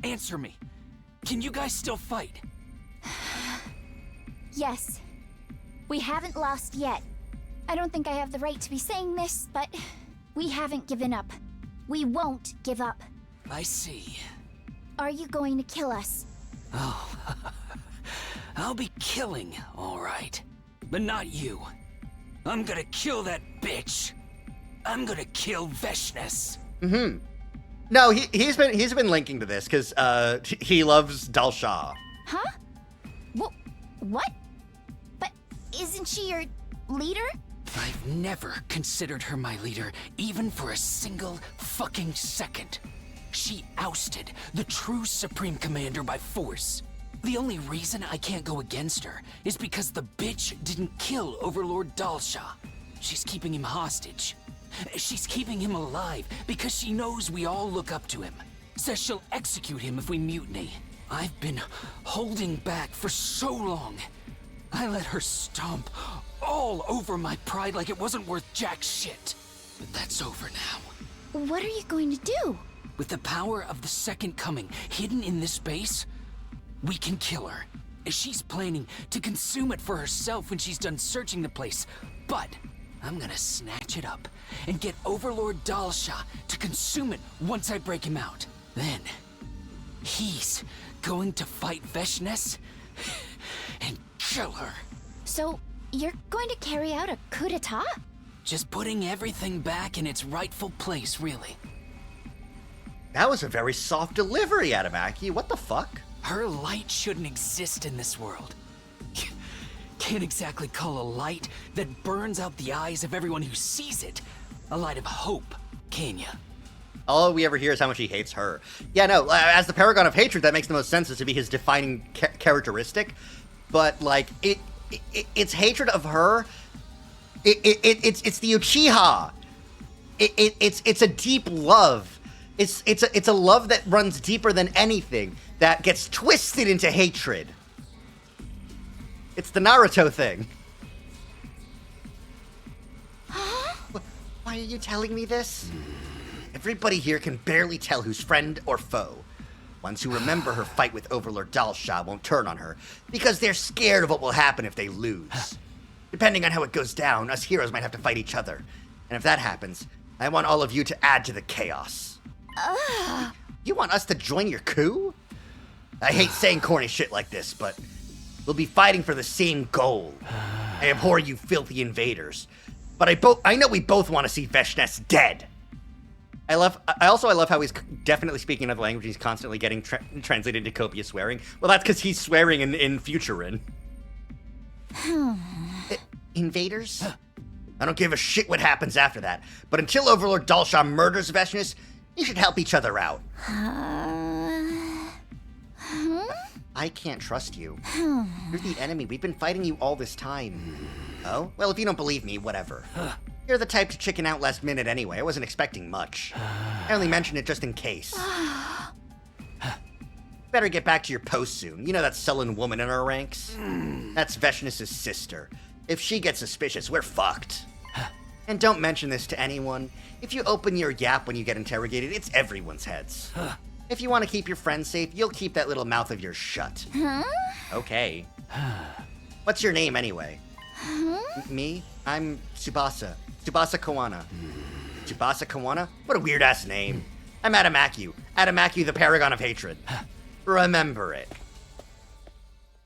Answer me. Can you guys still fight? Yes. We haven't lost yet. I don't think I have the right to be saying this, but we haven't given up. We won't give up. I see. Are you going to kill us? Oh, I'll be killing, all right. But not you. I'm gonna kill that bitch. I'm gonna kill Veshnes. No, he's been linking to this because he loves Dalsha. Huh? What? But isn't she your leader? I've never considered her my leader, even for a single fucking second. She ousted the true Supreme Commander by force. The only reason I can't go against her is because the bitch didn't kill Overlord Dalsha. She's keeping him hostage. She's keeping him alive because she knows we all look up to him. Says she'll execute him if we mutiny. I've been holding back for so long. I let her stomp all over my pride like it wasn't worth jack shit. But that's over now. What are you going to do? With the power of the Second Coming hidden in this base, we can kill her. She's planning to consume it for herself when she's done searching the place. But I'm gonna snatch it up and get Overlord Dalsha to consume it once I break him out. Then, he's going to fight Veshnes and kill her. So, you're going to carry out a coup d'etat? Just putting everything back in its rightful place, really. That was a very soft delivery, Adamacu. What the fuck? Her light shouldn't exist in this world. Can't exactly call a light that burns out the eyes of everyone who sees it a light of hope, can ya? All we ever hear is how much he hates her. Yeah, no, as the paragon of hatred, that makes the most sense as to be his defining characteristic. But, like, it's hatred of her. It's the Uchiha. It's a deep love. It's a love that runs deeper than anything, that gets twisted into hatred. It's the Naruto thing. Why are you telling me this? Everybody here can barely tell who's friend or foe. Ones who remember her fight with Overlord Dalsha won't turn on her, because they're scared of what will happen if they lose. Depending on how it goes down, us heroes might have to fight each other. And if that happens, I want all of you to add to the chaos. You want us to join your coup? I hate saying corny shit like this, but we'll be fighting for the same goal. I abhor you filthy invaders. But I know we both want to see Veshnes dead. I love how he's definitely speaking another language. He's constantly getting translated into copious swearing. Well, that's because he's swearing in Futurin. Invaders? I don't give a shit what happens after that. But until Overlord Dalsha murders Veshnes, you should help each other out. I can't trust you. You're the enemy. We've been fighting you all this time. Oh? Well, if you don't believe me, whatever. You're the type to chicken out last minute anyway. I wasn't expecting much. I only mentioned it just in case. Better get back to your post soon. You know that sullen woman in our ranks? That's Veshnes' sister. If she gets suspicious, we're fucked. And don't mention this to anyone. If you open your yap when you get interrogated, it's everyone's heads. If you want to keep your friends safe, you'll keep that little mouth of yours shut. Okay. What's your name, anyway? Me? I'm Tsubasa. Tsubasa Kawana. Tsubasa Kawana? What a weird-ass name. I'm Adamakyu. Adamakyu, the paragon of hatred. Remember it.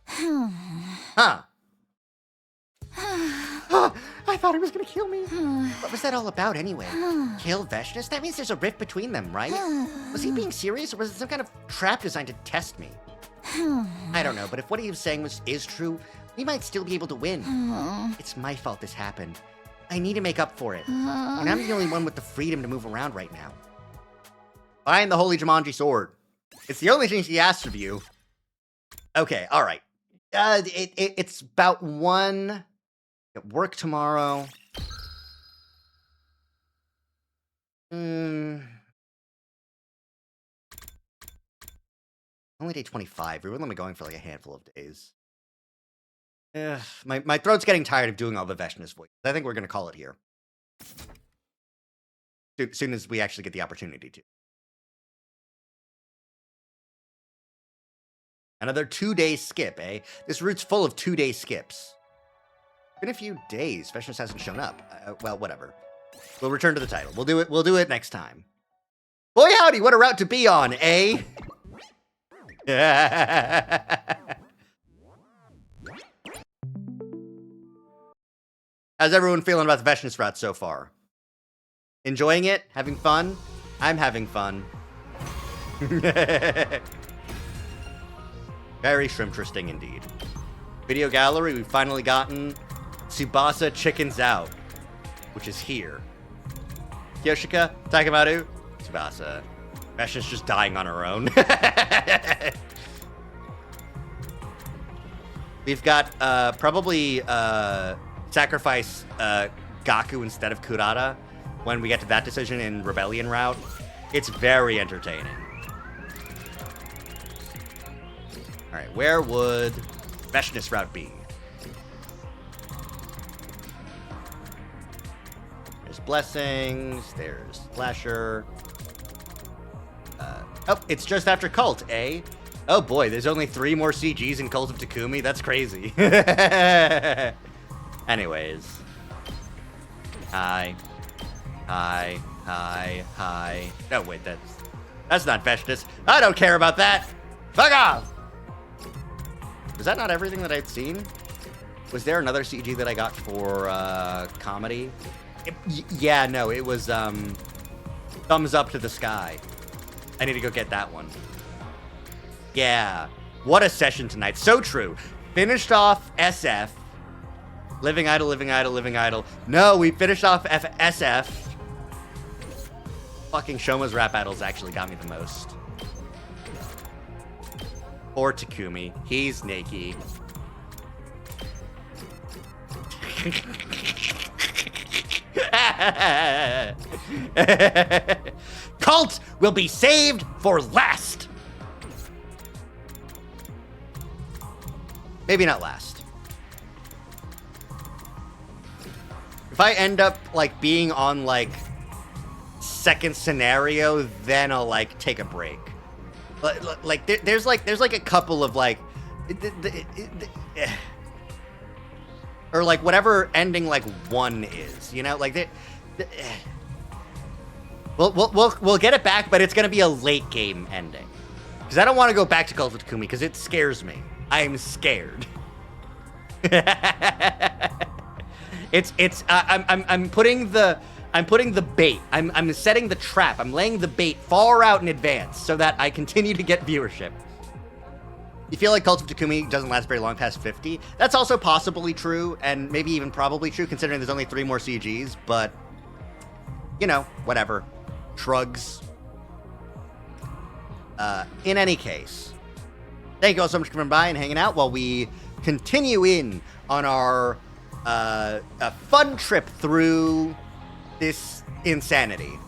Huh. I thought he was gonna kill me. What was that all about anyway? Kill Veshnis? That means there's a rift between them, right? Was he being serious, or was it some kind of trap designed to test me? I don't know, but if what he was saying is true, we might still be able to win. It's my fault this happened. I need to make up for it. And I'm the only one with the freedom to move around right now. Find the Holy Jumanji Sword. It's the only thing she asks of you. Okay, alright. It's about 1... At work tomorrow. Only day 25. We were only going for like a handful of days. My throat's getting tired of doing all the Veshnis voices. I think we're going to call it here. As soon as we actually get the opportunity to. Another 2-day skip, eh? This route's full of 2-day skips. Been a few days. Veshnis hasn't shown up. Well, whatever. We'll return to the title. We'll do it next time. Boy howdy, what a route to be on, eh? How's everyone feeling about the Veshnis route so far? Enjoying it? Having fun? I'm having fun. Very shrimp-interesting indeed. Video gallery, we've finally gotten Tsubasa Chickens Out, which is here. Yoshika, Takemaru, Tsubasa. Veshnis just dying on her own. We've got probably sacrifice Gaku instead of Kurata when we get to that decision in Rebellion route. It's very entertaining. Alright, where would Veshnis route be? There's Blessings, there's Slasher. Oh, it's just after Cult, eh? Oh boy, there's only 3 more CGs in Cult of Takumi? That's crazy. Anyways. Hi. Hi. Hi. Hi. No, wait, that's not Veshnis. I don't care about that! Fuck off! Was that not everything that I'd seen? Was there another CG that I got for comedy? Yeah, no, it was Thumbs Up to the Sky. I need to go get that one. Yeah. What a session tonight. So true. Finished off SF. Living Idle, Living Idle, Living Idle. No, we finished off SF. Fucking Shoma's rap battles actually got me the most. Or Takumi. He's Nakey. Cult will be saved for last. Maybe not last. If I end up, like, being on, like, second scenario, then I'll, like, take a break. Like, there's like a couple of, like... Or, like, whatever ending, like, 1 is, you know? Like, we'll get it back, but it's gonna be a late game ending. Because I don't want to go back to Cult of Takumi, because it scares me. I'm scared. I'm putting the bait. I'm setting the trap. I'm laying the bait far out in advance so that I continue to get viewership. You feel like Cult of Takumi doesn't last very long past 50? That's also possibly true, and maybe even probably true, considering there's only 3 more CGs, but, you know, whatever. Shrugs. In any case, thank you all so much for coming by and hanging out while we continue in on our fun trip through this insanity.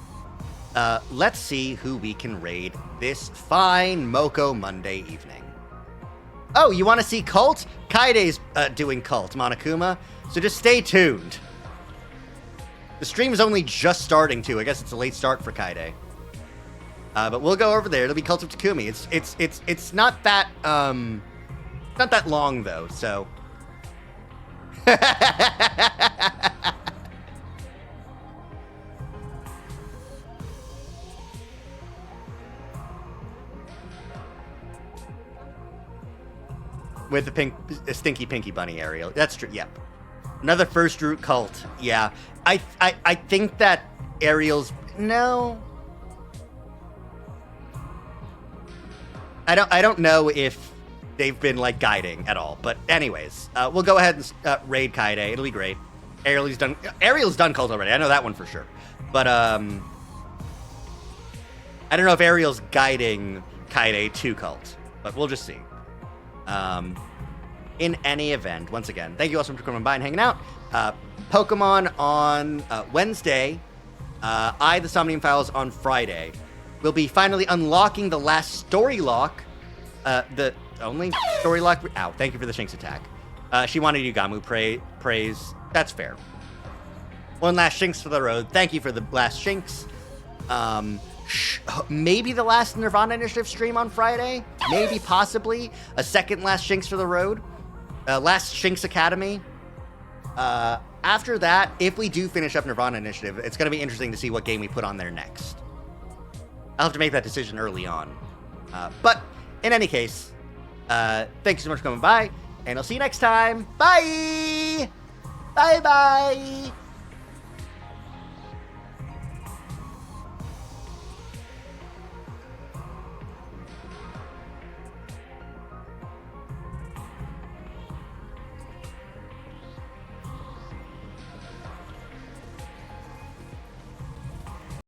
Let's see who we can raid this fine Moko Monday evening. Oh, you want to see Cult? Kaide's doing Cult, Monokuma, so just stay tuned. The stream is only just starting too. I guess it's a late start for Kaide. But we'll go over there. It'll be Cult of Takumi. It's not that not that long though, so With the stinky pinky bunny, Ariel. That's true. Yep. Another first root cult. Yeah. I think that Ariel's no. I don't know if they've been like guiding at all. But anyways, we'll go ahead and raid Kaede. It'll be great. Ariel's done cult already. I know that one for sure. But I don't know if Ariel's guiding Kaede to cult. But we'll just see. In any event, once again, thank you all so much for coming by and hanging out. Pokemon on Wednesday. The Somnium Files on Friday. We'll be finally unlocking the last story lock. The only story lock. Ow, thank you for the Shinx attack. She wanted Yugamu praise. That's fair. One last Shinx for the road. Thank you for the last Shinx. Maybe the last Nirvana Initiative stream on Friday. Maybe, possibly. A second last Shinx for the road. Last Shinx Academy. After that, if we do finish up Nirvana Initiative, it's going to be interesting to see what game we put on there next. I'll have to make that decision early on. But in any case, thank you so much for coming by, and I'll see you next time. Bye! Bye-bye!